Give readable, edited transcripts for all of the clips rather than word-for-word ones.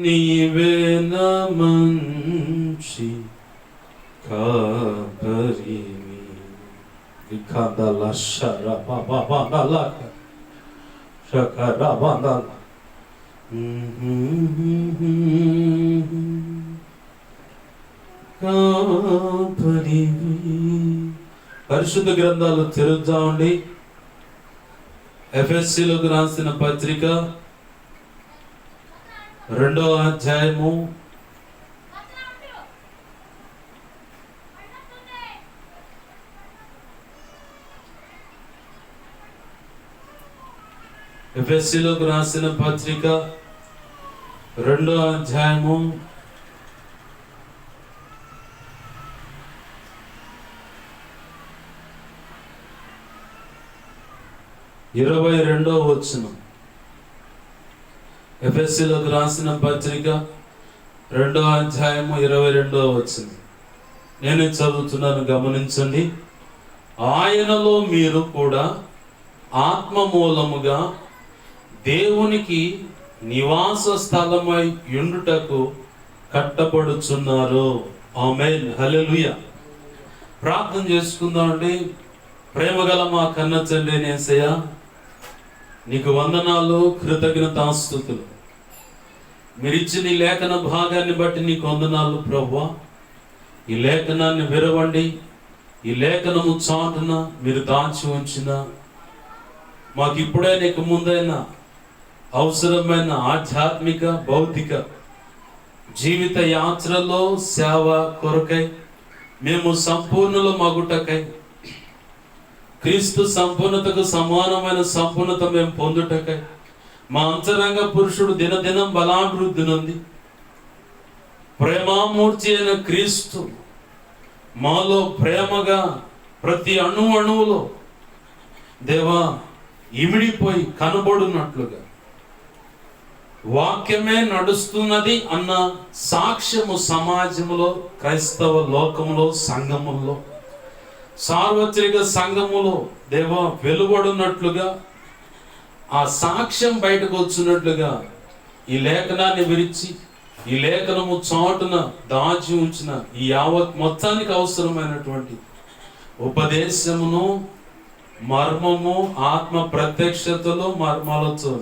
నీవే నా మంచి కాపరివి. ఇకదల శరబబబల శకరబదల కాపరివి. పరిశుద్ధ గ్రంథాలు తెరుద్దామండి. ఎఫెసీలకు రాసిన పత్రిక 2వ అధ్యాయము 22వ వచనం. ఎఫెసీయులకు రాసిన పత్రిక 2వ అధ్యాయము 22వ వచనం. నేను చదువుతున్నాను, గమనించండి. ఆయనలో మీరు కూడా ఆత్మ మూలముగా దేవునికి నివాస స్థలమై యుండుటకు కట్టబడుచున్నారు. ఆమేన్, హల్లెలూయా. ప్రార్థన చేసుకుందామండి. ప్రేమగల మా కన్న తండ్రి యేసయ్యా, నీకు వందనాలు, కృతజ్ఞతాస్తుతులు. మీరిచ్చిన ఈ లేఖన భాగాన్ని బట్టి నీకు వందనాలు ప్రభువా. ఈ లేఖనాన్ని విరవండి. ఈ లేఖనము చాటున మీరు దాచి ఉంచిన మాకు ఇప్పుడే నీకు ముందైనా అవసరమైన ఆధ్యాత్మిక భౌతిక జీవిత యాత్రలో సేవ కొరకై మేము సంపూర్ణులు మగుటకై, క్రీస్తు సంపూర్ణతకు సమానమైన సంపూర్ణత మేము పొందుటకై, మా అంతరంగ పురుషుడు దినదినం బలాభివృద్ధి నొంది ప్రేమామూర్తి అయిన క్రీస్తు మాలో ప్రేమగా ప్రతి అణువులో దేవా ఇమిడిపోయి కనబడున్నట్లుగా వాక్యమే నడుస్తున్నది అన్న సాక్ష్యము సమాజంలో, క్రైస్తవ లోకములో, సంఘములో, సార్వత్రిక సంఘములో దేవా వెలువడున్నట్లుగా, ఆ సాక్ష్యం బయటకు వచ్చినట్లుగా ఈ లేఖనాన్ని విరిచి ఈ లేఖనము చాటున దాచి ఉంచిన ఈ యావత్ మొత్తానికి అవసరమైనటువంటి ఉపదేశమును, మర్మము, ఆత్మ ప్రత్యక్షతలో మర్మాలతో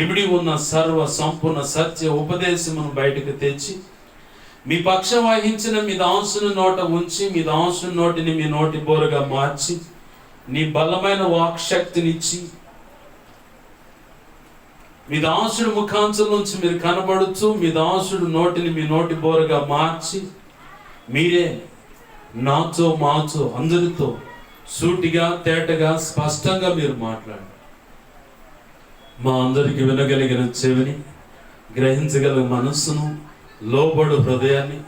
ఇమిడి ఉన్న సర్వ సంపూర్ణ సత్య ఉపదేశమును బయటకు తెచ్చి మీ పక్షం వహించిన మీ దాసుని నోట ఉంచి, మీ దాసుని నోటిని మీ నోటి బోరుగా మార్చి, నీ బలమైన వాక్శక్తినిచ్చి, మీ దాసుడు ముఖాంశం నుంచి మీరు కనబడుతూ మీ దాసుడు నోటిని మీ నోటి బోరుగా మార్చి మీరే నాతో మాతో అందరితో సూటిగా తేటగా స్పష్టంగా మీరు మాట్లాడండి. మా అందరికి వినగలిగిన చెవిని, గ్రహించగల మనస్సును, లోబడు హృదయాన్ని,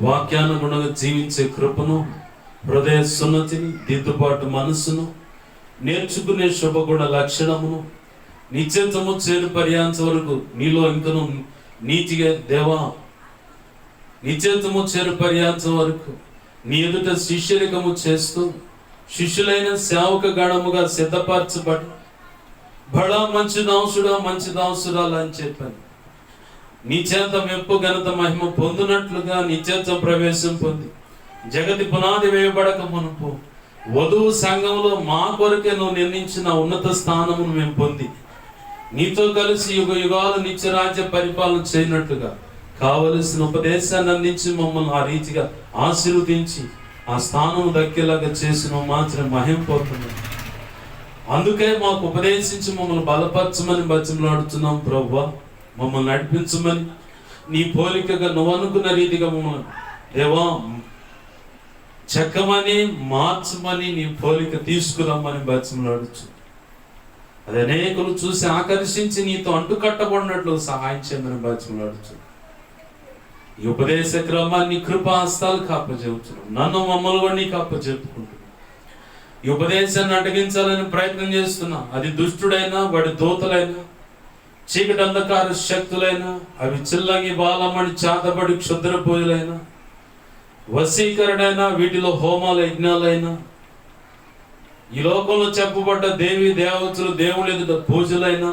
వాక్యానుగుణంగా జీవించే కృపను, హృదయ సున్నతిని, దిద్దుబాటు మనస్సును, నేర్చుకునే శుభగుణ లక్షణమును, నిశ్చితము చేరు పర్యాంత వరకు నీలో ఇంకను నీతిగా దేవా, నిశ్చితము చేరు పర్యాంత వరకు నీ ఎదుట శిష్యరికము చేస్తూ శిష్యులైన సేవక గణముగా సిద్ధపరచబడి బడా మంచి దాసుడా, మంచి దాసురాలు అని చెప్పాను. నీ చేత మెప్పు, ఘనత, మహిమ పొందినట్లుగా నీ చేత ప్రవేశం పొంది జగతి పునాది వేయబడక మునుపు వధువు సంఘంలో మా కొరకే నువ్వు నిర్ణయించిన ఉన్నత స్థానమును మేము పొంది నీతో కలిసి యుగ యుగాలు నిత్యరాజ్య పరిపాలన చేయనట్లుగా కావలసిన ఉపదేశాన్ని అందించి మమ్మల్ని ఆ రీతిగా ఆశీర్వదించి ఆ స్థానం దక్కేలాగా చేసిన మాత్రం మహింపోతున్నాం. అందుకే మాకు ఉపదేశించి మమ్మల్ని బలపరచమని బతిమలాడుతున్నాం ప్రభువా. మమ్మల్ని నడిపించమని, నీ పోలికగా నువ్వు అనుకున్న రీతిగా మమ్మల్ని దేవా చెక్కమని, మార్చమని, నీ పోలిక తీసుకురమ్మని బతిమలాడుచు, అది అనేకులు చూసి ఆకర్షించి నీతో అంటుకట్టబడినట్లు సహాయం చేయమని బతిమలాడుచు, ఈ ఉపదేశ క్రమాన్ని కృపాహస్తాలు కాపచెప్పుచున్నాం. నన్ను మమ్మల్ని కూడా నీకు అప్పచెప్పుకుంటున్నాం. ఈ ఉపదేశాన్ని అడ్డగించాలని ప్రయత్నం చేస్తున్నా. అది దుష్టుడైనా, వాడి దూతలైనా, చీకటి అంధకార శక్తులైనా, అవి చిల్లంగి బాలమని చేతబడి క్షుద్ర పూజలైనా, వశీకరణైనా, వీటిలో హోమాల యజ్ఞాలైనా, ఈ లోకంలో చెప్పబడ్డ దేవి దేవతలు దేవుని ఎదుట పూజలైనా,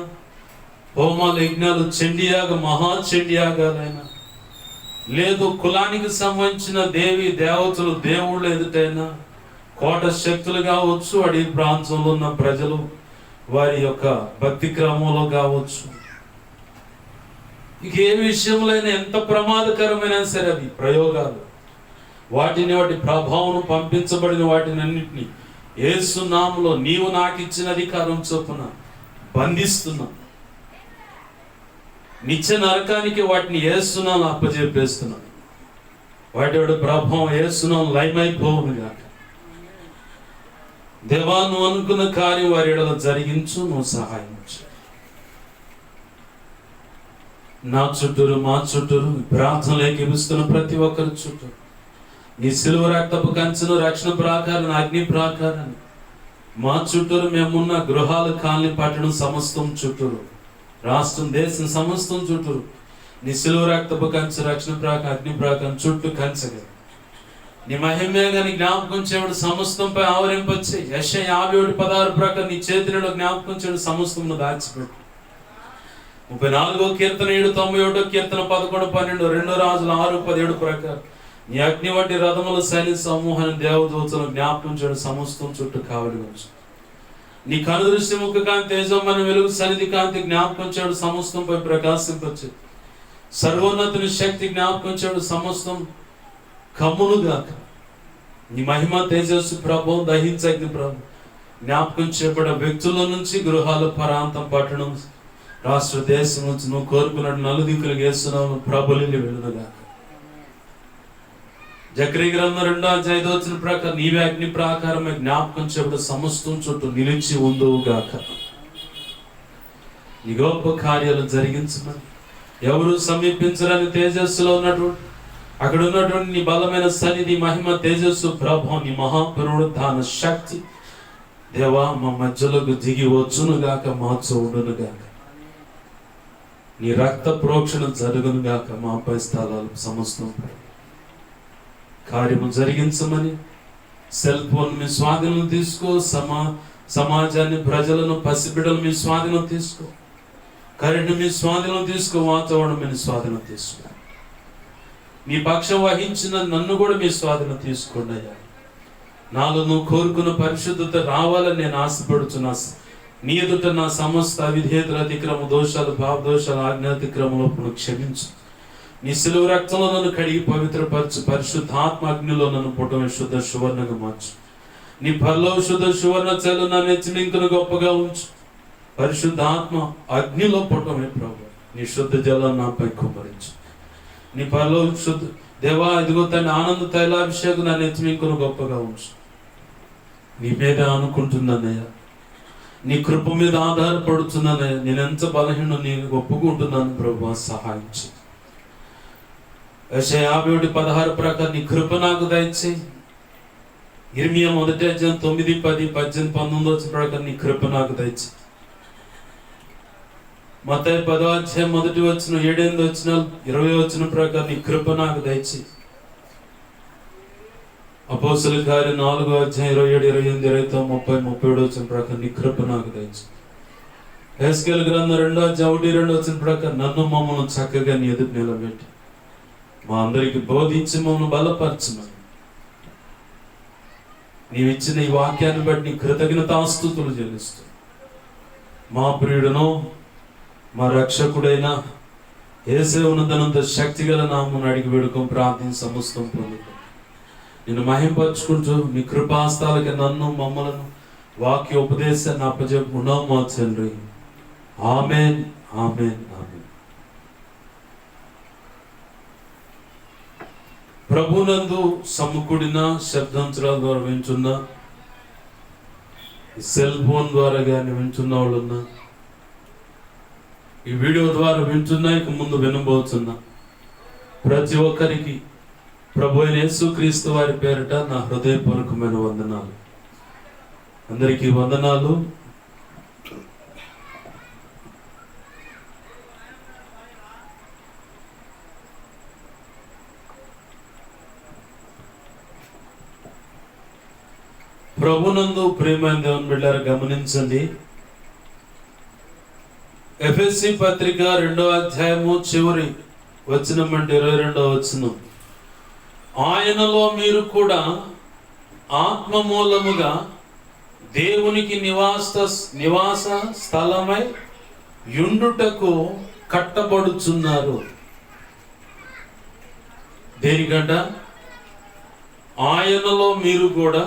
హోమాలు, యజ్ఞాలు, చండీయాగ, మహాచండీయాగాలైనా, లేదు కులానికి సంబంధించిన దేవతలు, దేవుళ్ళు ఎదుటైనా, కోట శక్తులు కావచ్చు, అడవి ప్రాంతంలో ఉన్న ప్రజలు వారి యొక్క భక్తి క్రమంలో కావచ్చు, ఇక ఏ విషయంలో ఎంత ప్రమాదకరమైన సరే అవి ప్రయోగాలు, వాటి ప్రభావం పంపించబడిన వాటిని అన్నింటినీ యేసు నామములో నీవు నాకు ఇచ్చిన అధికారం చొప్పున బంధిస్తున్నా. నిత్య నరకానికి వాటిని యేసు నామములో అప్పజెప్పేస్తున్నా. వాటి ప్రభావం యేసు నామములో లయమైపోవును గాక. దేవా, నువ్వు అనుకున్న కార్యం వారి ఎడల జరిగించు, నువ్వు సహాయం చేయి. నా చుట్టూరు, మా చుట్టూరు, ప్రార్థనలోకి ఎదుస్తున్న ప్రతి ఒక్కరి చుట్టూరు నీ సిలువ రక్తపు కంచెను, రక్షణ ప్రాకారాన్ని, అగ్ని ప్రాకారాన్ని, మా చుట్టూరు మేమున్న గృహాలు, కాలనీ, పట్టణం సమస్తం చుట్టూరు, రాష్ట్రం, దేశం సమస్తం చుట్టూరు నీ సిలువ రక్తపు కంచె, రక్షణ ప్రాకారం, అగ్ని ప్రాకారం చుట్టూ కంచెగా నీ మహిమేగా నీ జ్ఞాపకం చేయడం సమస్తంపై ఆవరింపచ్చి. యెషయా 51:16 ప్రకారం నీ చేతిలో జ్ఞాపకం చేయడం సమస్తమును దాచిపెట్టు. 34వ కీర్తన 7, 91వ కీర్తన 11, 12, 2 రాజుల 6, 17 ప్రకారం నీ అగ్ని వంటి రథముల సైన్య సమూహాన్ని, దేవదూతలను జ్ఞాపకం చేయడం సమస్తం చుట్టూ కావలి ఉంచు. నీ కనుదృష్టి ముఖ కాంతి, తేజోమయ వెలుగు సన్నిధి కాంతి జ్ఞాపకం చేయడం సమస్తంపై ప్రకాశింపచ్చు. సర్వోన్నతుని శక్తి జ్ఞాపకం చేయడం సమస్తం కమ్మునుగాక. నీ మహిమ, తేజస్సు, ప్రభావం దహించగ్ని ప్రభు జ్ఞాపకం చేయబడే వ్యక్తుల నుంచి, గృహాలు, పరాంతం, పట్టణం, రాష్ట్ర, దేశం నుంచి నువ్వు కోరుకున్నట్టు నలుదిక్కులకు వేస్తున్నావు ప్రభులిని వెళ్ళునుగాక. జకరియా గ్రంథం 2:5 ప్రకారం నీవే అగ్ని ప్రాకారమే జ్ఞాపకం చేయబడే సమస్తం చుట్టూ నిలిచి ఉందువుగాక. నీ గొప్ప కార్యాలు జరిగించమని, ఎవరు సమీపించరని తేజస్సులో ఉన్నటువంటి, అక్కడ ఉన్నటువంటి నీ బలమైన సన్నిధి, మహిమ, తేజస్సు, ప్రభావం, నీ మహాపునరుద్ధాన శక్తి దేవా మా మధ్యలోకి దిగి వచ్చునుగాక, మాతో ఉండునుగాక. నీ రక్త ప్రోక్షణ జరుగునుగాక. మాపై స్థలాలు సమస్తం కార్యము జరిగించమని, సెల్ ఫోన్ మీ స్వాధీనం తీసుకో, సమాజాన్ని, ప్రజలను, పసిబిడ్డలు మీ స్వాధీనం తీసుకో, కరెంట్ మీ స్వాధీనం తీసుకో, వాతావరణం మీ స్వాధీనం తీసుకో. నీ పక్షం వహించిన నన్ను కూడా మీ స్వాధీనం తీసుకోండి అయ్యా. నాలో నువ్వు కోరుకున్న పరిశుద్ధత రావాలని నేను ఆశపడుతున్నా. నీ ఎదుట నా సమస్త అవిధేయతలు, అతిక్రమ దోషాలు, భావ దోషాలు, ఆజ్ఞాతిక్రమలో క్షమించు. నీ సిలువ రక్తంలో నన్ను కడిగి పవిత్రపరచు. పరిశుద్ధాత్మ అగ్నిలో నన్ను పుట్టమే శుద్ధ సువర్ణంగా మార్చు. నీ పరలో శుద్ధ సువర్ణ చలు నా నెచ్చిమింకును గొప్పగా ఉంచు. పరిశుద్ధాత్మ అగ్నిలో పుట్టమే ప్రభు నీ శుద్ధ జలం నాపై కుమ్మరించు. నీ పరలో శుద్ధ దేవా, ఇదిగో తన ఆనంద తైలాభిషేకం నా నెచ్చిమింకును గొప్పగా ఉంచు. నీ మీద అనుకుంటున్నానయ్యా, నీ కృప మీద ఆధారపడుతున్నానయ్యా. నేనెంత బలహీనం నేను ఒప్పుకుంటున్నాను ప్రభు, సహాయించు. యెషయా 51:16 ప్రకారం నీ కృప నాకు దయచేయి. ఇర్మియా 1:9, 10, 18, 19 ప్రకారం నీ కృప నాకు దయచేయి. మత్తయి 10వ మొదటి వచనం, 7, 8 వచనాలు, 20 వచనం ప్రకారం నీ కృప నాకు దయచేయి. అపోస్తలుల కార్యం 4వ అధ్యాయం 27, 28, 29, 30, 37 వచనం ప్రకారం నీ కృప నాకు దయచేయి. హెస్కేలు గ్రంథం 2వ అధ్యాయం 1, 2 వచనం ప్రకారం నన్ను మమ్మల్ని చక్కగా నీ ఎదుట నిలబెట్టి మా అందరికి బోధించి మమ్మల్ని బలపరచమని, నీవిచ్చిన ఈ వాక్యాన్ని బట్టి నీ కృతజ్ఞతాస్తుతులు చెల్లిస్తూ మా ప్రియుడును మా రక్షకుడైన యేసే ఉన్నతనంత శక్తిగల నామమున అడిగి వేడుకొని ప్రార్థన సమస్తం పొందుకో. నిన్ను మహింపరుచుకుంటూ నీ కృపాస్తాలకి నన్ను, మమ్మలను, వాక్య ఉపదేశాన్ని అప్పజెప్పుకున్నాం మా తండ్రి. ఆమేన్, ఆమేన్, ఆమేన్. ప్రభునందు సమకూడిన శబ్దాంతరాల ద్వారా వింటున్నా, సెల్ ఫోన్ ద్వారా కానీ వింటున్న వాళ్ళున్నా, ఈ వీడియో ద్వారా వింటున్నా, ఇక ముందు వినబోతున్నా ప్రతి ఒక్కరికి ప్రభు అయిన యేసుక్రీస్తు వారి పేరిట నా హృదయపూర్వకమైన వందనాలు. అందరికీ వందనాలు. ప్రభునందు ప్రియమైన దేవుని బిడ్డలారా, గమనించండి. ఎఫెసీ పత్రిక 2వ అధ్యాయము చివరి వచనం అంటే 22వ వచనం, ఆయనలో మీరు కూడా ఆత్మ మూలముగా దేవునికి నివాస స్థలమై యుండుటకు కట్టబడుచున్నారు. దేనికంట? ఆయనలో మీరు కూడా.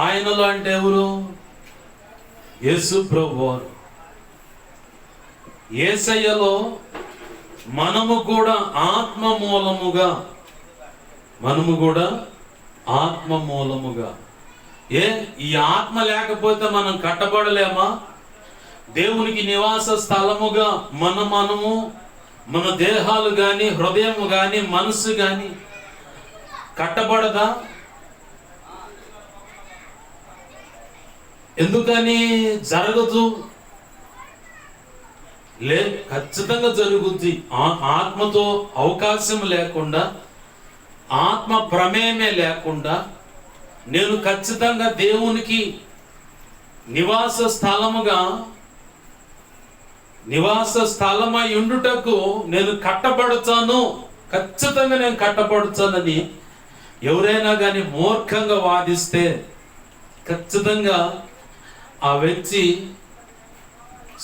ఆయనలో అంటే ఎవరు? యేసు ప్రభువారు. యేసయ్యలో మనము కూడా ఆత్మ మూలముగా. ఈ ఆత్మ లేకపోతే మనం కట్టబడలేమా? దేవునికి నివాస స్థలముగా మనము మన దేహాలు గాని, హృదయము గాని, మనసు గాని కట్టబడదా? ఎందుకని జరగదు? ఖచ్చితంగా జరుగుద్ది. ఆత్మతో అవకాశం లేకుండా, ఆత్మ ప్రమేయమే లేకుండా నేను ఖచ్చితంగా దేవునికి నివాస స్థలమై ఉండుటకు నేను కట్టబడతాను, ఖచ్చితంగా నేను కట్టబడతానని ఎవరైనా కానీ మూర్ఖంగా వాదిస్తే ఖచ్చితంగా ఆ వ్యక్తి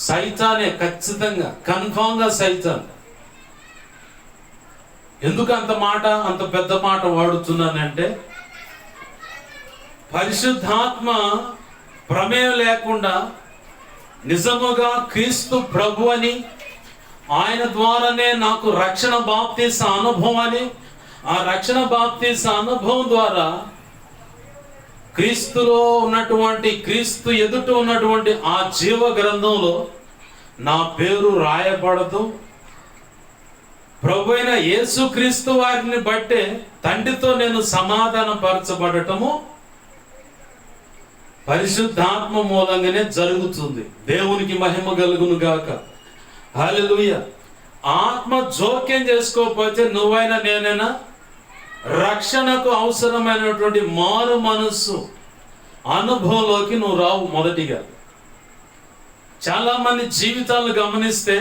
సైతానే, ఖచ్చితంగా కన్ఫామ్గా సైతాన్. ఎందుకు అంత పెద్ద మాట వాడుతున్నానంటే, పరిశుద్ధాత్మ ప్రమేయం లేకుండా నిజముగా క్రీస్తు ప్రభు అని, ఆయన ద్వారానే నాకు రక్షణ బాప్తీస అనుభవం అని, ఆ రక్షణ బాప్తీస అనుభవం ద్వారా క్రీస్తులో ఉన్నటువంటి, క్రీస్తు ఎదుట ఉన్నటువంటి ఆ జీవ గ్రంథంలో నా పేరు రాయబడదు. ప్రభు అయిన యేసు క్రీస్తు వారిని బట్టే తండ్రితో నేను సమాధానం పరచబడటము పరిశుద్ధాత్మ మూలంగానే జరుగుతుంది. దేవునికి మహిమ కలుగును గాక. హల్లెలూయా. ఆత్మ జోక్యం చేసుకోకపోతే నువ్వైనా నేనైనా రక్షణకు అవసరమైనటువంటి మారు మనస్సు అనుభవంలోకి నువ్వు రావు. మొదటిగా చాలా మంది జీవితాలను గమనిస్తే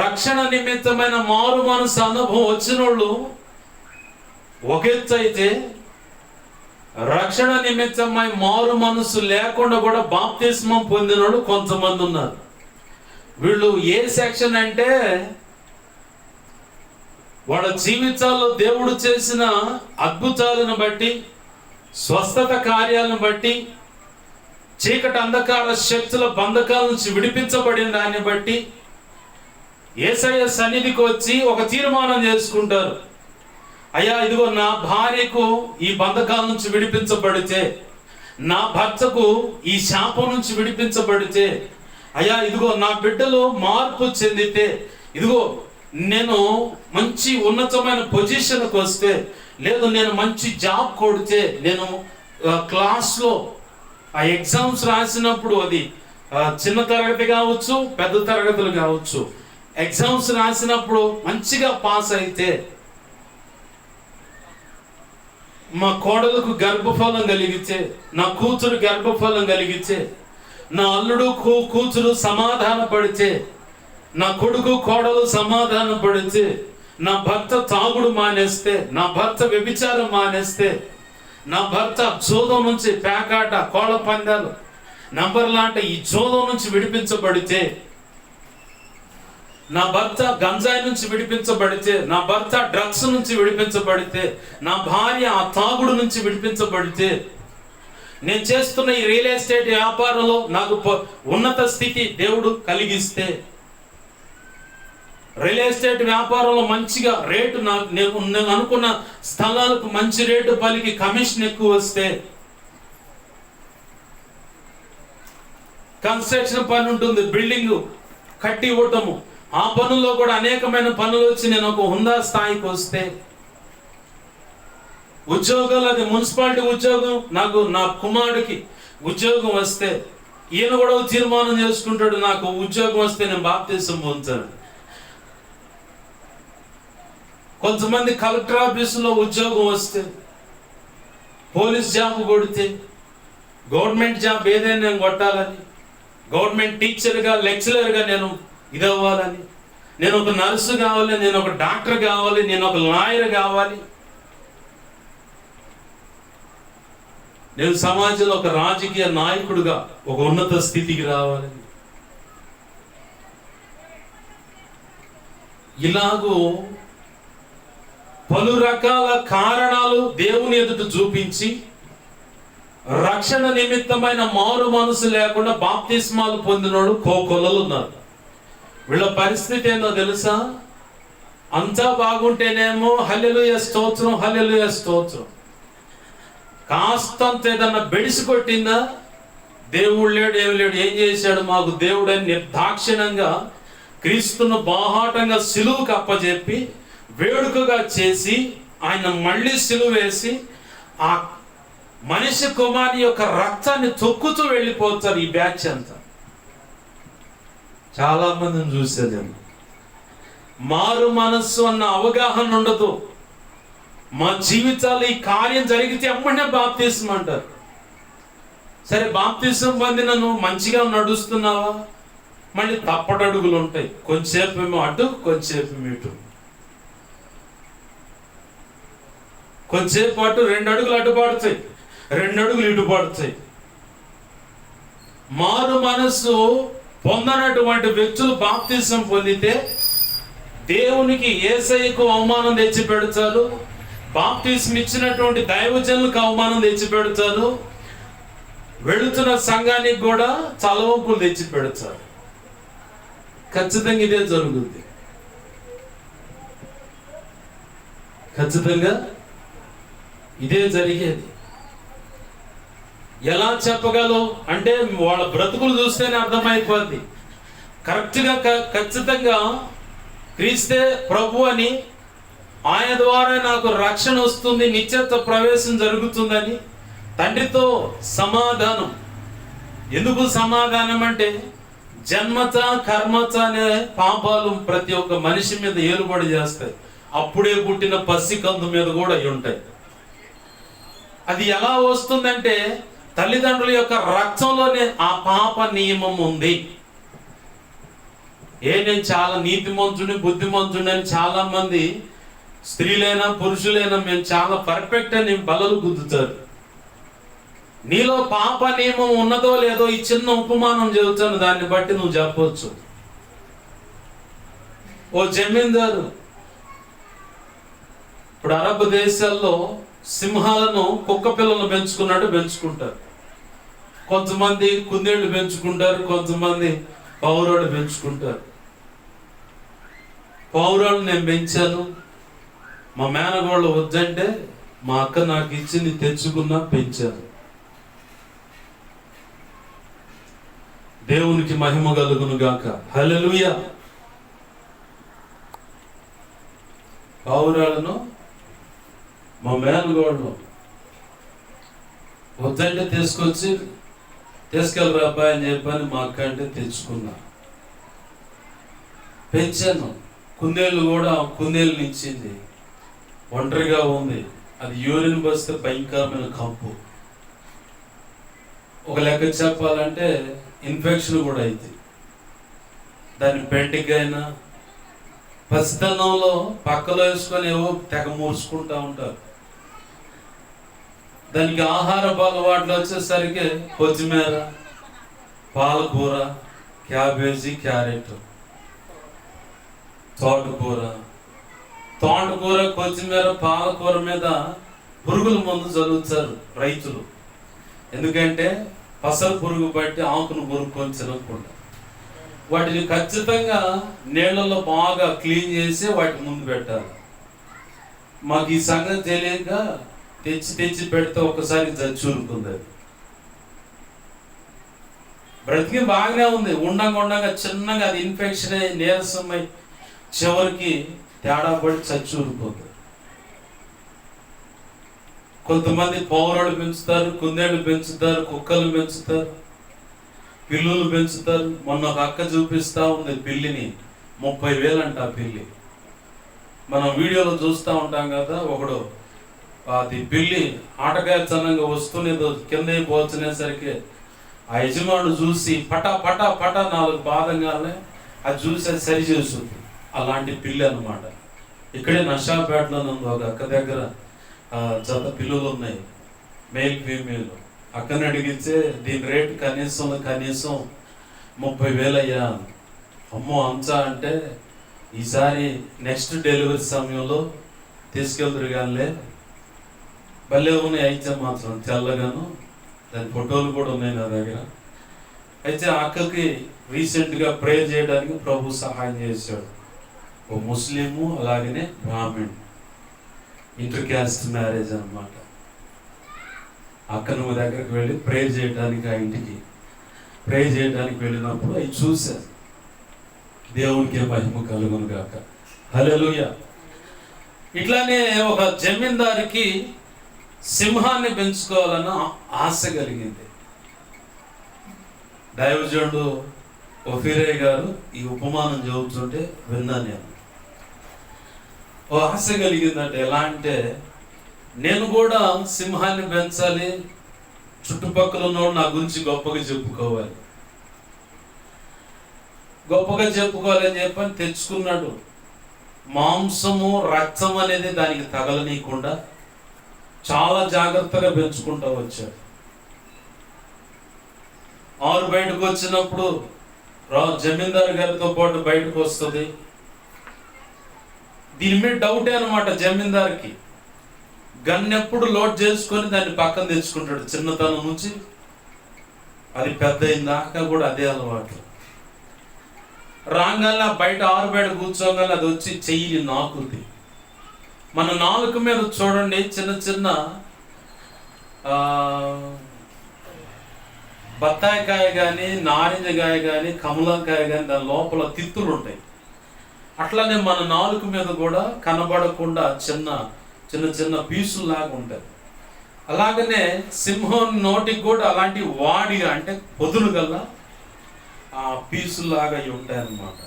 రక్షణ నిమిత్తమైన మారు మనసు అనుభవం వచ్చిన వాళ్ళు ఒక ఎత్తు అయితే, రక్షణ నిమిత్తమై మారు మనసు లేకుండా కూడా బాప్తిస్మం పొందిన వాళ్ళు కొంతమంది ఉన్నారు. వీళ్ళు ఏ సెక్షన్ అంటే, వాళ్ళ జీవితాల్లో దేవుడు చేసిన అద్భుతాలను బట్టి, స్వస్థత కార్యాలను బట్టి, చీకటి అంధకార శక్తుల బంధకాల నుంచి విడిపించబడిన దాన్ని బట్టి యేసయ్య సన్నిధికి వచ్చి ఒక తీర్మానం చేసుకుంటారు. అయ్యా, ఇదిగో నా భార్యకు ఈ బంధకాల నుంచి విడిపించబడితే, నా భర్తకు ఈ శాపం నుంచి విడిపించబడితే, అయ్యా ఇదిగో నా బిడ్డలు మార్పు చెందితే, ఇదిగో నేను మంచి ఉన్నతమైన పొజిషన్కి వస్తే, లేదు నేను మంచి జాబ్ కొడితే, నేను క్లాస్లో ఆ ఎగ్జామ్స్ రాసినప్పుడు, అది చిన్న తరగతి కావచ్చు, పెద్ద తరగతులు కావచ్చు, ఎగ్జామ్స్ రాసినప్పుడు మంచిగా పాస్ అయితే, మా కోడలకు గర్భఫలం కలిగితే, నా కూతురు గర్భఫలం కలిగితే, నా అల్లుడు కూతురు సమాధాన పడితే, నా కొడుకు కోడలు సమాధాన పడితే, నా భర్త తాగుడు మానేస్తే, నా భర్త వ్యభిచారం మానేస్తే, నా భర్త జోదం నుంచి, పేకాట, కోళ్ళ పందాలు, నంబర్లాంటి ఈ జోదం నుంచి విడిపించబడితే, నా భర్త గంజాయి నుంచి విడిపించబడితే, నా భర్త డ్రగ్స్ నుంచి విడిపించబడితే, నా భార్య ఆ తాగుడు నుంచి విడిపించబడితే, నేను చేస్తున్న ఈ రియల్ ఎస్టేట్ వ్యాపారంలో నాకు ఉన్నత స్థితి దేవుడు కలిగిస్తే, రియల్ ఎస్టేట్ వ్యాపారంలో మంచిగా రేటు, నేను అనుకున్న స్థలాలకు మంచి రేటు పలికి కమిషన్ ఎక్కువ వస్తే, కన్స్ట్రక్షన్ పని ఉంటుంది, బిల్డింగ్ కట్టి ఇవ్వటము, ఆ పనుల్లో కూడా అనేకమైన పనులు వచ్చి నేను ఒక హుందా స్థాయికి వస్తే, ఉద్యోగాలు, అది మున్సిపాలిటీ ఉద్యోగం, నాకు నా కుమారుడికి ఉద్యోగం వస్తే, ఈయన కూడా తీర్మానం చేసుకుంటాడు, నాకు ఉద్యోగం వస్తే నేను బాప్తిసం పొందుతాను. కొంతమంది కలెక్టర్ ఆఫీసులో ఉద్యోగం వస్తే, పోలీస్ జాబ్ కొడితే, గవర్నమెంట్ జాబ్ ఏదైనా నేను కొట్టాలని, గవర్నమెంట్ టీచర్గా లెక్చరర్గా నేను ఇదవ్వాలని, నేను ఒక నర్సు కావాలి, నేను ఒక డాక్టర్ కావాలి, నేను ఒక లాయర్ కావాలి, నేను సమాజంలో ఒక రాజకీయ నాయకుడిగా ఒక ఉన్నత స్థితికి రావాలని, ఇలాగూ పలు రకాల కారణాలు దేవుని ఎదుట చూపించి రక్షణ నిమిత్తమైన మారు మనసు లేకుండా బాప్తిస్మాలు పొందినోడు కోకొల్లలు ఉన్నారు. వీళ్ళ పరిస్థితి ఏందో తెలుసా? అంతా బాగుంటేనేమో హల్లెలూయా స్తోత్రం, హల్లెలూయా స్తోత్రం. కాస్తంత ఏదన్నా బెడిసి కొట్టిందా, దేవుడు లేడు ఏమి లేడు, ఏం చేశాడు మాకు దేవుడు అని నిర్దాక్షిణంగా క్రీస్తును బాహాటంగా సిలువుకు అప్పచెప్పి వేడుకగా చేసి ఆయన మళ్ళీ సిలువ వేసి ఆ మనిషి కుమారి యొక్క రక్తాన్ని తొక్కుతూ వెళ్ళిపోతారు ఈ బ్యాచ్ అంతా. చాలా మందిని చూసేదేమో మారు మనస్సు అన్న అవగాహన ఉండదు. మా జీవితాలు ఈ కార్యం జరిగితే అమ్మనే బాప్తిసం అంటారు. సరే, బాప్తిసం పొందిన నువ్వు మంచిగా నడుస్తున్నావా? మళ్ళీ తప్పటడుగులు ఉంటాయి. కొంచెంసేపు ఏమో అటు, కొంచెంసేపు ఇటు, కొంచెంసేపు అటు, 2 అడుగులు అటు పడతాయి, 2 అడుగులు ఇటు పడతాయి. మారు మనస్సు పొందనటువంటి వ్యక్తులు బాప్తిసం పొందితే దేవునికి యేసయ్యకు అవమానం తెచ్చి పెడతారు, బాప్తిసం ఇచ్చినటువంటి దైవజనులకు అవమానం తెచ్చి పెడతారు, వెళుతున్న సంఘానికి కూడా తలవంపులు తెచ్చి పెడతారు. ఖచ్చితంగా ఇదే జరుగుతుంది. ఖచ్చితంగా ఇదే జరిగేది. ఎలా చెప్పగలవు అంటే వాళ్ళ బ్రతుకులు చూస్తేనే అర్థమైపోద్ది. కరెక్ట్గా ఖచ్చితంగా క్రీస్తే ప్రభు అని, ఆయన ద్వారా నాకు రక్షణ వస్తుంది, నిత్యత్వ ప్రవేశం జరుగుతుందని, తండ్రితో సమాధానం. ఎందుకు సమాధానం అంటే జన్మత కర్మత అనే పాపాలు ప్రతి ఒక్క మనిషి మీద ఏలుబడి చేస్తాయి. అప్పుడే పుట్టిన పసికందు మీద కూడా అవి ఉంటాయి. అది ఎలా వస్తుందంటే తల్లిదండ్రుల యొక్క రక్తంలోనే ఆ పాప నియమం ఉంది. నేను చాలా నీతిమంతుని బుద్ధిమంతుని అని చాలా మంది స్త్రీలైనా పురుషులైనా మేము చాలా పర్ఫెక్ట్ అని బలలు గుద్దుతారు. నీలో పాప నియమం ఉన్నదో లేదో ఈ చిన్న ఉపమానం చెబుతాను, దాన్ని బట్టి నువ్వు చెప్పవచ్చు. ఓ జమీందారు ఇప్పుడు అరబ్ దేశాల్లో సింహాలను కుక్క పిల్లలను పెంచుకుంటారు. కొంతమంది కుందేళ్లు పెంచుకుంటారు, కొంతమంది పౌరాలు పెంచుకుంటారు. పౌరాలు నేను పెంచాను, మా మేనగోళ్ళు వద్దంటే మా అక్క నాకు ఇచ్చింది తెచ్చుకున్నా, పెంచాను. దేవునికి మహిమ కలుగును గాక. హల్లెలూయా. పౌరాలను మా మేనగోళ్ళు వద్దంటే తీసుకెళ్ళరా అబ్బాయి అని చెప్పని మా అక్క అంటే తెచ్చుకున్నా, పెంచాను. కుందేళ్ళు కూడా కుందేళ్ళు ఇచ్చింది, ఒంటరిగా ఉంది. అది యూరిన్ బస్తే భయంకరమైన కంపు. ఒక లెక్క చెప్పాలంటే ఇన్ఫెక్షన్ కూడా అయింది. దాన్ని పెంటికైనా పసితనంలో పక్కలో వేసుకొని ఏవో తెగ మూసుకుంటా ఉంటారు. దానికి ఆహారపు అలవాట్లు వచ్చేసరికి కొత్తిమీర, పాలకూర, క్యాబేజీ, క్యారెట్, తోటకూర, కొత్తిమీర, పాలకూర మీద పురుగుల మందు చల్లుతారు రైతులు. ఎందుకంటే పసరు పురుగు బట్టి ఆకును పురుగుకొని తినకుండా వాటిని ఖచ్చితంగా నీళ్ళల్లో బాగా క్లీన్ చేసి వాటి ముందు పెట్టాలి. మాకు ఈ సంగతి తెలియక తెచ్చి పెడితే ఒకసారి చూరుకుంది. అది బ్రతికి బాగానే ఉంది. ఉండంగా చిన్నగా అది ఇన్ఫెక్షన్ అయ్యి నీరసమై చివరికి తేడా పడి చచ్చూరుకుంది. కొంతమంది పౌరాలు పెంచుతారు, కుందేళ్ళు పెంచుతారు, కుక్కలు పెంచుతారు, పిల్లులు పెంచుతారు. మొన్న ఒక అక్క చూపిస్తా ఉంది పిల్లిని, 30,000 అంట ఆ పిల్లి. మనం వీడియోలో చూస్తూ ఉంటాం కదా, ఒకడు అది పిల్లి ఆటగాచనంగా వస్తునేదో కింద పోల్చునేసరికి ఆ యజమానుడు చూసి పటా పటా పటా 4 బాధంగానే అది చూసి అది సరి చేస్తుంది. అలాంటి పిల్లి అనమాట. ఇక్కడే నషాపేటలో ఉంది ఒక అక్క దగ్గర జత పిల్లులు ఉన్నాయి, మేల్ ఫీమేల్. అక్కని అడిగితే దీని రేటు కనీసం 30,000 అయ్యా. అమ్మో అంచా అంటే ఈసారి నెక్స్ట్ డెలివరీ సమయంలో తీసుకెళ్తారు కానీ భలే ఉన్నాయి. అయితే మాత్రం తెల్లగాను, దాని ఫోటోలు కూడా ఉన్నాయి నా దగ్గర. అయితే అక్కకి రీసెంట్గా ప్రేయర్ చేయడానికి ప్రభు సహాయం చేశాడు. ఓ ముస్లిము అలాగనే బ్రాహ్మణ్, ఇంటర్ క్యాస్ట్ మ్యారేజ్ అనమాట. అక్క నువ్వు దగ్గరికి వెళ్ళి ప్రేయర్ చేయడానికి, ఆ ఇంటికి ప్రేయర్ చేయడానికి వెళ్ళినప్పుడు అవి చూశాను. దేవునికి మహిమ కలుగును గాక. హల్లెలూయా. ఇట్లానే ఒక జమీందారికి సింహాన్ని పెంచుకోవాలన్న ఆశ కలిగింది. దైవజనుడు ఒఫీరే గారు ఈ ఉపమానం చదువుతుంటే విన్నాను నేను. ఓ ఆశ కలిగిందంటే ఎలా అంటే, నేను కూడా సింహాన్ని పెంచాలి, చుట్టుపక్కల ఉన్నోడు నా గురించి గొప్పగా చెప్పుకోవాలి అని చెప్పని తెచ్చుకున్నాడు. మాంసము రక్తం అనేది దానికి తగలనీయకుండా చాలా జాగ్రత్తగా పెంచుకుంటూ వచ్చాడు. ఆరు బయటకు వచ్చినప్పుడు జమీందారు గారితో పాటు బయటకు వస్తుంది. దీని మీద డౌటే అనమాట జమీందార్కి. గన్నెప్పుడు లోడ్ చేసుకొని దాన్ని పక్కన తెచ్చుకుంటాడు. చిన్నతనం నుంచి అది పెద్ద అయిందాక కూడా అదే అలవాటు. రాగానే బయట ఆరు బయట కూర్చోగానే అది వచ్చి చెయ్యి నాకుద్ది. మన నాలుక మీద చూడండి చిన్న చిన్న బత్తాయికాయ కానీ, నారింజకాయ కానీ, కమలంకాయ కానీ దాని లోపల తిత్తులు ఉంటాయి. అట్లానే మన నాలుక మీద కూడా కనబడకుండా చిన్న చిన్న చిన్న పీసుల్లాగా ఉంటాయి. అలాగనే సింహం నోటికి కూడా అలాంటి వాడిగా అంటే పొదులు గల ఆ పీసుల్లాగా అవి ఉంటాయన్నమాట.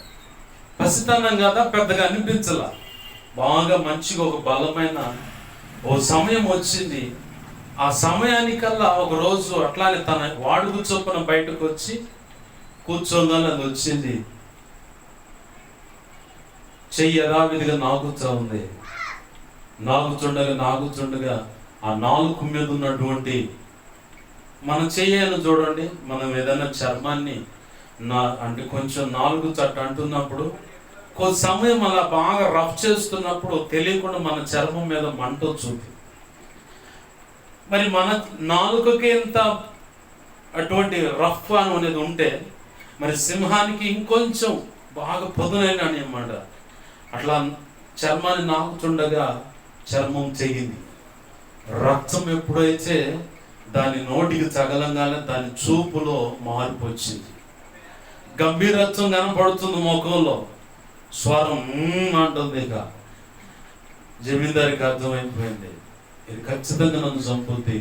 పసితనం కదా, పెద్దగా అనిపించలా. బాగా మంచిగా ఒక బలమైన ఓ సమయం వచ్చింది. ఆ సమయానికల్లా ఒక రోజు అట్లానే తన వాడుకు చొప్పున బయటకు వచ్చి కూర్చోగానే అది వచ్చింది. చెయ్యి యథావిధిగా నాగుతూ ఉంది. నాగుతుండగా ఆ నాలుగు మీద ఉన్నటువంటి మన చెయ్యను చూడండి. మనం ఏదైనా చర్మాన్ని అంటే కొంచెం నాలుగు చట్ట అంటున్నప్పుడు కొంత సమయం అలా బాగా రఫ్ చేస్తున్నప్పుడు తెలియకుండా మన చర్మం మీద మంట వచ్చింది. మరి మన నాలుకకి ఎంత అటువంటి రఫ్ అనేది ఉంటే మరి సింహానికి ఇంకొంచెం బాగా పదునైన అన్నమాట. అట్లా చర్మాన్ని నాకుతుండగా చర్మం చెగింది. రక్తం ఎప్పుడైతే దాని నోటికి తగలంగానే దాని చూపులో మార్పు వచ్చింది. గంభీరత్వం కనపడుతుంది ముఖంలో. స్వరం అంటుంది. ఇక జమీందారికి అర్థమైపోయింది, ఇది ఖచ్చితంగా నన్ను చంపుద్ది.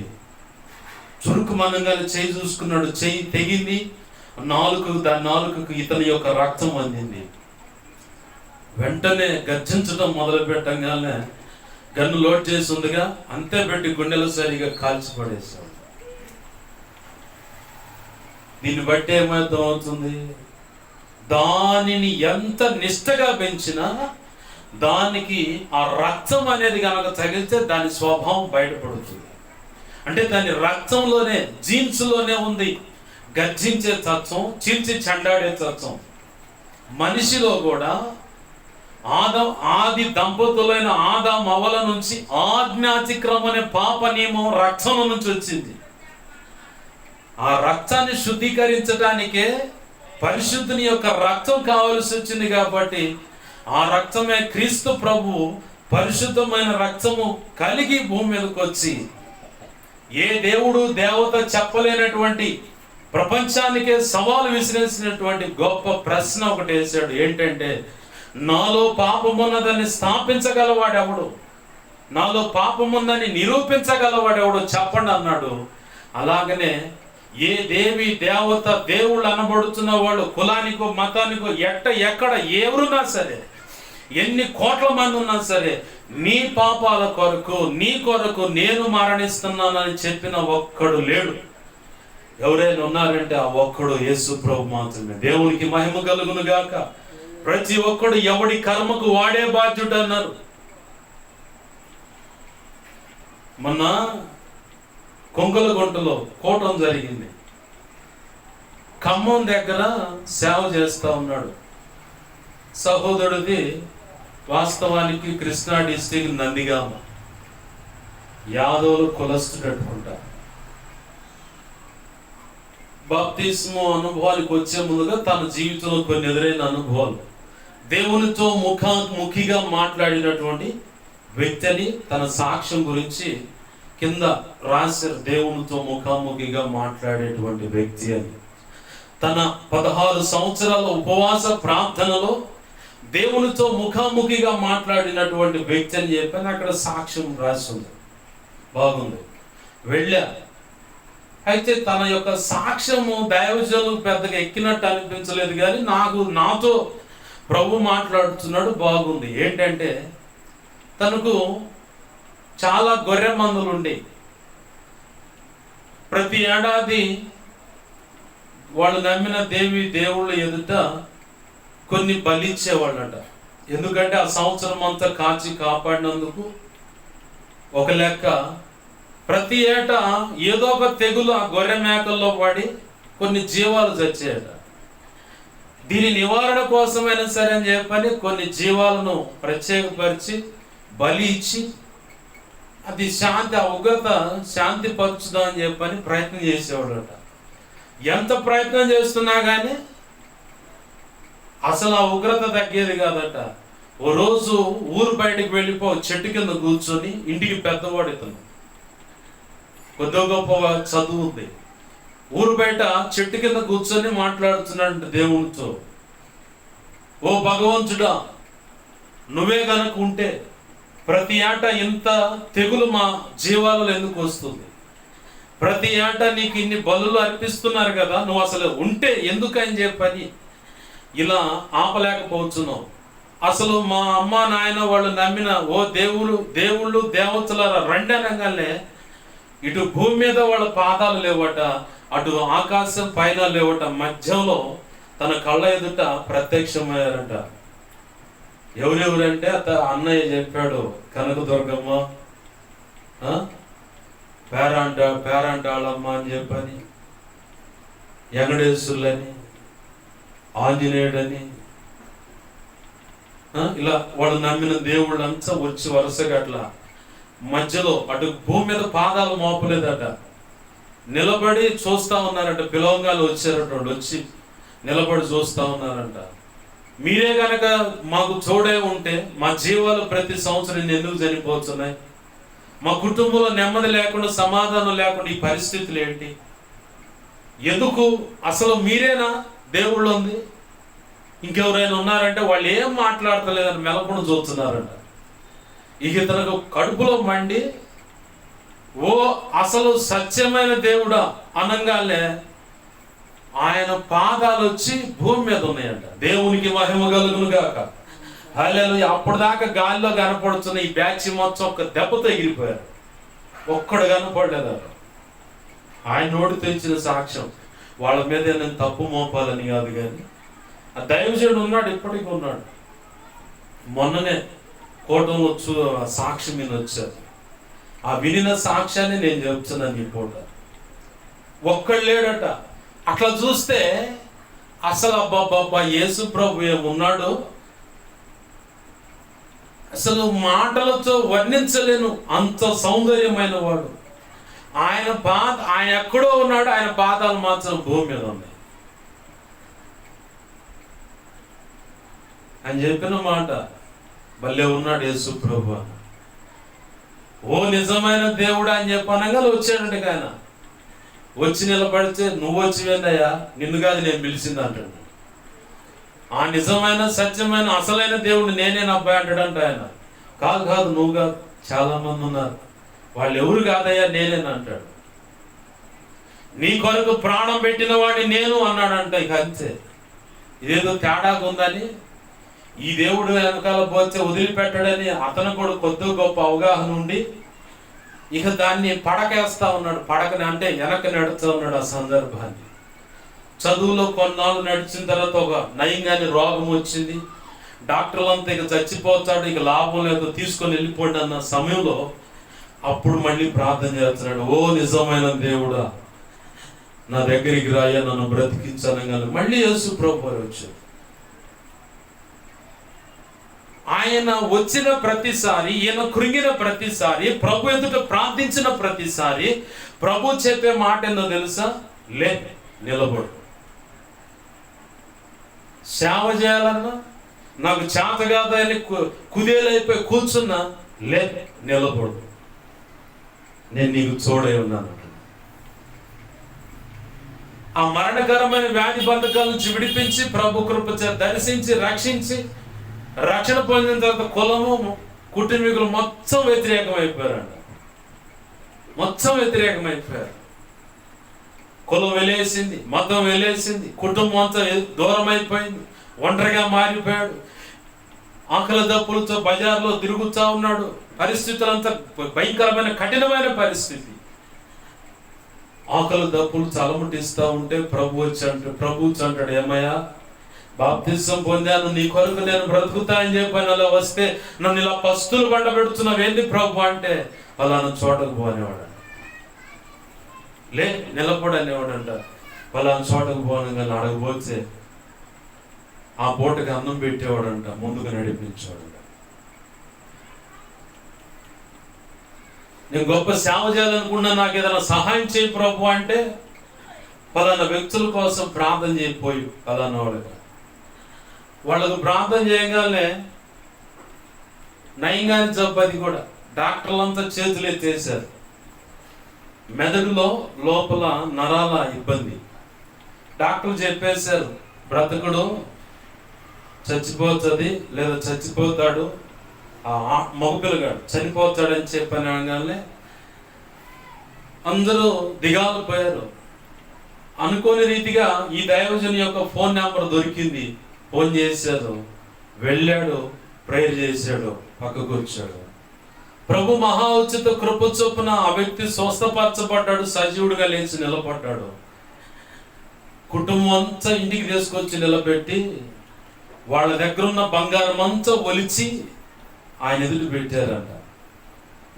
చురుకు మనంగానే చేయి చూసుకున్నాడు. చెయ్యి తెగింది. దాని నాలుకకు ఇతని యొక్క రక్తం అందింది. వెంటనే గర్జించడం మొదలు పెట్టంగానే గన్ను లోడ్ చేసి ఉందిగా, అంతే పెట్టి గుండెలు సరిగా కాల్చిపడేశాడు. దీన్ని బట్టి ఏమర్థం అవుతుంది? దానిని ఎంత నిష్టగా పెంచినా దానికి ఆ రక్తం అనేది కనుక తగిలితే దాని స్వభావం బయటపడుతుంది. అంటే దాని రక్తంలోనే, జీన్స్లోనే ఉంది గర్జించే తత్వం, చీల్చి చెండాడే తత్వం. మనిషిలో కూడా ఆది దంపతులైన ఆదాం అవ్వల నుంచి ఆజ్ఞాతిక్రమం అనే పాప నియమం రక్తం నుంచి వచ్చింది. ఆ రక్తాన్ని శుద్ధీకరించడానికే పరిశుద్ధుని యొక్క రక్తం కావలసి వచ్చింది. కాబట్టి ఆ రక్తమే క్రీస్తు ప్రభు పరిశుద్ధమైన రక్తము కలిగి భూమి మీదకి వచ్చి ఏ దేవుడు దేవత చెప్పలేనటువంటి ప్రపంచానికే సవాలు విసిరేసినటువంటి గొప్ప ప్రశ్న ఒకటి వేశాడు. ఏంటంటే, నాలో పాపమున్నదని స్థాపించగలవాడెవడు? నాలో పాపముందని నిరూపించగలవాడెవడు? చెప్పండి అన్నాడు. అలాగనే ఏ దేవి దేవత దేవుళ్ళు అనబడుతున్న వాళ్ళు కులానికో మతానికో ఎక్కడ ఎవరున్నా సరే, ఎన్ని కోట్ల మంది ఉన్నా సరే, నీ పాపాల కొరకు నీ కొరకు నేను మరణిస్తున్నానని చెప్పిన ఒక్కడు లేడు. ఎవరైనా ఉన్నారంటే ఆ ఒక్కడు యేసు ప్రభు మాత్రమే. దేవునికి మహిమ కలుగును గాక. ప్రతి ఒక్కడు ఎవడి కర్మకు వాడే బాధ్యుడు అన్నారు. మొన్న కొంగలగుంటలో కూటం జరిగింది. ఖమ్మం దగ్గర సేవ చేస్తా ఉన్నాడు సహోదరుడిది. వాస్తవానికి కృష్ణా డిస్ట్రిక్ట్ నందిగామ, యాదవులు కులస్తున్నట్టుకుంటా. బాప్తిస్మో అనుభవానికి వచ్చే ముందుగా తన జీవితంలో కొన్ని ఎదురైన అనుభవాలు, దేవునితో ముఖాముఖిగా మాట్లాడినటువంటి వ్యక్తిని తన సాక్ష్యం గురించి కింద రాశారు. దేవునితో ముఖాముఖిగా మాట్లాడేటువంటి వ్యక్తి అని. తన 16 సంవత్సరాల ఉపవాస ప్రార్థనలో దేవునితో ముఖాముఖిగా మాట్లాడినటువంటి వ్యక్తి అని చెప్పని అక్కడ సాక్ష్యం రాసి ఉంది. బాగుంది. వెళ్ళా. అయితే తన యొక్క సాక్ష్యము దైవజనులు పెద్దగా ఎక్కినట్టు అనిపించలేదు, కానీ నాతో ప్రభు మాట్లాడుతున్నాడు. బాగుంది. ఏంటంటే తనకు చాలా గొర్రె మందులు ఉండి ప్రతి ఏడాది వాళ్ళు నమ్మిన దేవుళ్ళ ఎదుట కొన్ని బలిచ్చేవాళ్ళట. ఎందుకంటే ఆ సంవత్సరం అంతా కాచి కాపాడినందుకు ఒక లెక్క. ప్రతి ఏటా ఏదో ఒక తెగులు ఆ గొర్రె మేకల్లో పడి కొన్ని జీవాలు చచ్చాయట. దీని నివారణ కోసమైనా సరే అని చెప్పని కొన్ని జీవాలను ప్రత్యేకపరిచి బలి ఇచ్చి అది ఆ ఉగ్రత శాంతి పరచుదాం అని చెప్పని ప్రయత్నం చేసేవాడట. ఎంత ప్రయత్నం చేస్తున్నా కానీ అసలు ఆ ఉగ్రత తగ్గేది కాదట. ఓ రోజు ఊరు బయటకు వెళ్ళిపో చెట్టు కింద కూర్చొని, ఇంటికి పెద్దవాడు ఇతను, కొద్ది గొప్ప చదువు ఉంది, ఊరు బయట చెట్టు కింద కూర్చొని మాట్లాడుతున్నాడు దేవునితో. ఓ భగవంతుడా, నువ్వే గనక ఉంటే ప్రతి ఏట ఇంత తెగులు మా జీవాలలో ఎందుకు వస్తుంది? ప్రతి ఏట నీకు ఇన్ని బలులు అర్పిస్తున్నారు కదా, నువ్వు అసలు ఉంటే ఎందుకని చెప్పని ఇలా ఆపలేకపోతున్నావు. అసలు మా అమ్మ నాయన వాళ్ళు నమ్మిన ఓ దేవుళ్ళు దేవతలారా రండి అనగానే ఇటు భూమి మీద వాళ్ళ పాదాలు లేవట, అటు ఆకాశం పైన లేవట, మధ్యలో తన కళ్ళ ఎదుట ప్రత్యక్షమయ్యారట. ఎవరెవరంటే అన్నయ్య చెప్పాడు, కనకదుర్గమ్మ, పేరంటాళమ్మ అని చెప్పని, వెంకటేశ్వరులని, ఆంజనేయుడని, ఇలా వాళ్ళు నమ్మిన దేవుళ్ళంతా వచ్చి వరుసగా అట్లా మధ్యలో అటు భూమి మీద పాదాలు మోపలేదట, నిలబడి చూస్తా ఉన్నారంట. పిలవంగాలు వచ్చారట, వచ్చి నిలబడి చూస్తా ఉన్నారంట. మీరే గనక మాకు తోడే ఉంటే మా జీవాలు ప్రతి సంవత్సరం ఎందుకు చనిపోతున్నాయి? మా కుటుంబంలో నెమ్మది లేకుండా, సమాధానం లేకుండా ఈ పరిస్థితులు ఏంటి? ఎందుకు? అసలు మీరేనా దేవుళ్ళు ఉంది? ఇంకెవరైనా ఉన్నారంటే వాళ్ళు ఏం మాట్లాడతలేదని మెలకుండా చూస్తున్నారంట. ఇక ఇతనికి కడుపులో మండి, ఓ అసలు సత్యమైన దేవుడా అనంగానే ఆయన పాదాలు వచ్చి భూమి మీద ఉన్నాయంట. దేవునికి మహిమ కలుగును గాక. హల్లెలూయా. అప్పటిదాకా గాలిలో కనపడుతున్న ఈ బ్యాచ్ మొత్తం ఒక్క దెబ్బతో ఎగిరిపోయారు. ఒక్కడు కనపడలేదు. ఆయన నోటి తెచ్చిన సాక్ష్యం. వాళ్ళ మీద నేను తప్పు మోపాలని కాదు, కానీ ఆ దైవజనుడు ఉన్నాడు, ఇప్పటికీ ఉన్నాడు. మొన్ననే కోటంలో సాక్ష్యం మీద వచ్చారు. ఆ వినిన సాక్ష్యాన్ని నేను చెప్తున్నాను ఈ పూట. ఒక్కడు లేడట. అట్లా చూస్తే అసలు అబ్బాబ్బా యేసు ప్రభు ఏమున్నాడు, అసలు మాటలతో వర్ణించలేను, అంత సౌందర్యమైన వాడు. ఆయన ఎక్కడో ఉన్నాడు, ఆయన పాదాలు మాత్రం భూమి మీద ఉన్నాయి. అని చెప్పిన మాట భలే ఉన్నాడు యేసు ప్రభు. ఓ నిజమైన దేవుడు అని చెప్పనగా వచ్చాడంటే ఆయన వచ్చి నిలబడితే, నువ్వు వచ్చి వెళ్ళయ్యా, నిన్ను కాదు నేను పిలిచింది అంటాడు. ఆ నిజమైన సత్యమైన అసలైన దేవుడు నేనేనా అబ్బాయి అంటాడంట ఆయన. కాదు నువ్వు కాదు, చాలా మంది ఉన్నారు, వాళ్ళు ఎవరు కాదయ్యా నేనేనా అంటాడు. నీ కొరకు ప్రాణం పెట్టిన వాడిని నేను అన్నాడంట. ఇక అంతే. ఇదేదో తేడాగా ఉందని ఈ దేవుడు వెనకాల పోతే వదిలిపెట్టడని అతను కూడా కొద్ది గొప్ప అవగాహన ఉండి ఇక దాన్ని పడకేస్తా ఉన్నాడు. పడకని అంటే వెనక నడుస్తూ ఉన్నాడు. ఆ సందర్భాన్ని చదువులో కొన్నాళ్ళు నడిచిన తర్వాత ఒక నయంగాని రోగం వచ్చింది. డాక్టర్లు అంతా ఇక చచ్చిపోతాడు, ఇక లాభం లేదు, తీసుకొని వెళ్ళిపోండి అన్న సమయంలో అప్పుడు మళ్ళీ ప్రార్థన చేస్తున్నాడు. ఓ నిజమైన దేవుడా, నా దగ్గరికి రాయా, నన్ను బ్రతికించనగానే మళ్ళీ యేసు ప్రభువు వచ్చాడు. ఆయన వచ్చిన ప్రతిసారి, ఈయన కృంగిన ప్రతిసారి, ప్రభు ఎదుట ప్రార్థించిన ప్రతిసారి ప్రభు చెప్పే మాట ఏందో తెలుసా? లే, నిలబడు. సేవ చేయాలన్నా, నాకు చేత కాదని కుదేలైపోయి కూర్చున్నా, లే, నిలబడు, నేను నీకు తోడై ఉన్నాను. ఆ మరణకరమైన వ్యాధి బంధకాల నుంచి విడిపించి ప్రభు కృప దర్శించి రక్షించి రక్షణ పొందిన తర్వాత కులము కుటుంబీకులు మొత్తం వ్యతిరేకమైపోయారంట. మొత్తం వ్యతిరేకమైపోయారు. కులం వెలేసింది, మతం వెలేసింది, కుటుంబం అంతా దూరం అయిపోయింది, ఒంటరిగా మారిపోయాడు. ఆకలి దప్పులతో బజార్లో తిరుగుతూ ఉన్నాడు. పరిస్థితులంతా భయంకరమైన కఠినమైన పరిస్థితి. ఆకలి దప్పులు చలముటిస్తూ ఉంటే ప్రభు వచ్చి అంటాడు, ఏమయ్యా, బాప్తిసం పొందాను, నీ కొరకు నేను బ్రతుకుతా అని చెప్పాను, అలా వస్తే నన్ను ఇలా పస్తులు బండ పెడుతున్నావు ఏంది ప్రభు అంటే, ఫలానా చోటకు పోనేవాడు. లే, నిలబడు అనేవాడంట. ఫలానా చోటకు పోను కానీ అడగబోతే ఆ పూటకి అన్నం పెట్టేవాడంట, ముందుకు నడిపించేవాడంట. నేను గొప్ప సేవ చేయాలనుకున్నా, నాకు ఏదైనా సహాయం చేయి ప్రభు అంటే, ఫలానా వ్యక్తుల కోసం ప్రార్థన చేయకపోయి ఫలానా వాళ్ళకు ప్రార్థన చేయగానే నయంగాని జబ్బు. అది కూడా డాక్టర్లంతా చేతులు ఎత్తేసారు. మెదడులో లోపల నరాల ఇబ్బంది. డాక్టర్లు చెప్పేశారు, బ్రతకుడు చచ్చిపోతుంది లేదా చచ్చిపోతాడు, మగపిల్లగాడు చనిపోతాడని చెప్పనగానే అందరూ దిగాలు పోయారు. అనుకోని రీతిగా ఈ దైవజన్ యొక్క ఫోన్ నెంబర్ దొరికింది. ఫోన్ చేశాడు, వెళ్ళాడు, ప్రేయర్ చేశాడు, పక్కకు వచ్చాడు. ప్రభు మహా ఉచిత కృప చొప్పున ఆ వ్యక్తి స్వస్థపరచబడ్డాడు, సజీవుడిగా లేచి నిలబడ్డాడు. కుటుంబం అంతా ఇంటికి తీసుకొచ్చి నిలబెట్టి వాళ్ళ దగ్గర ఉన్న బంగారం అంతా ఒలిచి ఆయన ఎదురు పెట్టారంట.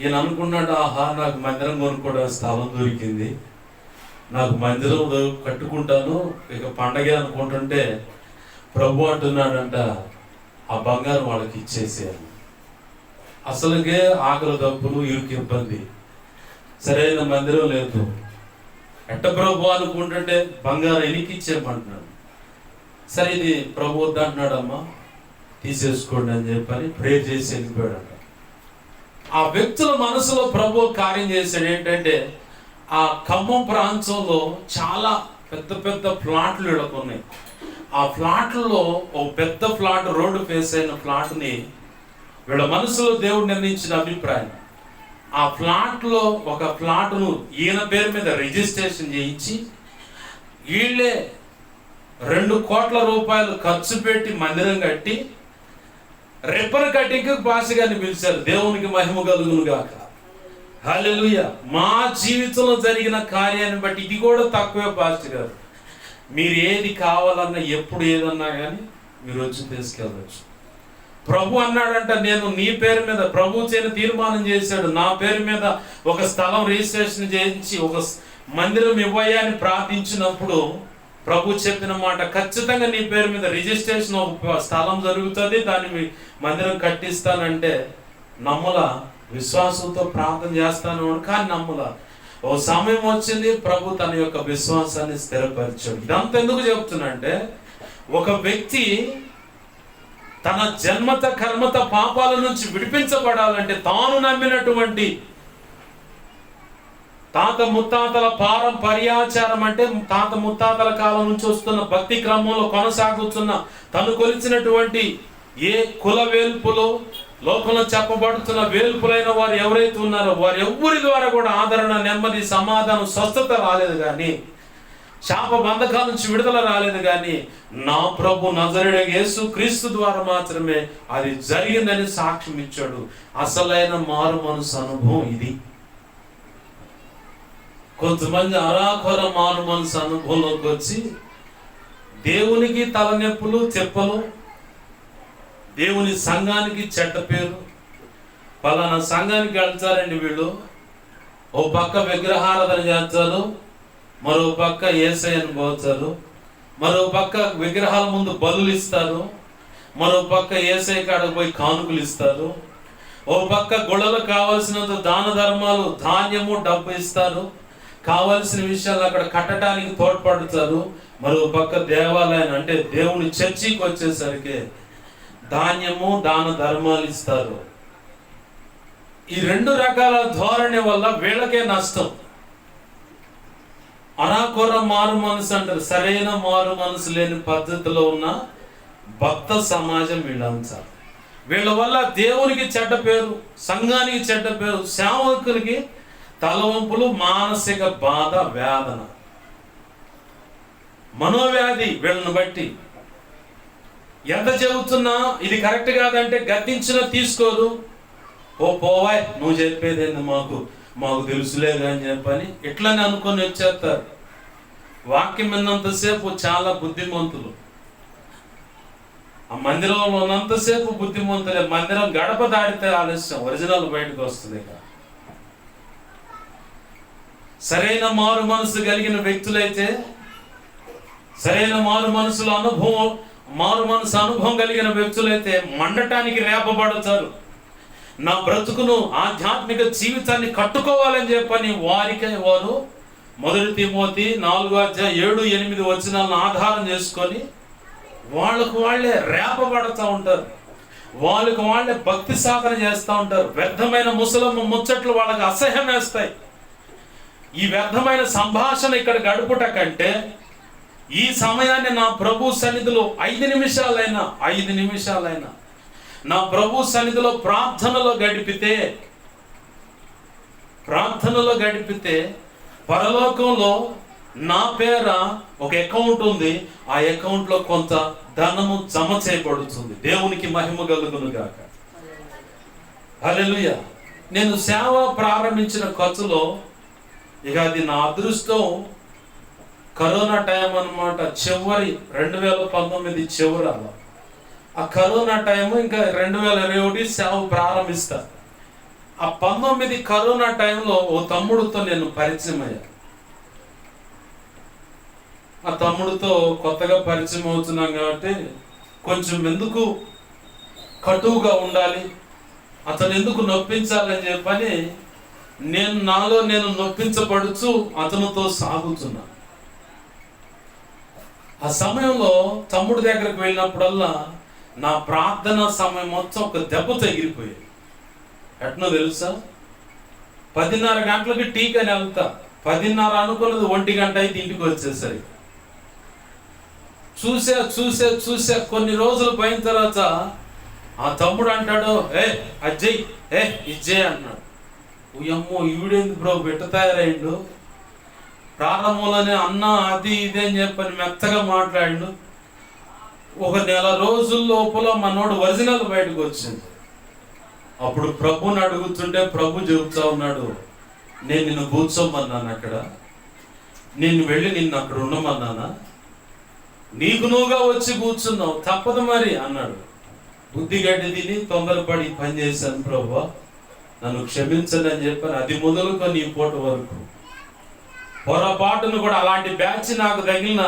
ఈయన అనుకున్నాడు, ఆహా, నాకు మందిరం కొనుక్కోవడానికి స్థలం దొరికింది, నాకు మందిరం కట్టుకుంటాను, ఇక పండగే అనుకుంటుంటే ప్రభు అంటున్నాడంట, ఆ బంగారం వాళ్ళకి ఇచ్చేసేయాలి. అసలుకే ఆకలి దప్పులు, ఇరుకు ఇబ్బంది, సరైన మందిరం లేదు. ఎట్ట ప్రభు అనుకుంటుంటే బంగారం ఎనికి ఇచ్చేయమంటున్నాడు. సరే, ఇది ప్రభు వద్దంటున్నాడమ్మా, తీసేసుకోండి అని చెప్పని ప్రేయర్ చేసి వెళ్ళిపోయాడంట. ఆ వ్యక్తుల మనసులో ప్రభు కార్యం చేశాడు. ఏంటంటే, ఆ ఖమ్మం ప్రాంతంలో చాలా పెద్ద పెద్ద ప్లాట్లు ఇళ్ళకున్నాయి. ఆ ఫ్లాట్లలో ఒక పెద్ద ఫ్లాట్, రోడ్డు ఫేస్ అయిన ఫ్లాట్ని వీళ్ళ మనసులో దేవుడు నిర్ణయించిన అభిప్రాయం, ఆ ఫ్లాట్లో ఒక ఫ్లాట్ను ఈయన పేరు మీద రిజిస్ట్రేషన్ చేయించి వీళ్ళే 2 కోట్ల రూపాయలు ఖర్చు పెట్టి మందిరం కట్టి రిబ్బన్ కటింగ్ పాస్ గారిని పిలిచారు. దేవునికి మహిమ కలుగును గాక. హల్లెలూయా. మా జీవితంలో జరిగిన కార్యాన్ని బట్టి ఇది కూడా తక్కువే పాస్టర్ గారు. మీరు ఏది కావాలన్నా, ఎప్పుడు ఏదన్నా కానీ మీరు వచ్చి తీసుకెళ్ళవచ్చు. ప్రభు అన్నాడంట, నేను నీ పేరు మీద, ప్రభు చేయని తీర్మానం చేశాడు, నా పేరు మీద ఒక స్థలం రిజిస్ట్రేషన్ చేయించి ఒక మందిరం ఇవ్వయా అని ప్రార్థించినప్పుడు ప్రభు చెప్పిన మాట, ఖచ్చితంగా నీ పేరు మీద రిజిస్ట్రేషన్ ఒక స్థలం జరుగుతుంది, దాన్ని మందిరం కట్టిస్తానంటే నమ్మల. విశ్వాసంతో ప్రార్థన చేస్తాను కానీ నమ్మల. ఓ సమయం వచ్చింది, ప్రభు తన యొక్క విశ్వాసాన్ని స్థిరపరిచాడు. ఇదంతా ఎందుకు చెప్తున్నా, ఒక వ్యక్తి తన జన్మత కర్మత పాపాల నుంచి విడిపించబడాలంటే తాను నమ్మినటువంటి తాత ముత్తాతల పారంపర్యాచారం, అంటే తాత ముత్తాతల కాలం నుంచి వస్తున్న భక్తి క్రమంలో కొనసాగుతున్న తను కొలిచినటువంటి ఏ కుల వేల్పులో లోకంలో చెప్పబడుతున్న వేల్పులైన వారు ఎవరైతే ఉన్నారో వారు ఎవ్వరి ద్వారా కూడా ఆదరణ, నెమ్మది, సమాధానం, స్వస్థత రాలేదు. కానీ శాప బంధకాల నుంచి విడుదల రాలేదు, కానీ నా ప్రభు నజరేయుడైన యేసు క్రీస్తు ద్వారా మాత్రమే అది జరిగిందని సాక్ష్యం ఇచ్చాడు. అసలైన మారు మనసు అనుభవం ఇది. కొంతమంది అరాకొర మారు మనసు అనుభవంలోకి వచ్చి దేవునికి తలనొప్పులు తెప్పలు, దేవుని సంఘానికి చెడ్డ పేరు. పలానా సంఘానికి వెళ్తారండి వీళ్ళు, ఓ పక్క విగ్రహారాధన చేస్తారు, మరో పక్క యేసయ్యను పోతారు, మరో పక్క విగ్రహాల ముందు బలులు ఇస్తారు, మరో పక్క యేసయ్య కాడకు పోయి కానుకలు ఇస్తారు, ఓ పక్క గుళ్ళలకు కావలసినంత దాన ధర్మాలు, ధాన్యము, డబ్బు ఇస్తారు, కావలసిన విషయాలు అక్కడ కట్టడానికి తోడ్పడతారు. మరో పక్క దేవాలయం అంటే దేవుని చర్చికి వచ్చేసరికి ధాన్యము, దాన ధర్మాలు ఇస్తారు. ఈ రెండు రకాల ధోరణి వల్ల వీళ్ళకే నష్టం. అరాకొర మారు మనసు అంటారు. సరైన మారు మనసు లేని పద్ధతిలో ఉన్న భక్త సమాజం వీళ్ళంతా. వీళ్ళ వల్ల దేవునికి చెడ్డ పేరు, సంఘానికి చెడ్డ పేరు, సేవకులకి తలవంపులు, మానసిక బాధ, వేదన, మనోవ్యాధి. వీళ్ళని బట్టి ఎంత చెబుతున్నా ఇది కరెక్ట్ కాదంటే గద్దించినా తీసుకోరు. ఓ పోవాయ్, నువ్వు చెప్పేదేంది, మాకు తెలుసులేదు అని చెప్పని ఇట్లని అనుకొని వచ్చేస్తారు. వాక్యం విన్నంతసేపు చాలా బుద్ధిమంతులు, ఆ మందిరంలో ఉన్నంతసేపు బుద్ధిమంతులే. మందిరం గడప దాడితే ఆలస్యం, ఒరిజినల్ బయటకు వస్తుంది. సరైన మారు మనసు కలిగిన వ్యక్తులైతే, సరైన మారు మనసు అనుభవం కలిగిన వ్యక్తులైతే మండటానికి రేపబడతారు. నా బ్రతుకును, ఆధ్యాత్మిక జీవితాన్ని కట్టుకోవాలని చెప్పని వారికే వారు 1 తిమోతి 4:7-8 వచనాలను ఆధారం చేసుకొని వాళ్ళకు వాళ్ళే రేపబడుతూ ఉంటారు. వాళ్ళకు వాళ్ళే భక్తి సాధన చేస్తూ ఉంటారు. వ్యర్థమైన ముసలమ్మ ముచ్చట్లు వాళ్ళకి అసహ్యం వేస్తాయి. ఈ వ్యర్థమైన సంభాషణ ఇక్కడ గడుపుట కంటే ఈ సమయాన్ని నా ప్రభు సన్నిధిలో 5 నిమిషాలైనా నా ప్రభు సన్నిధిలో ప్రార్థనలో గడిపితే పరలోకంలో నా పేర ఒక అకౌంట్ ఉంది. ఆ అకౌంట్లో కొంత ధనము జమ చేయబడుతుంది. దేవునికి మహిమ కలుగును గాక. హల్లెలూయా. నేను సేవ ప్రారంభించిన ఖర్చులో ఇక అది నా అదృష్టం. కరోనా టైం అన్నమాట, చివరి 2019 చివరి అలా ఆ కరోనా టైము. ఇంకా 2021 సేవ ప్రారంభిస్తా. ఆ 19 కరోనా టైంలో ఓ తమ్ముడితో నేను పరిచయం అయ్యా. ఆ తమ్ముడితో కొత్తగా పరిచయం అవుతున్నాం కాబట్టి కొంచెం ఎందుకు కటువుగా ఉండాలి, అతను ఎందుకు నొప్పించాలని చెప్పని నేను నొప్పించబడుచు అతనితో సాగుతున్నా. ఆ సమయంలో తమ్ముడి దగ్గరకు వెళ్ళినప్పుడల్లా నా ప్రార్థన సమయం మొత్తం ఒక దెబ్బతో ఎగిరిపోయేది. ఎట్నో తెలుసా, 10:30 గంటలకి టీకని వెళ్తా, 10:30 అనుకున్నది 1 గంట అయితే ఇంటికి వచ్చేసరికి చూసే కొన్ని రోజులు పోయిన తర్వాత ఆ తమ్ముడు అంటాడు, అజ్జయ్ ఇజ్జయ్ అన్నాడు. అమ్మో ఈవిడేంది బ్రో బిడ్డ తయారైండు, ప్రారంభంలోనే అన్న అది ఇది అని చెప్పని మెత్తగా మాట్లాడిండు. ఒక 1 నెల రోజుల లోపల మనోడు ఒరిజినల్ బయటకు వచ్చింది. అప్పుడు ప్రభుని అడుగుతుంటే ప్రభు చెబుతా ఉన్నాడు, నేను నిన్ను కూర్చోమన్నాను అక్కడ, నేను వెళ్ళి నిన్ను అక్కడ ఉండమన్నానా, నీకు నువ్వుగా వచ్చి కూర్చున్నావు, తప్పదు మరి అన్నాడు. బుద్ధి గడ్డి తిని తొందరపడి పని చేశాను ప్రభు, నన్ను క్షమించండి అని చెప్పాను. అది మొదలుకొని ఈ పూట వరకు పొరపాటును కూడా అలాంటి బ్యాచ్ నాకు తగిలిన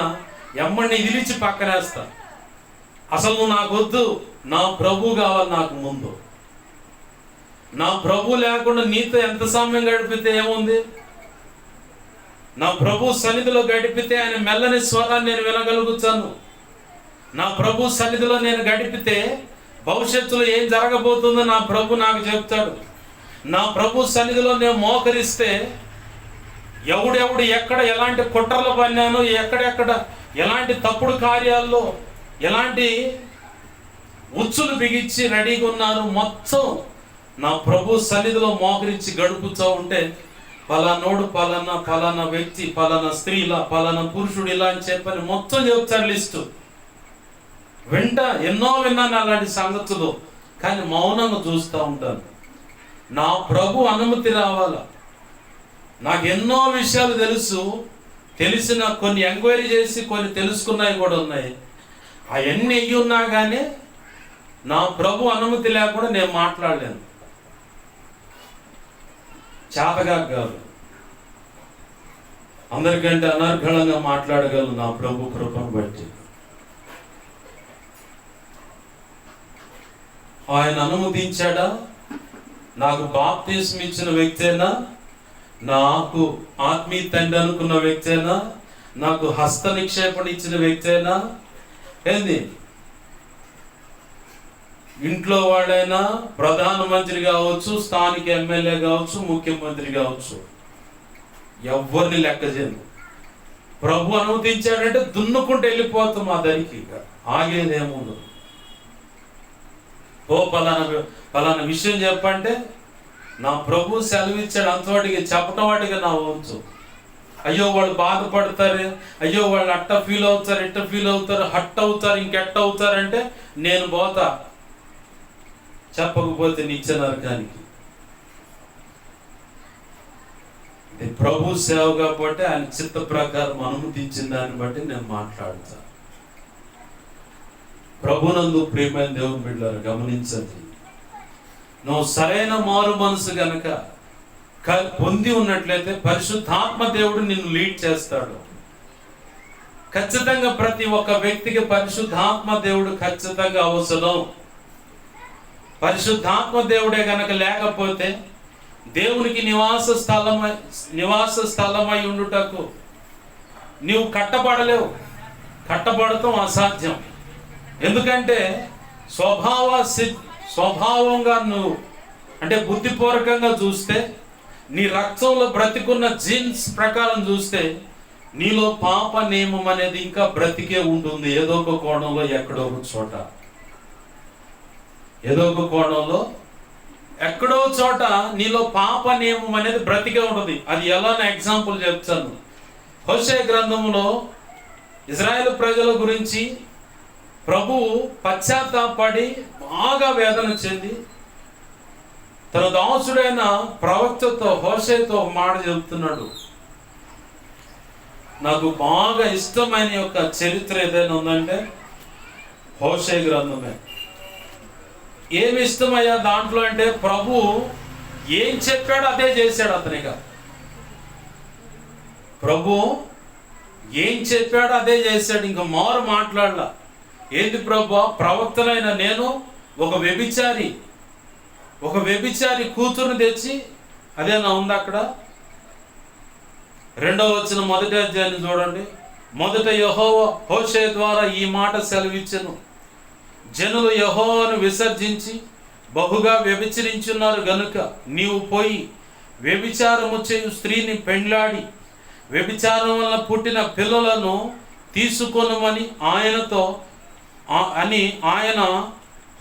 ఎమ్మడిని ఇదిలిచి పక్కనేస్తా. అసలు నువ్వు నాకు వద్దు, నా ప్రభు కావాలి నాకు ముందు. నా ప్రభు లేకుండా నీతో ఎంత సమయం గడిపితే ఏముంది? నా ప్రభు సన్నిధిలో గడిపితే ఆయన మెల్లని స్వరాన్ని నేను వినగలుగుతాను. నా ప్రభు సన్నిధిలో నేను గడిపితే భవిష్యత్తులో ఏం జరగబోతుందో నా ప్రభు నాకు చెప్తాడు. నా ప్రభు సన్నిధిలో నేను మోకరిస్తే ఎవడెవడు ఎక్కడ ఎలాంటి కుట్రలు పన్నాను, ఎక్కడెక్కడ ఎలాంటి తప్పుడు కార్యాల్లో ఎలాంటి ఉచ్చులు బిగించి రెడీగా ఉన్నారు, మొత్తం నా ప్రభు సన్నిధిలో మోకరించి గడుపుతూ ఉంటే పలానోడు పలానా వ్యక్తి, పలానా స్త్రీ ఇలా, పలానా పురుషుడు ఇలా అని చెప్పని మొత్తం చెప్తాడు లిస్టు. ఎన్నో విన్నాను అలాంటి సంగతులు, కానీ మౌనంగా చూస్తూ ఉంటాను. నా ప్రభు అనుమతి రావాలా. నాకు ఎన్నో విషయాలు తెలిసిన కొన్ని ఎంక్వైరీ చేసి కొన్ని తెలుసుకున్నాయి కూడా ఉన్నాయి. అవన్నీ అయ్యి ఉన్నా కానీ నా ప్రభు అనుమతి లేకుండా నేను మాట్లాడలేను. చేతగా కాదు, అందరికంటే అనర్గళంగా మాట్లాడగలను నా ప్రభు కృపను బట్టి. ఆయన అనుమతించాడా? నాకు బాప్తిస్మ ఇచ్చిన వ్యక్తేనా? నాకు ఆత్మీయ తండ్రి అనుకున్న వ్యక్తేనా? నాకు హస్త నిక్షేపణ ఇచ్చిన వ్యక్తేనా? ఏంది? ఇంట్లో వాళ్ళైనా, ప్రధానమంత్రి కావచ్చు, స్థానిక ఎమ్మెల్యే కావచ్చు, ముఖ్యమంత్రి కావచ్చు, ఎవరిని లెక్క చేయను. ప్రభు అనుమతించాడంటే దున్నుకుంటూ వెళ్ళిపోతాం మా దరికి, ఆగేదేముండదు. పలానా విషయం చెప్పంటే నా ప్రభు సెలవిచ్చాడు, అంతవాటికి చెప్పటం వాటికి నా వంతు. అయ్యో వాళ్ళు బాధపడతారు, అయ్యో వాళ్ళు అట్ట ఫీల్ అవుతారు, ఎట్ట ఫీల్ అవుతారు, హట్ అవుతారు, ఇంకెట్ట అవుతారంటే నేను పోతా, చెప్పకపోతే నిత్య నరకానికి. ఇది ప్రభు సేవ కాబట్టి ఆయన చిత్త ప్రకారం అనుమతించిన దాన్ని బట్టి నేను మాట్లాడతా. ప్రభునందు ప్రియమైన దేవుని బిడ్డలారా, గమనించండి. నువ్వు సరైన మారు మనసు గనక పొంది ఉన్నట్లయితే పరిశుద్ధాత్మ దేవుడు నిన్ను లీడ్ చేస్తాడు. ఖచ్చితంగా ప్రతి ఒక్క వ్యక్తికి పరిశుద్ధాత్మ దేవుడు ఖచ్చితంగా అవసరం. పరిశుద్ధాత్మ దేవుడే గనక లేకపోతే దేవునికి నివాస స్థలమై ఉండుటకు నీవు కట్టబడలేవు. కట్టబడటం అసాధ్యం. ఎందుకంటే స్వభావంగా నువ్వు అంటే బుద్ధిపూర్వకంగా చూస్తే, నీ రక్తంలో బ్రతికున్న జీన్స్ ప్రకారం చూస్తే నీలో పాప నియమం అనేది ఇంకా బ్రతికే ఉంటుంది. ఏదో ఒక కోణంలో, ఎక్కడో ఒక చోట, ఏదో ఒక కోణంలో, ఎక్కడో చోట నీలో పాప నియమం అనేది బ్రతికే ఉంటుంది. అది ఎలా ఎగ్జాంపుల్ చెప్తాను. హోషే గ్రంథంలో ఇజ్రాయేల్ ప్రజల గురించి ప్రభువు పశ్చాత్తాపడి బాగా వేదన చెంది తన దాసుడైన ప్రవక్తతో హోషేతో మాట చెబుతున్నాడు. నాకు బాగా ఇష్టమైన యొక్క చరిత్ర ఏదైనా ఉందంటే హోషే గ్రంథమే. ఏమి ఇష్టమయ్యా దాంట్లో అంటే, ప్రభు ఏం చెప్పాడో అదే చేశాడు అతనిగా. ప్రభు ఏం చెప్పాడో అదే చేశాడు, ఇంకా మారు మాట్లాడలా. ఏంది ప్రభు, ప్రవక్తనైన నేను ఒక వ్యభిచారి కూతురుని తెచ్చి, అదేనా ఉంది అక్కడ 2వ వచనం మొదటి అధ్యాయాన్ని చూడండి. మొదట యెహోవా హోషే ద్వారా ఈ మాట సెలవిచ్చెను, జనులు యెహోవాను విసర్జించి బహుగా వ్యభిచరించున్నారు గనుక నీవు పోయి వ్యభిచారము చేయు స్త్రీని పెండ్లాడి వ్యభిచారం వల్ల పుట్టిన పిల్లలను తీసుకొనుమని ఆయన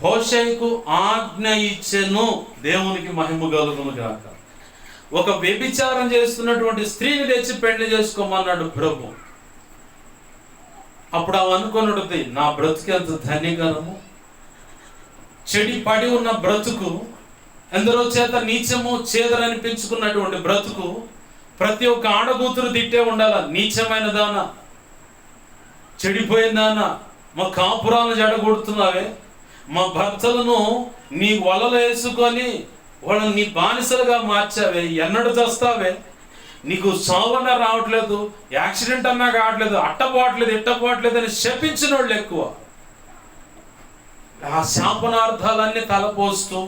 హోషేకు ఆజ్ఞ ఇచ్చెను. దేవునికి మహిమ కలుగును గాక. ఒక వ్యభిచారం చేస్తున్నటువంటి స్త్రీని తెచ్చి పెళ్లి చేసుకోమన్నాడు ప్రభు. అప్పుడు అవి అనుకున్నది, నా బ్రతుకు ఎంత ధన్యకరము, చెడి పడి ఉన్న బ్రతుకు, ఎందరో చేత నీచము చేదరనిపించుకున్నటువంటి బ్రతుకు. ప్రతి ఒక్క ఆడకూతురు తిట్టే ఉండాల, నీచమైన దానా, చెడిపోయిన దానా, మా కాపురాలను జడగొడుతున్నావే, మా భర్తలను నీ వలలో వేసుకొని వాళ్ళని నీ బానిసలుగా మార్చావే, ఎన్నడు చేస్తావే, నీకు సావన్నా రావట్లేదు, యాక్సిడెంట్ అన్నా కావట్లేదు, అట్టపోవట్లేదు, ఇట్టపోవట్లేదు అని శపించిన వాళ్ళు ఎక్కువ. ఆ శాపనార్థాలన్నీ తలపోస్తూ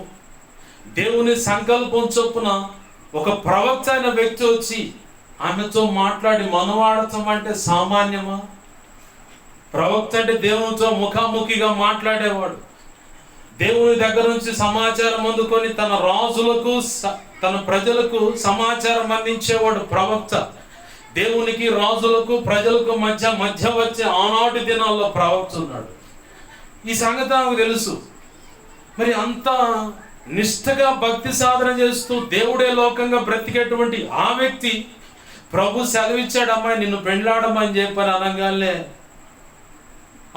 దేవుని సంకల్పం చొప్పున ఒక ప్రవక్త అయిన వ్యక్తి వచ్చి ఆమెతో మాట్లాడి మనవాడటం అంటే సామాన్యమా? ప్రవక్త అంటే దేవునితో ముఖాముఖిగా మాట్లాడేవాడు. దేవుని దగ్గర నుంచి సమాచారం అందుకొని తన రాజులకు, తన ప్రజలకు సమాచారం అందించేవాడు ప్రవక్త. దేవునికి, రాజులకు, ప్రజలకు మధ్య వచ్చే ఆనాటి దినాల్లో ప్రవక్త ఉన్నాడు. ఈ సంగతి నాకు తెలుసు. మరి అంత నిష్ఠగా భక్తి సాధన చేస్తూ దేవుడే లోకంగా బ్రతికేటువంటి ఆ వ్యక్తి ప్రభు సెలవిచ్చాడమ్మా నిన్ను పెండ్లాడమని చెప్పని అనగానే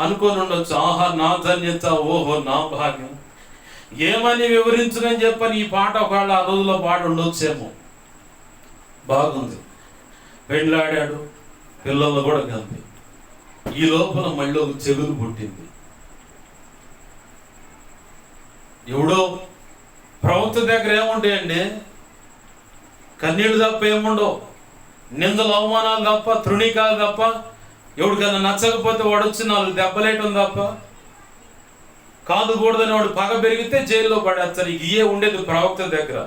అనుకొని ఉండొచ్చు, ఆహా నా ధన్యత, ఓహో నా భాగ్యం, ఏమని వివరించునని చెప్పని ఈ పాట ఒకవేళ ఆ రోజులో పాట ఉండొచ్చేమో. బాగుంది, పెండ్లాడాడు, పిల్లలు కూడా కంది. ఈ లోపల మళ్ళీ ఒక చెగురు పుట్టింది. ఎవడో ప్రవక్త దగ్గర ఏముంటాయండి? కన్నీళ్ళు తప్ప ఏముండవు, నిందలు అవమానాలు తప్ప, తృణీకాలు తప్ప, ఎవడికన్నా నచ్చకపోతే వాడు వచ్చి 4 దెబ్బలేయటం తప్ప, కాదు కూడదని వాడు పగ పెరిగితే జైల్లో పడేస్తారు. ఇయే ఉండేది ప్రవక్త దగ్గర.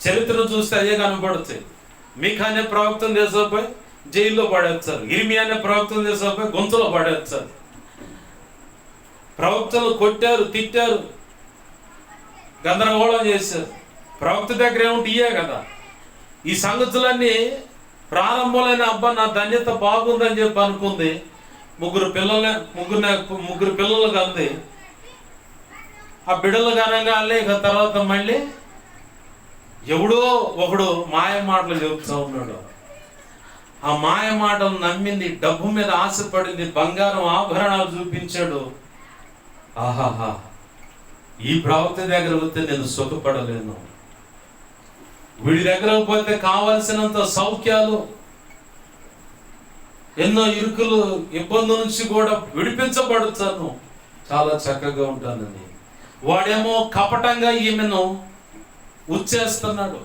చరిత్రను చూస్తే అదే కనపడుతాయి. మీకా అనే ప్రవక్తను తీసుకుపోయి జైల్లో పడేస్తారు, ఇర్మియా అనే ప్రవక్తను తీసుకుపోయి గొంతులో పడేస్తారు. ప్రవక్తలు కొట్టారు, తిట్టారు, గందరగోళం చేశారు. ప్రవక్త దగ్గర ఏముంటే ఇయే కదా. ఈ సంగతులన్నీ ప్రారంభంలోనే అబ్బా నా ధన్యత బాగుందని చెప్పి అనుకుంది. ముగ్గురు పిల్లలు కంది. ఆ బిడ్డలు కనగానే ఇక తర్వాత మళ్ళీ ఎవడో ఒకడు మాయ మాటలు చెబుతూ ఉన్నాడు. ఆ మాయ మాటలు నమ్మింది, డబ్బు మీద ఆశపడింది, బంగారం ఆభరణాలు చూపించాడు. ఆహాహా, ఈ ప్రవక్త దగ్గర వస్తే నేను సుఖపడలేను, వీడి దగ్గర పోతే కావలసినంత సౌఖ్యాలు, ఎన్నో ఇరుకులు, ఇబ్బందుల నుంచి కూడా విడిపించబడుతాను, చాలా చక్కగా ఉంటానని. వాడేమో కపటంగా ఈమెను ఉచ్చేస్తున్నాడు,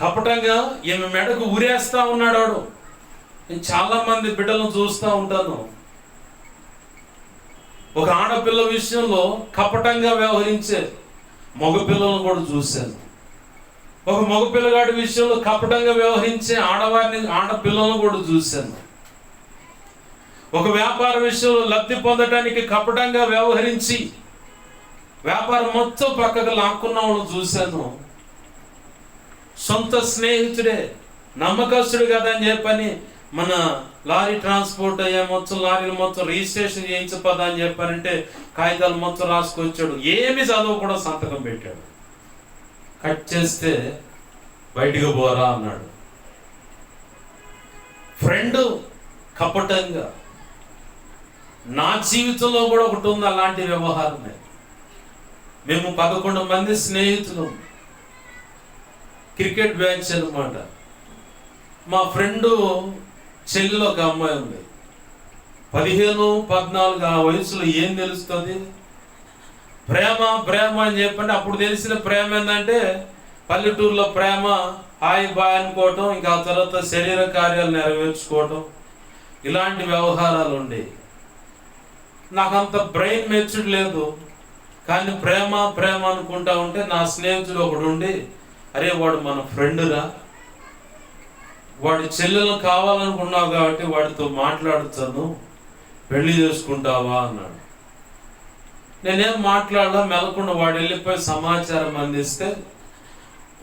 కపటంగా ఈమె మెడకు ఉరేస్తా ఉన్నాడు వాడు. నేను చాలా మంది బిడ్డలను చూస్తూ ఉంటాను. ఒక ఆడపిల్ల విషయంలో కపటంగా వ్యవహరించే మగపిల్లలను కూడా చూశాను. ఒక మగపిల్లగాడి విషయంలో కపటంగా వ్యవహరించే ఆడపిల్లలను కూడా చూశాను. ఒక వ్యాపార విషయంలో లబ్ధి పొందడానికి కపటంగా వ్యవహరించి వ్యాపారం మొత్తం పక్కకు లాక్కున్న వాళ్ళని చూశాను. సొంత స్నేహితుడే, నమ్మకస్తుడు కదా అని చెప్పని మన లారీ ట్రాన్స్పోర్ట్ అయ్యే మొత్తం లారీలు మొత్తం రిజిస్ట్రేషన్ చేయించపదా అని చెప్పారంటే కాగితాలు మొత్తం రాసుకొచ్చాడు. ఏమి చదువు కూడా సంతకం పెట్టాడు. కట్ చేస్తే బయటికి పోరా అన్నాడు. ఫ్రెండ్ కపటంగా. నా జీవితంలో కూడా ఒకటి ఉంది అలాంటి వ్యవహారమే. మేము 11 మంది స్నేహితులు, క్రికెట్ బ్యాచ్ అనమాట. మా ఫ్రెండు చెల్లిలో ఒక అమ్మాయి ఉంది, 15, 14 ఆ వయసులో ఏం తెలుస్తుంది? ప్రేమ ప్రేమ అని చెప్పండి. అప్పుడు తెలిసిన ప్రేమ ఏంటంటే పల్లెటూరులో ప్రేమ హాయ్ బాయ్ అనుకోవటం, ఇంకా ఆ తర్వాత శరీర కార్యాలు నెరవేర్చుకోవటం, ఇలాంటి వ్యవహారాలు ఉండే. నాకు అంత బ్రెయిన్ మెచ్యూర్డ్ లేదు, కానీ ప్రేమ ప్రేమ అనుకుంటా ఉంటే నా స్నేహితుడు ఒకడు ఉండి, అరే వాడు మన ఫ్రెండురా, వాడి చెల్లెలు కావాలనుకున్నావు కాబట్టి వాడితో మాట్లాడుతాను, పెళ్లి చేసుకుంటావా అన్నాడు. నేనేం మాట్లాడలా, మెలకుండా వాడు వెళ్ళిపోయి సమాచారం అందిస్తే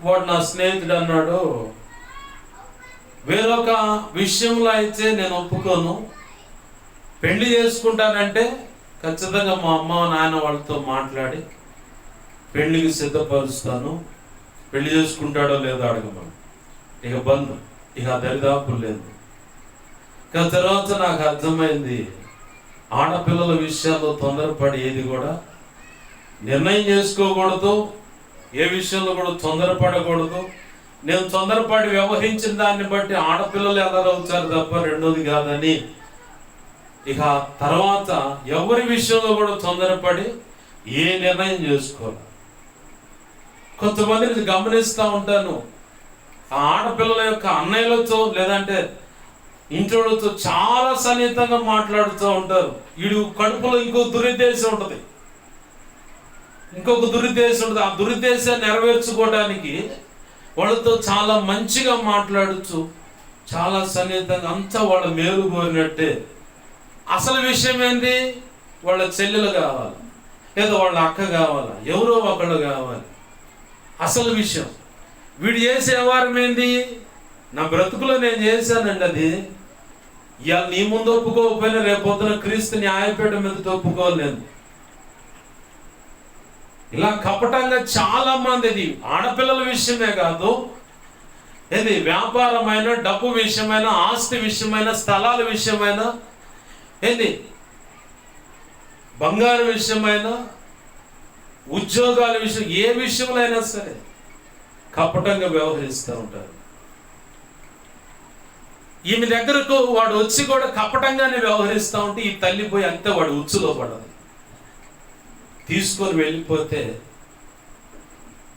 వాడు నా స్నేహితుడు అన్నాడు, వేరొక విషయంలో అయితే నేను ఒప్పుకోను, పెళ్లి చేసుకుంటానంటే ఖచ్చితంగా మా అమ్మ నాయన వాళ్ళతో మాట్లాడి పెళ్లికి సిద్ధపరుస్తాను, పెళ్లి చేసుకుంటాడో లేదో అడగమని. ఇక బంధు, ఇక దరిదాపులు లేదు. తర్వాత నాకు అర్థమైంది, ఆడపిల్లల విషయాల్లో తొందరపడి ఏది కూడా నిర్ణయం చేసుకోకూడదు, ఏ విషయంలో కూడా తొందరపడకూడదు. నేను తొందరపడి వ్యవహరించిన దాన్ని బట్టి ఆడపిల్లలు ఎల్లరవుతారు తప్ప రెండోది కాదని ఇక తర్వాత ఎవరి విషయంలో కూడా తొందరపడి ఏ నిర్ణయం చేసుకోవాలి. కొంతమందిని గమనిస్తూ ఉంటాను, ఆ ఆడపిల్లల యొక్క అన్నయ్యలతో లేదంటే ఇంట్లోతో చాలా సన్నిహితంగా మాట్లాడుతూ ఉంటారు. వీడు కడుపులో ఇంకొక దురుద్దేశం ఉంటుంది, ఆ దురుద్దేశాన్ని నెరవేర్చుకోవడానికి వాళ్ళతో చాలా మంచిగా మాట్లాడుతూ చాలా సన్నిహితంగా అంతా వాళ్ళ మేలు కోరినట్టే. అసలు విషయం ఏంటి? వాళ్ళ చెల్లెలు కావాలి, లేదా వాళ్ళ అక్క కావాలా, ఎవరో ఒకళ్ళు కావాలి. అసలు విషయం వీడు చేసే వ్యవహారం ఏంది? నా బ్రతుకులో నేను చేశానండి అది. ఇవాళ నీ ముందు ఒప్పుకోకపోయినా రేపొద్దున క్రీస్తు న్యాయపీఠం మీద ఒప్పుకోలేదు. ఇలా కపటంగా చాలా మంది, ఇది ఆడపిల్లల విషయమే కాదు, ఇది వ్యాపారమైన, డబ్బు విషయమైన, ఆస్తి విషయమైన, స్థలాల విషయమైన, ఏంది బంగారు విషయమైన, ఉద్యోగాల విషయం, ఏ విషయంలో అయినా సరే కపటంగా వ్యవహరిస్తూ ఉంటారు. ఈమె దగ్గరకు వాడు వచ్చి కూడా కపటంగానే వ్యవహరిస్తూ ఉంటే ఈ తల్లి పోయి అంతే వాడు ఉచ్చులో పడదు, తీసుకొని వెళ్ళిపోతే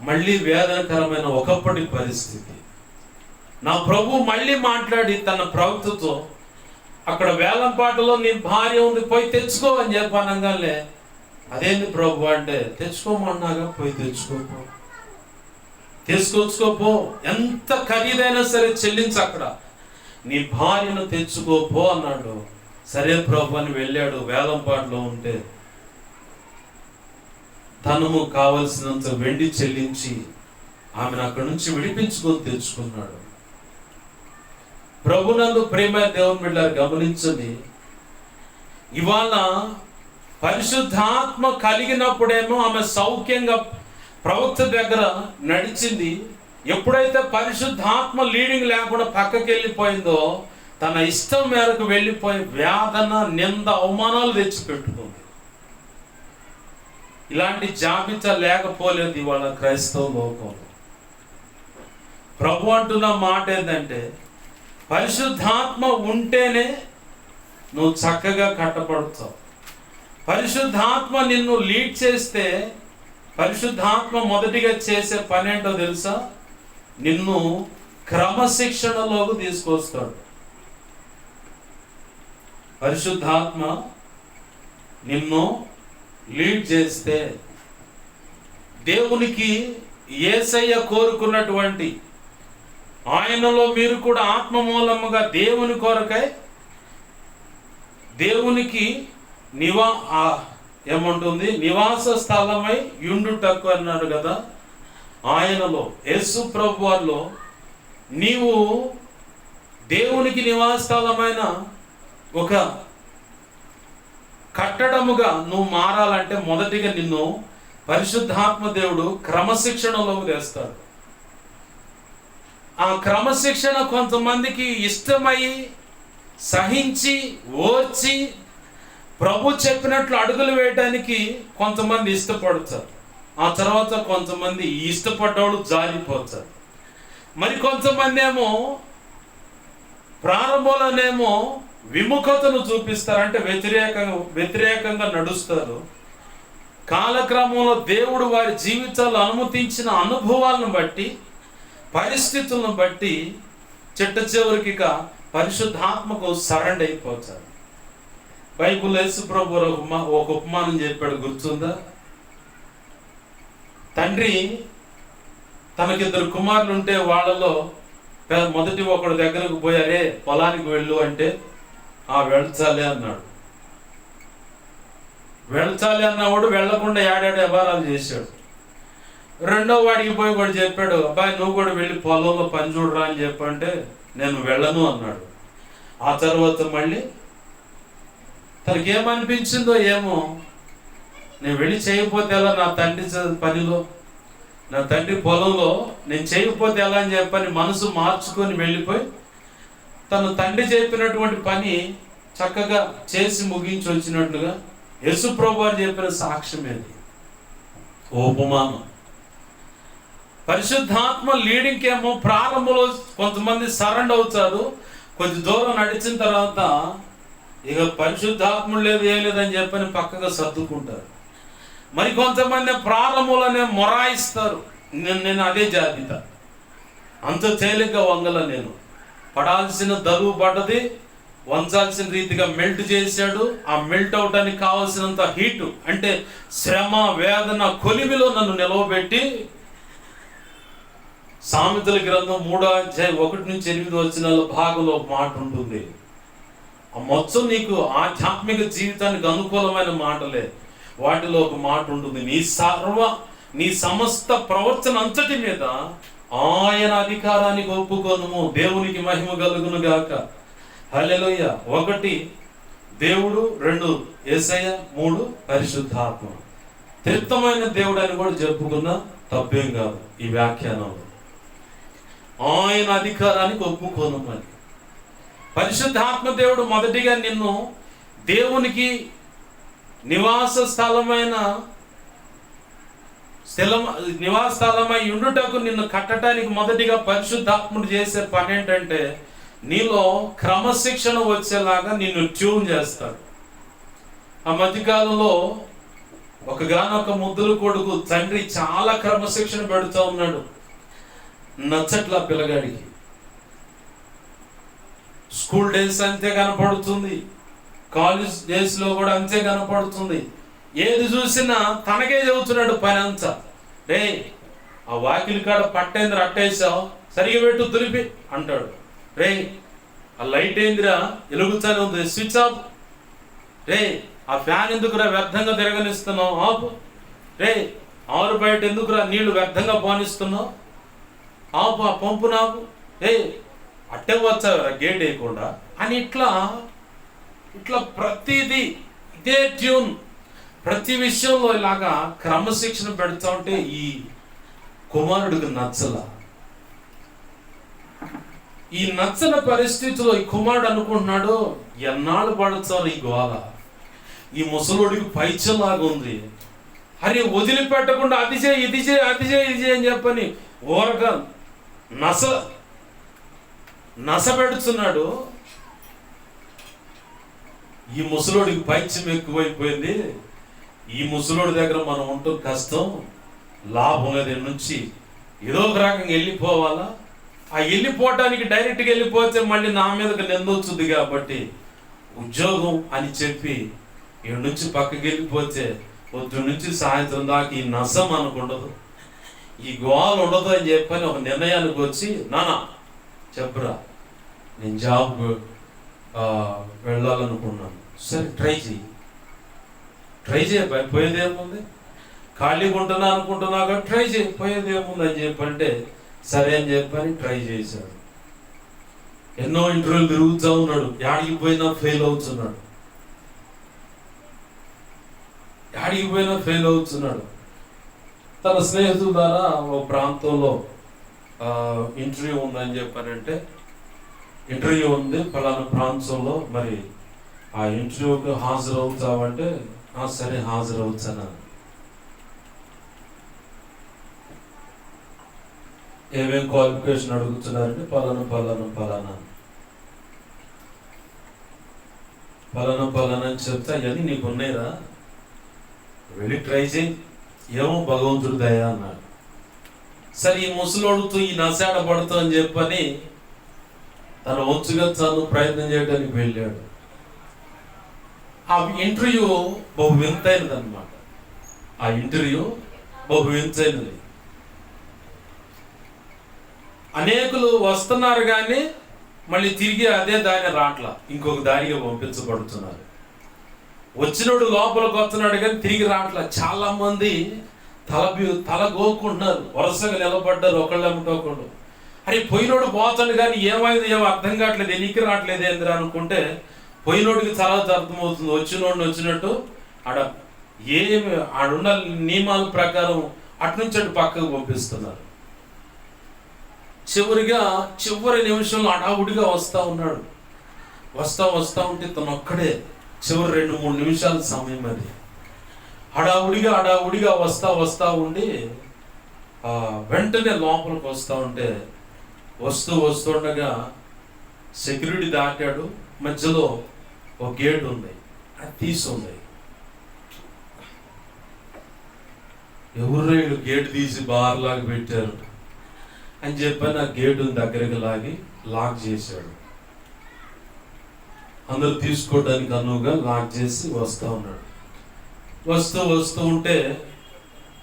మళ్ళీ వేదనకరమైన ఒకప్పటి పరిస్థితి. నా ప్రభు మళ్ళీ మాట్లాడి తన ప్రవక్తతో, అక్కడ వేలంపాటలో నీ భార్య ఉంది, పోయి తెచ్చుకో అని చెప్పనగానే, అదేంటి ప్రభు అంటే, తెచ్చుకోమన్నాగా, పోయి తీసుకొచ్చుకోపో, ఎంత ఖరీదైనా సరే చెల్లించు, అక్కడ నీ భార్యను తెచ్చుకోపో అన్నాడు. సరే ప్రభు అని వెళ్ళాడు. వేలంపాటలో ఉంటే తనము కావలసినంత వెండి చెల్లించి ఆమెను అక్కడి నుంచి విడిపించుకొని తెచ్చుకున్నాడు. ప్రభునందు ప్రేమ దేవుని బిడ్డలారా, గమనించండి, ఇవాళ పరిశుద్ధాత్మ కలిగినప్పుడేమో ఆమె సౌఖ్యంగా ప్రవక్త దగ్గర నడిచింది. ఎప్పుడైతే పరిశుద్ధాత్మ లీడింగ్ లేకుండా పక్కకి వెళ్ళిపోయిందో, తన ఇష్టం మేరకు వెళ్ళిపోయి వేదన, నింద, అవమానాలు తెచ్చిపెట్టుకుంది. ఇలాంటి జాబితా లేకపోలేదు ఇవాళ క్రైస్తవ లోకంలో. ప్రభు అంటున్న మాట ఏంటంటే, పరిశుద్ధాత్మ ఉంటేనే నువ్వు చక్కగా కట్టబడతావు. పరిశుద్ధాత్మ నిన్ను లీడ్ చేస్తే, పరిశుద్ధాత్మ మొదటిగా చేసే పని ఏంటో తెలుసా? నిన్ను క్రమశిక్షణలోకి తీసుకొస్తాడు. పరిశుద్ధాత్మ నిన్ను లీడ్ చేస్తే, దేవునికి యేసయ్య కోరుకున్నటువంటి, ఆయనలో మీరు కూడా ఆత్మ మూలముగా దేవుని కొరకై, దేవునికి ఏమంటుంది, నివాస స్థలమై యుండుటకు అన్నాడు కదా. ఆయనలో, యేసు ప్రభు వారిలో నీవు దేవునికి నివాస స్థలమైన ఒక కట్టడముగా నువ్వు మారాలంటే మొదటిగా నిన్ను పరిశుద్ధాత్మ దేవుడు క్రమశిక్షణలోకి తెస్తాడు. ఆ క్రమశిక్షణ కొంతమందికి ఇష్టమై, సహించి, ఓర్చి ప్రభు చెప్పినట్లు అడుగులు వేయడానికి కొంతమంది ఇష్టపడతారు. ఆ తర్వాత కొంతమంది ఇష్టపడ్డవాళ్ళు జారిపోతారు. మరి కొంతమంది ఏమో ప్రారంభంలోనేమో విముఖతను చూపిస్తారు, అంటే వ్యతిరేకంగా నడుస్తారు. కాలక్రమంలో దేవుడు వారి జీవితాల్లో అనుమతించిన అనుభవాలను బట్టి, పరిస్థితులను బట్టి చిట్ట చివరికి పరిశుద్ధాత్మకు సరెండర్ అయిపోతారు. బైబుల్ యేసు ప్రభు ఒక ఉపమానం చెప్పాడు, గుర్తుందా? తండ్రి తనకిద్దరు కుమారులు ఉంటే వాళ్ళలో మొదటి ఒకడు దగ్గరకు పోయి, అరే పొలానికి వెళ్ళు అంటే, వెళ్ళచాలి అన్నాడు. వెళ్ళచాలి అన్నవాడు వెళ్ళకుండా ఏడాడు వ్యవహారాలు చేశాడు. రెండో వాడికి పోయి కూడా చెప్పాడు, అబ్బాయి నువ్వు కూడా వెళ్ళి పొలంలో పని చూడరా అని చెప్పంటే, నేను వెళ్ళను అన్నాడు. ఆ తర్వాత మళ్ళీ తనకేమనిపించిందో ఏమో, నేను వెళ్ళి చేయకపోతే ఎలా, నా తండ్రి పనిలో, నా తండ్రి పొలంలో నేను చేయకపోతే ఎలా అని చెప్పని మనసు మార్చుకొని వెళ్ళిపోయి తను తండ్రి చెప్పినటువంటి పని చక్కగా చేసి ముగించి వచ్చినట్లుగా యేసు ప్రభు వారు చెప్పిన సాక్ష్యం ఏది? ఉపమానం. పరిశుద్ధాత్మ లీడింగ్ ఏమో ప్రారంభంలో కొంతమంది సరెండర్ అవుతారు. కొంచెం దూరం నడిచిన తర్వాత ఇక పరిశుద్ధాత్మ లేదు, ఏం లేదని చెప్పని పక్కగా సర్దుకుంటారు. మరి కొంతమంది ప్రారంభంలోనే మొరాయిస్తారు. నేను అదే జాబితా. అంత తేలిగ్గా వంగల, నేను పడాల్సిన దరువు పడ్డది, వంచాల్సిన రీతిగా మెల్ట్ చేశాడు. ఆ మెల్ట్ అవడానికి కావాల్సినంత హీటు, అంటే శ్రమ, వేదన, కొలిమిలో నన్ను నిలవబెట్టి, సామెతల గ్రంథం 3వ అధ్యాయం 1-8 భాగంలో ఒక మాట ఉంటుంది. ఆ మొత్తం నీకు ఆధ్యాత్మిక జీవితానికి అనుకూలమైన మాటలే. వాటిలో ఒక మాట ఉంటుంది, నీ సమస్త ప్రవర్తన అంతటి మీద ఆయన అధికారానికి ఒప్పుకొనుము, దేవునికి మహిమ కలుగును గాక. హల్లెలూయా. 1 దేవుడు, 2 యేసయ్య, 3 పరిశుద్ధాత్మ. త్రిత్వమైన దేవుడు అని కూడా చెప్పుకున్నా తప్పేం కాదు. ఈ వ్యాఖ్యానంలో ఆయన అధికారానికి ఒప్పుకోనమని. పరిశుద్ధాత్మ దేవుడు మొదటిగా నిన్ను దేవునికి నివాస స్థలమై ఉండుటకు నిన్ను కట్టడానికి మొదటిగా పరిశుద్ధాత్ముడు చేసే పని ఏంటంటే నీలో క్రమశిక్షణ వచ్చేలాగా నిన్ను ట్యూన్ చేస్తాడు. ఆ మధ్యకాలంలో ఒకగానొక ముద్దుల కొడుకు తండ్రి చాలా క్రమశిక్షణ పెడుతూ ఉన్నాడు. నచ్చట్లా పిల్లగాడికి. స్కూల్ డేస్ అంతే కనపడుతుంది, కాలేజ్ డేస్ లో కూడా అంతే కనపడుతుంది. ఏది చూసినా తనకే చెబుతున్నాడు పని అంతా. రే ఆ వాకిలి కాడ పట్టేంద్ర అట్టేసావు, సరిగా పెట్టు దులిపి అంటాడు. రే ఆ లైట్ ఏందిరా వెలుగుతానే ఉంది, స్విచ్ ఆఫ్. రే ఆ ఫ్యాన్ ఎందుకురా వ్యర్థంగా తిరగనిస్తున్నావు, ఆపు. రే ఆరు బయట ఎందుకురా నీళ్లు వ్యర్థంగా పోనిస్తున్నావు, ఆపు. ఆ పంపు నాకు ఏ అట్టే వచ్చావురా గేట్ వేయకుండా అని. ఇట్లా ప్రతిదీ ఇదే ట్యూన్. ప్రతి విషయంలో ఇలాగా క్రమశిక్షణ పెడతా ఉంటే ఈ కుమారుడికి నచ్చలా. ఈ నచ్చని పరిస్థితిలో ఈ కుమారుడు అనుకుంటున్నాడు, ఎన్నాళ్ళు పడతారు ఈ గోల, ఈ ముసలోడికి పైచలాగా ఉంది, అరే వదిలిపెట్టకుండా అది చేయి ఇది చేయి అది చేయి ఇది చేయి అని చెప్పని ఊరగా నస పెడుతున్నాడు. ఈ ముసలోడికి పైచ్యం ఎక్కువైపోయింది. ఈ ముసలోడి దగ్గర మనం ఉంటూ కష్టం, లాభం లేదు నుంచి ఏదో ఒక రకంగా వెళ్ళిపోవాలా. ఆ వెళ్ళిపోవటానికి డైరెక్ట్గా వెళ్ళిపోతే మళ్ళీ నా మీదకి నిందొచ్చుద్ది కాబట్టి ఉద్యోగం అని చెప్పి ఇక్కడి నుంచి పక్కకి వెళ్ళిపోతే పొద్దు నుంచి సాయంత్రం దాకా ఈ నసం అనుకుండదు, ఈ గోవాలు ఉండదు అని చెప్పని ఒక నిర్ణయానికి వచ్చి, నానా చెప్పురా నేను జాబ్ వెళ్ళాలనుకున్నాను. సరే ట్రై చేయ పోయేదేముంది, ఖాళీగా ఉంటున్నా అనుకుంటున్నాగా ట్రై చేయి, పోయేదేముంది అని చెప్పంటే సరే అని చెప్పని ట్రై చేశాడు. ఎన్నో ఇంటర్వ్యూలు తిరుగుతూ ఉన్నాడు, యాడికి పోయినా ఫెయిల్ అవుతున్నాడు. తన స్నేహితుల ద్వారా ఒక ప్రాంతంలో ఇంటర్వ్యూ ఉందని చెప్పానంటే, ఇంటర్వ్యూ ఉంది పలానా ప్రాంతంలో, మరి ఆ ఇంటర్వ్యూకి హాజరవుతావంటే సరే హాజరవుతాను. ఏమేం క్వాలిఫికేషన్ అడుగుతున్నారంటే పలానా అని చెప్తా, అవన్నీ నీకు ఉన్నాయిరా, వెళ్ళి ట్రై చేయి, ఏమో భగవంతుడి దయ అన్నాడు. సరే ఈ ముసలోడుతూ ఈ నసాడ పడుతూ అని చెప్పని తన వంచుగా తాను ప్రయత్నం చేయడానికి వెళ్ళాడు. ఆ ఇంటర్వ్యూ బహు వింతైనది అనమాట. అనేకులు వస్తున్నారు కానీ మళ్ళీ తిరిగి అదే దారి రాట్లా, ఇంకొక దారిగా పంపించబడుతున్నారు. వచ్చినోడు లోపలికి వస్తున్నాడు కానీ తిరిగి రాట్లా. చాలా మంది తల గోకుంటున్నారు, వరుసగా నిలబడ్డారు ఒకళ్ళెమ్మటోకళ్ళు. అరే పోయినోడు పోతాడు కానీ ఏమైంది ఏమో అర్థం కావట్లేదు, ఎనికి రావట్లేదు ఏందిరా అనుకుంటే పోయినోడికి తర్వాత అర్థమవుతుంది, వచ్చినోడిని వచ్చినట్టు ఆడున్న నియమాల ప్రకారం అట్నుంచి అటు పక్కకు పంపిస్తున్నారు. చివరి నిమిషంలో అడావుడిగా వస్తా ఉన్నాడు. వస్తా ఉంటే తను ఒక్కడే చివరి 2-3 నిమిషాల సమయం అది. హడావుడిగా వస్తా ఉండి వెంటనే లోపలికి వస్తూ ఉంటే వస్తుండగా సెక్యూరిటీ దాటాడు. మధ్యలో ఒక గేట్ ఉంది, అది తీసుంది. ఎవరు గేట్ తీసి బార్లాగా పెట్టారు అని చెప్పని ఆ గేటు దగ్గరికి లాక్ చేశాడు. అందరూ తీసుకోవడానికి అనువుగా లాక్ చేసి వస్తూ ఉన్నాడు. వస్తూ ఉంటే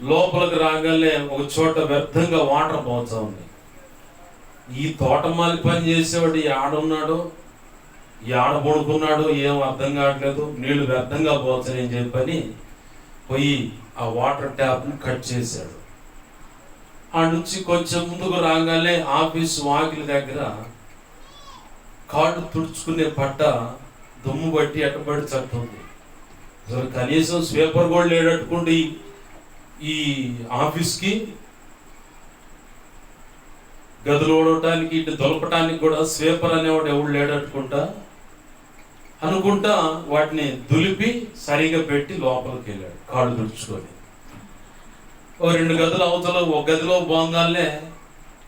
లోపలికి రాగానే ఒక చోట వ్యర్థంగా వాటర్ పోతా ఉంది. ఈ తోటమాలి పని చేసేవాడు ఆడున్నాడు, ఆడ పడుకున్నాడు, ఏం అర్థం కావట్లేదు, నీళ్లు వ్యర్థంగా పోతాయని చెప్పని పోయి ఆ వాటర్ ట్యాప్ని కట్ చేశాడు. ఆ నుంచి కొంచెం ముందుకు రాగానే ఆఫీస్ వాకిలి దగ్గర కాళ్ళు తుడుచుకునే పట్ట దుమ్ము బట్టి ఎట్టబడి చట్టుంది. అసలు కనీసం స్వీపర్ కూడా లేడట్టుకుంటే ఈ ఆఫీస్కి గదులు ఓడటానికి ఇటు దొలపటానికి కూడా స్వీపర్ అనేవాడు ఎవడు లేడట్టుకుంటా అనుకుంటా వాటిని దులిపి సరిగా పెట్టి లోపలికి వెళ్ళాడు కాళ్ళు దుడుచుకొని. ఓ 2 గదులు అవతల ఒక గదిలో బాగానే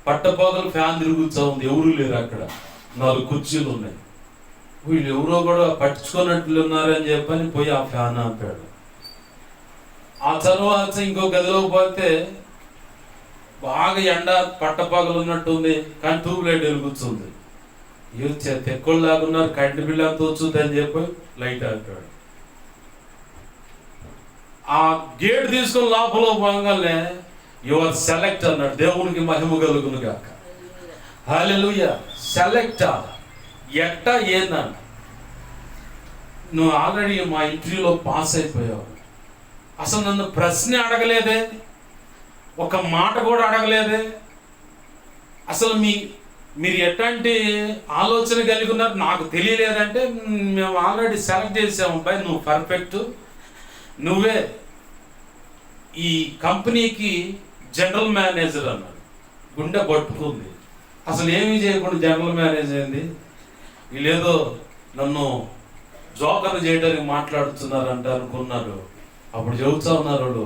పట్టపోగలు ఫ్యాన్ తిరుగుతూ ఉంది, ఎవరు లేరు అక్కడ, 4 కుర్చీలు ఉన్నాయి. వీళ్ళు ఎవరో కూడా పట్టించుకున్నట్లు ఉన్నారని చెప్పని పోయి ఆ ఫ్యాన్ ఆపాడు. ఆ తర్వాత ఇంకో గదిలోకి పోతే బాగా ఎండ పట్టపగలు ఉన్నట్టు ఉంది, కానీ ట్యూబ్ లైట్ వెలుగుతుంది. తెక్కోళ్ళలాగున్నారు, కరెంటు బిల్లు అంత వచ్చుద్ది అని చెప్పి లైట్ ఆపాడు. ఆ గేట్ తీసుకుని లోపల పోగానే యువర్ సెలెక్ట్ అన్నాడు. దేవునికి మహిమ కలుగును గాక. హల్లెలూయా. సెలెక్టా ఎట్టా ఏందన్న, నువ్వు ఆల్రెడీ మా ఇంటర్వ్యూలో పాస్ అయిపోయావు, అసలు నన్ను ప్రశ్న అడగలేదే, ఒక మాట కూడా అడగలేదే, అసలు మీరు ఎట్లాంటి ఆలోచన కలిగి ఉన్నారు నాకు తెలియలేదంటే, మేము ఆల్రెడీ సెలెక్ట్ చేసాము అబ్బాయి, నువ్వు పర్ఫెక్ట్, నువ్వే ఈ కంపెనీకి జనరల్ మేనేజర్ అన్నాడు. గుండె పట్టుకుంది. అసలు ఏమీ చేయకుండా జనరల్ మేనేజర్ అయింది. వీళ్ళేదో నన్ను జోకర్ చేయడానికి మాట్లాడుతున్నారంట అనుకున్నాడు. అప్పుడు చెబుతా ఉన్నారు,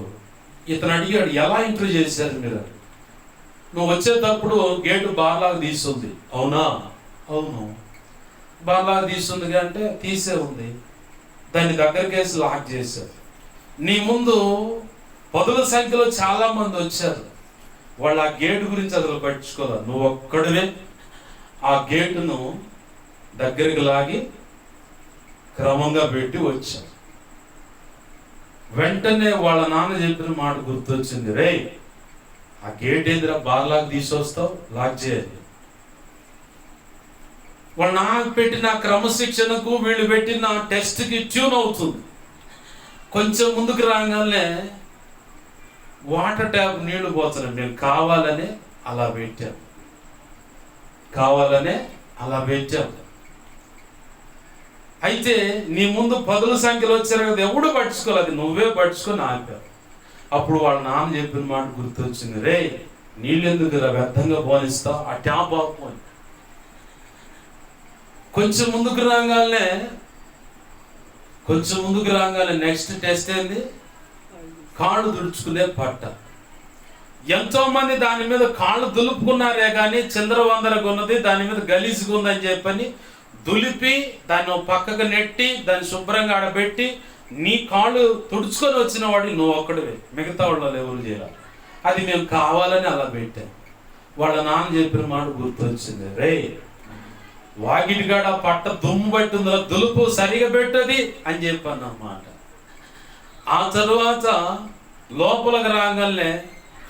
ఇతను అడిగాడు ఎలా ఇంటర్వ్యూ చేశారు మీరు, నువ్వు వచ్చేటప్పుడు గేటు బార్లాగా తీసుంది, అవునా, అవును బార్లాగా తీసుంది అంటే తీసే ఉంది, దాన్ని దగ్గరకేసి లాక్ చేశారు. నీ ముందు 10ల సంఖ్యలో చాలా మంది వచ్చారు, వాళ్ళు ఆ గేటు గురించి అసలు పట్టించుకోవాలి, నువ్వు ఒక్కడివే ఆ గేటును దగ్గరికి లాగి క్రమంగా పెట్టి వచ్చావు. వెంటనే వాళ్ళ నాన్న చెప్పిన మాట గుర్తొచ్చింది, రే ఆ గేట్ ఎదురా బార్లాగా తీసుకొస్తావు, లాక్ చేయాలి. వాళ్ళ నాన్న పెట్టిన క్రమశిక్షణకు వీళ్ళు పెట్టిన టెస్ట్కి ట్యూన్ అవుతుంది. కొంచెం ముందుకు రాగానే వాటర్ ట్యాప్ నీళ్లు పోతున్నాం, నేను కావాలనే అలా పెట్టాను, కావాలనే అలా పెట్టాను. అయితే నీ ముందు 10ల సంఖ్యలో వచ్చారు కదా, ఎవడు పట్టించుకోలేదు, నువ్వే పట్టించుకొని ఆపావు. అప్పుడు వాళ్ళ నాన్న చెప్పిన మాట గుర్తొచ్చింది, రే నీళ్ళు ఎందుకు వ్యర్థంగా పోనిస్తావు, ఆ ట్యాప్ ఆపు. కొంచెం ముందుకు రాగానే నెక్స్ట్ టెస్ట్ ఏంది, కాళ్ళు దుడుచుకునే పట్ట. ఎంతో మంది దాని మీద కాళ్ళు దులుపుకున్నారే కానీ చిందరవందరగా ఉన్నది, దాని మీద గలీజుగా ఉందని చెప్పని దులిపి దాన్ని పక్కకు నెట్టి దాన్ని శుభ్రంగా ఆడబెట్టి నీ కాళ్ళు తుడుచుకొని వచ్చిన వాడు నువ్వు ఒక్కడివే, మిగతా వాళ్ళు ఎవరు చేయాలి. అది మేము కావాలని అలా పెట్టాం. వాళ్ళ నాన్న చెప్పిన మాట గుర్తొచ్చింది, రే వాకిటికాడ పట్ట దుమ్ము బట్టి ఉందా, దులుపు సరిగా పెట్టది అని చెప్పాను అన్నమాట. ఆ తరువాత లోపలికి రాగానే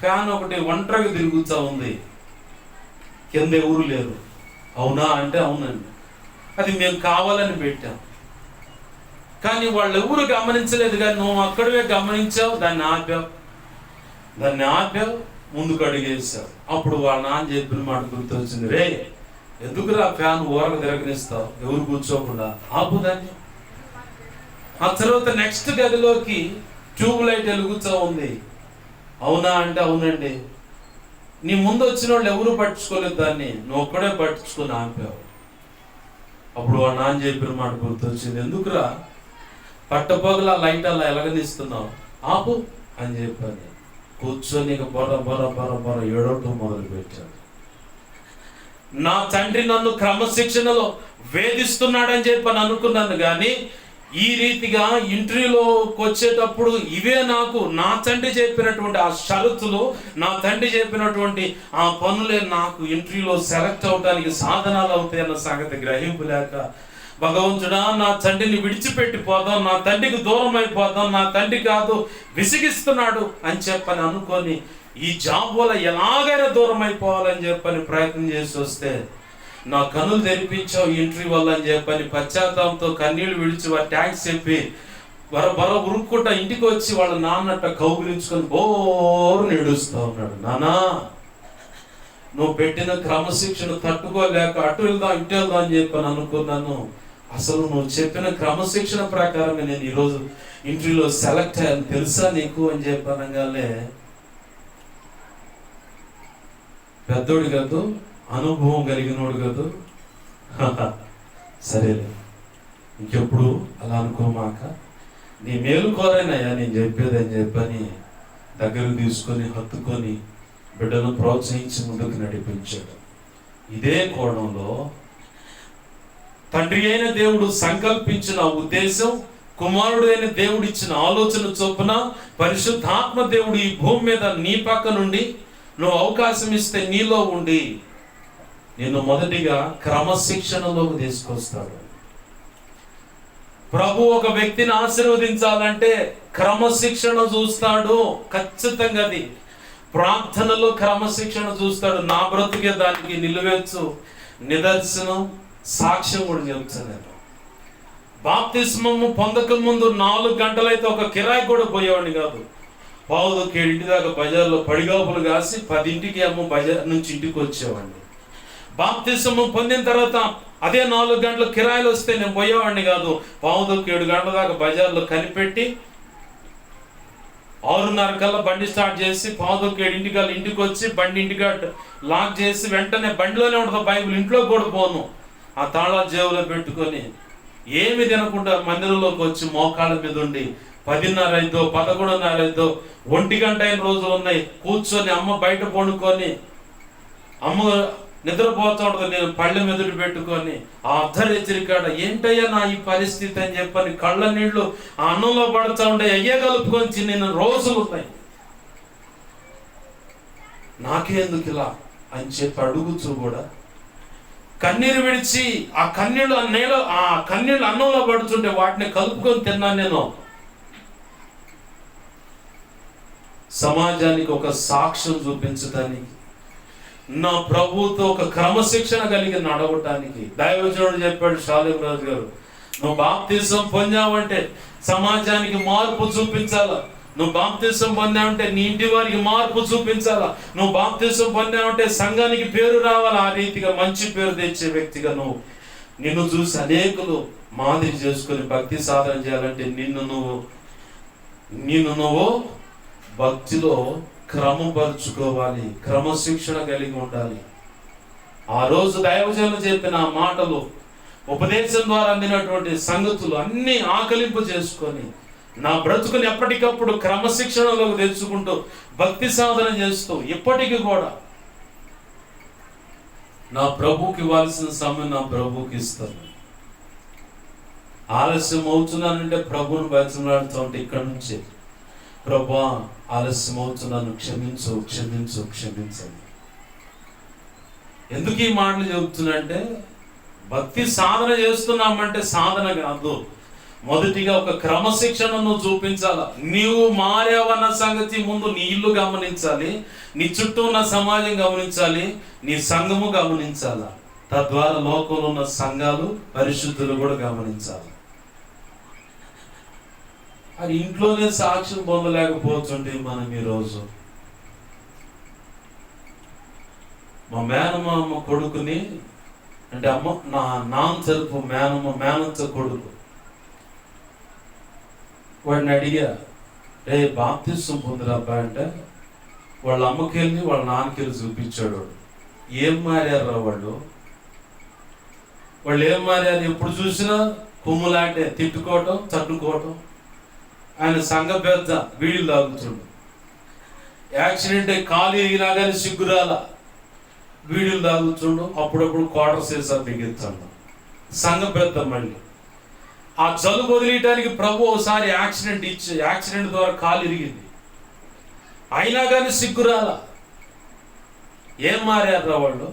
ఫ్యాన్ ఒకటి ఒంటరిగా తిరుగుతూ ఉంది, కింద ఎవరు లేరు. అవునా అంటే అవునండి, అది మేము కావాలని పెట్టాం. కానీ వాళ్ళు ఎవరు గమనించలేదు, కానీ నువ్వు అక్కడే గమనించావు, దాన్ని ఆపావు, ముందుకు అడిగేసావు. అప్పుడు వాళ్ళ నాన్న చెప్పిన మాట గుర్తొచ్చింది, రే ఎందుకురా ఫ్యాన్ ఊరకు తిరగనిస్తావు, ఎవరు కూర్చోకుండా ఆపు దాన్ని. ఆ తర్వాత నెక్స్ట్ గదిలోకి ట్యూబ్ లైట్ వెలుగుతూ ఉంది, అవునా అంటే అవునండి. నీ ముందు వచ్చిన వాళ్ళు ఎవరు పట్టించుకోలేదు, దాన్ని నువ్వు ఒక్కడే పట్టించుకొని ఆపావు. అప్పుడు వాళ్ళ నాన్న చెప్పిన మాట గుర్తొచ్చింది, ఎందుకురా పట్టపగల లైట్ అలా ఎలగనిస్తున్నావు, ఆపు అని చెప్పాను. కూర్చొని బొర ఏడవటం మొదలు పెట్టాడు. నా తండ్రి నన్ను క్రమశిక్షణలో వేధిస్తున్నాడని చెప్పని అనుకున్నాను, కానీ ఈ రీతిగా ఇంటర్వ్యూలోకి వచ్చేటప్పుడు ఇవే నాకు నా తండ్రి చెప్పినటువంటి ఆ షరతులు, నా తండ్రి చెప్పినటువంటి ఆ పనులే నాకు ఇంటర్వ్యూలో సెలెక్ట్ అవడానికి సాధనాలు అవుతాయి అన్న సంగతి గ్రహింపు లేక, భగవంతుడా నా తండ్రిని విడిచిపెట్టి పోదాం, నా తండ్రికి దూరం అయిపోదాం, నా తండ్రి కాదు విసిగిస్తున్నాడు అని చెప్పని అనుకొని ఈ జాబ్ వల్ల ఎలాగైనా దూరం అయిపోవాలని చెప్పని ప్రయత్నం చేసి వస్తే, నా కనులు తెరిపించావు ఇంటర్వ్యూ వల్ల అని చెప్పని పశ్చాత్తాపంతో కన్నీళ్లు విడిచి వారు ట్యాంక్స్ చెప్పి బర ఉరుక్కుంటా ఇంటికి వచ్చి వాళ్ళ నాన్నట్ట కౌగిలించుకొని బోరు ఏడుస్తూ ఉన్నాడు. నానా నువ్వు పెట్టిన క్రమశిక్షణ తట్టుకోలేక అటు వెళ్దాం ఇటు వెళ్దాం అని చెప్పని అనుకున్నాను, అసలు నువ్వు చెప్పిన క్రమశిక్షణ ప్రకారమే నేను ఈరోజు ఇంటర్వ్యూలో సెలెక్ట్ అయ్యాను తెలుసా నీకు అని చెప్పనగానే పెద్దోడు కాదు, అనుభవం కలిగినోడు కాదు, సరేలే ఇంకెప్పుడు అలా అనుకోమాక, నీ మేలు కోరేనయ్యా నేను చెప్పేది అని చెప్పని దగ్గరకు తీసుకొని హత్తుకొని బిడ్డను ప్రోత్సహించి ముందుకు నడిపించాడు. ఇదే కోణంలో తండ్రి అయిన దేవుడు సంకల్పించిన ఉద్దేశం, కుమారుడు అయిన దేవుడు ఇచ్చిన ఆలోచన చొప్పున పరిశుద్ధాత్మ దేవుడు ఈ భూమి మీద నీ పక్క నుండి నువ్వు అవకాశం ఇస్తే నీలో ఉండి నిన్ను మొదటిగా క్రమశిక్షణలోకి తీసుకొస్తాడు. ప్రభు ఒక వ్యక్తిని ఆశీర్వదించాలంటే క్రమశిక్షణ చూస్తాడు. ఖచ్చితంగా అది ప్రార్థనలో క్రమశిక్షణ చూస్తాడు. నా బ్రతుకే దానికి నిలువెచ్చు నిదర్శనం, సాక్ష్యం కూడా చెప్తాను. బాప్తిస్మము పొందక ముందు 4 గంటలైతే ఒక కిరాయి కూడా పోయేవాడిని కాదు. 5:30 దాకా బజార్లో పడిగాపులు కాసి 10ంటికి ఏమో బజార్ నుంచి ఇంటికి వచ్చేవాడిని. బాప్తిస్మము పొందిన తర్వాత అదే 4 గంటలు కిరాయిలు వస్తే నేను పోయేవాడిని కాదు. 5:30 గంటల దాకా బజార్లో కనిపెట్టి 6:30 కల్లా బండి స్టార్ట్ చేసి 5:30 ఇంటికి వచ్చి బండి ఇంటికి లాక్ చేసి వెంటనే బండిలోనే ఉంటుంది బైబిల్, ఇంట్లో కూడా పోను. ఆ తాళాలు జేబులో పెట్టుకొని ఏమి తినకుండా మందిరంలోకి వచ్చి మోకాళ్ళ మీద ఉండి 10:30 అయిద్దో 11:30 అయిద్దో 1 గంట అయిన రోజులు ఉన్నాయి. కూర్చొని అమ్మ బయట పండుకొని, అమ్మ నిద్రపోతూ ఉంటుంది, నేను పళ్ళె మెదుడు పెట్టుకొని ఆ అర్ధరాత్రికాడ ఏంటయ్యా నా ఈ పరిస్థితి అని చెప్పని కళ్ళ నీళ్లు ఆ అన్నంలో పడుతూ ఉండే అయ్యే కలుపుకొని నేను రోజులు ఉన్నాయి. నాకేందుకు ఇలా అని చెప్పి అడుగుతూ కూడా కన్నీరు విడిచి ఆ కన్నీళ్ళు అన్నంలో పడుతుంటే వాటిని కలుపుకొని తిన్నాను. నేను సమాజానికి ఒక సాక్ష్యం చూపించడానికి, నా ప్రభువుతో ఒక క్రమశిక్షణ కలిగి నడవటానికి. దైవజనుడు చెప్పాడు షాలేం రాజు గారు, నువ్వు బాప్తిసం పొందావంటే సమాజానికి మార్పు చూపించాలా, నువ్వు బాప్తిసం పొందావంటే నీ ఇంటి వారికి మార్పు చూపించాలా, నువ్వు బాప్తిసం పొందావంటే సంఘానికి పేరు రావాలా. ఆ రీతిగా మంచి పేరు తెచ్చే వ్యక్తిగా నిన్ను చూసి అనేకులు మాదిరి చేసుకొని భక్తి సాధన చేయాలంటే నిన్ను నువ్వు భక్తిలో క్రమపరుచుకోవాలి, క్రమశిక్షణ కలిగి ఉండాలి. ఆ రోజు దైవజనులు చెప్పిన ఆ మాటలు, ఉపదేశం ద్వారా అందినటువంటి సంగతులు అన్ని ఆకలింపు చేసుకొని నా బ్రతుకుని ఎప్పటికప్పుడు క్రమశిక్షణలోకి తెచ్చుకుంటూ భక్తి సాధన చేస్తూ ఇప్పటికీ కూడా నా ప్రభువుకి ఇవ్వాల్సిన సమయం నా ప్రభువుకి ఇస్తాను. ఆలస్యం అవుతున్నానంటే ప్రభువుని బతిమలాడుతూ ఉంటే ఇక్కడి నుంచి, ప్రభువా ఆలస్యం అవుతున్నాను, క్షమించండి. ఎందుకు ఈ మాటలు చెబుతున్నంటే, భక్తి సాధన చేస్తున్నామంటే సాధన కాదు, మొదటిగా ఒక క్రమశిక్షణను చూపించాలా. నీవు మారేవన్న సంగతి ముందు నీ ఇల్లు గమనించాలి, నీ చుట్టూ ఉన్న సమాజం గమనించాలి, నీ సంఘము గమనించాలా. తద్వారా లోకంలో ఉన్న సంఘాలు, పరిశుద్ధులు కూడా గమనించాలి. అది ఇంట్లోనే సాక్ష్యం పొందలేకపోతుంటే మనం ఈరోజు మా మేనమామ కొడుకుని, అంటే నాన్న తరపు మేనంత కొడుకు, వాడిని అడిగా, రే బాప్తిసం పొందిరబ్బా అంటే వాళ్ళ అమ్మకి వెళ్ళి వాళ్ళ నాన్నకి వెళ్ళి చూపించాడు. ఏం మారారా వాళ్ళు ఏం మారారు? ఎప్పుడు చూసినా కుమ్ములాంటే తిట్టుకోవటం, తట్టుకోవటం. ఆయన సంఘ పెద్ద, వీడిలు తాగుతుండు. యాక్సిడెంట్ అయి కాలు ఎగినా కానీ సిగ్గురాల, వీడిలు తాగుతుండు. అప్పుడప్పుడు క్వార్టర్ సీసా బిగిస్తాడు. సంఘ పెద్ద మళ్ళీ ఆ జలుబు వదిలేయటానికి ప్రభు ఒకసారి యాక్సిడెంట్ ద్వారా కాలు ఇరిగింది, అయినా కానీ సిగ్గురాల. ఏం మారారా వాళ్ళు?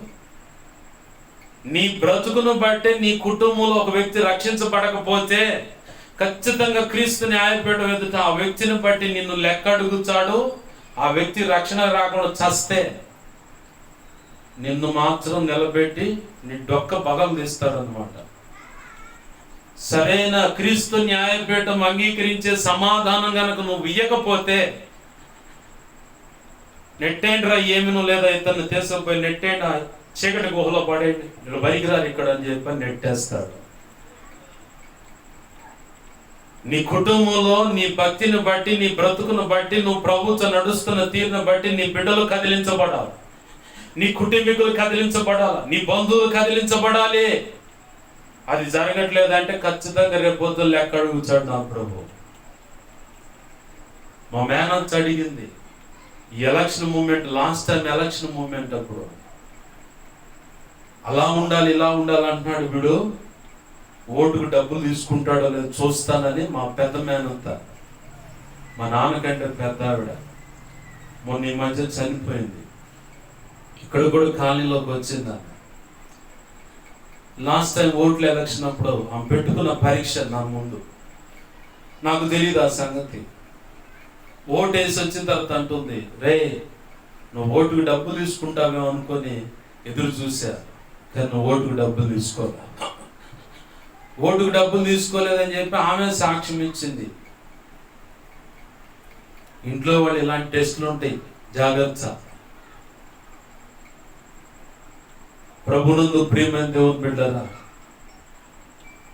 నీ బ్రతుకును బట్టే నీ కుటుంబంలో ఒక వ్యక్తి రక్షించబడకపోతే ఖచ్చితంగా క్రీస్తు న్యాయపీఠం ఎదుట ఆ వ్యక్తిని బట్టి నిన్ను లెక్క అడుగుతాడు. ఆ వ్యక్తి రక్షణ రాకుండా చస్తే నిన్ను మాత్రం నిలబెట్టి నీ డొక్క పగలు తీస్తాడు అన్నమాట. సరైన క్రీస్తు న్యాయపీఠం అంగీకరించే సమాధానం గనక నువ్వు ఇయ్యకపోతే, నెట్టేండ్రా ఏమినో లేదా ఇతన్ని తీసుకుపోయి నెట్టేండి చీకటి గుహలో పడేయండి, వీళ్ళు బయటికి రారు ఇక్కడ అని చెప్పి నెట్టేస్తాడు. నీ కుటుంబంలో నీ భక్తిని బట్టి, నీ బ్రతుకును బట్టి, నువ్వు ప్రభుత్వ నడుస్తున్న తీరును బట్టి నీ బిడ్డలు కదిలించబడాలి, నీ కుటుంబీకులు కదిలించబడాలి, నీ బంధువులు కదిలించబడాలి. అది జరగట్లేదంటే ఖచ్చితంగా రేపొద్దున లెక్క అడుగుతాడు నా ప్రభు. మా మేనత్త అడిగింది ఈ election moment, last time election moment అప్పుడు, అలా ఉండాలి ఇలా ఉండాలి అంటున్నాడు వీడు, ఓటుకు డబ్బులు తీసుకుంటాడో లేదో చూస్తానని మా పెద్ద మేనత్త, మా నాన్నకంటే పెద్ద ఆవిడ, మొన్న ఈ మధ్య చనిపోయింది. ఇక్కడ కూడా కాలనీలోకి వచ్చింది. లాస్ట్ టైం ఓట్ల ఎలక్షన్ అప్పుడు ఆమె పెట్టుకున్న పరీక్ష నా ముందు, నాకు తెలియదు ఆ సంగతి. ఓటు వేసి వచ్చిన తర్వాత అంటుంది, రే నువ్వు ఓటుకు డబ్బులు తీసుకుంటావేమో అనుకొని ఎదురు చూసా, కానీ నువ్వు ఓటుకు డబ్బులు తీసుకోలే, ఓటుకు డబ్బులు తీసుకోలేదని చెప్పి ఆమె సాక్ష్యం ఇచ్చింది. ఇంట్లో వాళ్ళు ఇలాంటి టెస్టులు ఉంటాయి, జాగ్రత్త. ప్రభునందు ప్రియమైన దేవుని బిడ్డరా,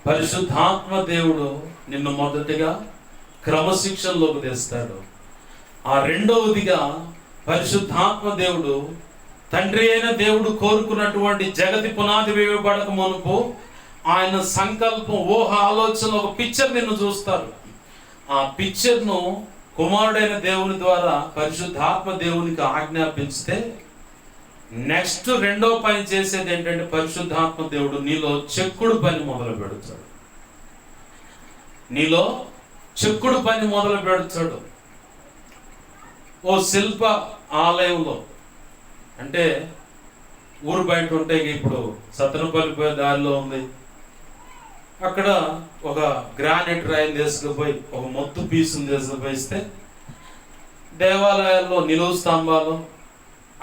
పరిశుద్ధాత్మ దేవుడు నిన్ను మొదటిగా క్రమశిక్షణలోకి తెస్తాడు. ఆ రెండవదిగా పరిశుద్ధాత్మ దేవుడు, తండ్రి అయిన దేవుడు కోరుకున్నటువంటి జగతి పునాది వేయబడక మునుపు ఆయన సంకల్పం, ఊహ, ఆలోచన, ఒక పిక్చర్ నిన్ను చూస్తారు. ఆ పిక్చర్ను కుమారుడైన దేవుని ద్వారా పరిశుద్ధాత్మ దేవునికి ఆజ్ఞాపించితే నెక్స్ట్ రెండో పని చేసేది ఏంటంటే పరిశుద్ధాత్మ దేవుడు నీలో చెక్కుడు పని మొదలు పెడతాడు. నీలో చెక్కుడు పని మొదలు పెడతాడు. ఓ శిల్ప ఆలయంలో, అంటే ఊరు బయట ఉంటే, ఇప్పుడు సత్తనపల్లి పోయే దారిలో ఉంది, అక్కడ ఒక గ్రానైట్ రాయిని తీసుకుపోయి ఒక మొత్తు పీసుని తీసుకుపోయిస్తే దేవాలయాల్లో నిలువు స్తంభాలు,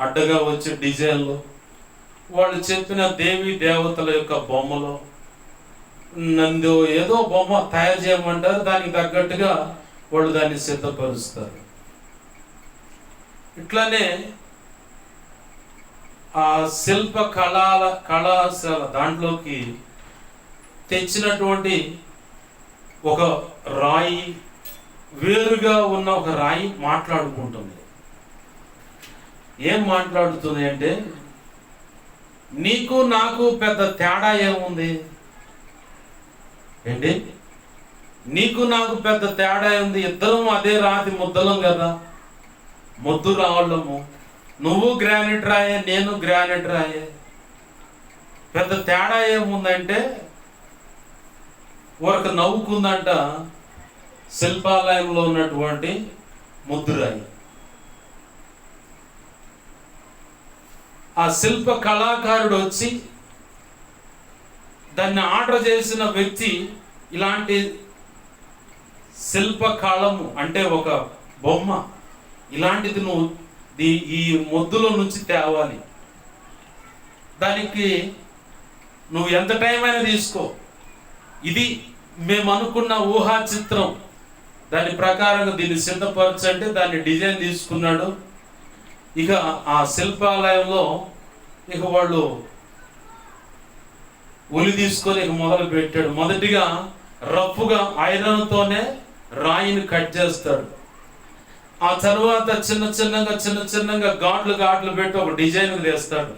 అడ్డగా వచ్చే డిజైన్లు, వాళ్ళు చెప్పిన దేవి దేవతల యొక్క బొమ్మలు, నందో ఏదో బొమ్మ తయారు చేయమంటారు, దానికి తగ్గట్టుగా వాళ్ళు దాన్ని సిద్ధపరుస్తారు. ఇట్లానే ఆ శిల్ప కళాశాల దాంట్లోకి తెచ్చినటువంటి ఒక రాయి, వేరుగా ఉన్న ఒక రాయి మాట్లాడుకుంటుంది. ఏం మాట్లాడుతుంది అంటే, నీకు నాకు పెద్ద తేడా ఏముంది ఏంటి, నీకు నాకు పెద్ద తేడా ఉంది, ఇద్దరం అదే రాతి ముద్దలం కదా, ముద్దు రాళ్ళము, నువ్వు గ్రానైట్ రాయే నేను గ్రానైట్ రాయే, పెద్ద తేడా ఏముందంటే ఒక నవ్వుకుందంట శిల్పాలయంలో ఉన్నటువంటి ముద్దురాయి. ఆ శిల్ప కళాకారుడు వచ్చి దాన్ని ఆర్డర్ చేసిన వ్యక్తి, ఇలాంటి శిల్ప కళము అంటే ఒక బొమ్మ, ఇలాంటిది నువ్వు ఈ ముద్దులో నుంచి తేవాలి, దానికి నువ్వు ఎంత టైం అయినా తీసుకో, ఇది మేము అనుకున్న ఊహా చిత్రం, దాని ప్రకారంగా దీన్ని సిద్ధపరచంటే దాన్ని డిజైన్ తీసుకున్నాడు. ఇక ఆ శిల్పాలయంలో ఇక వాళ్ళు ఉలి తీసుకొని ఇక మొదలు పెట్టాడు. మొదటిగా రఫ్గా ఐరన్తోనే రాయిని కట్ చేస్తాడు. ఆ తర్వాత చిన్న చిన్నగా ఘాట్లు పెట్టి ఒక డిజైన్ వేస్తాడు.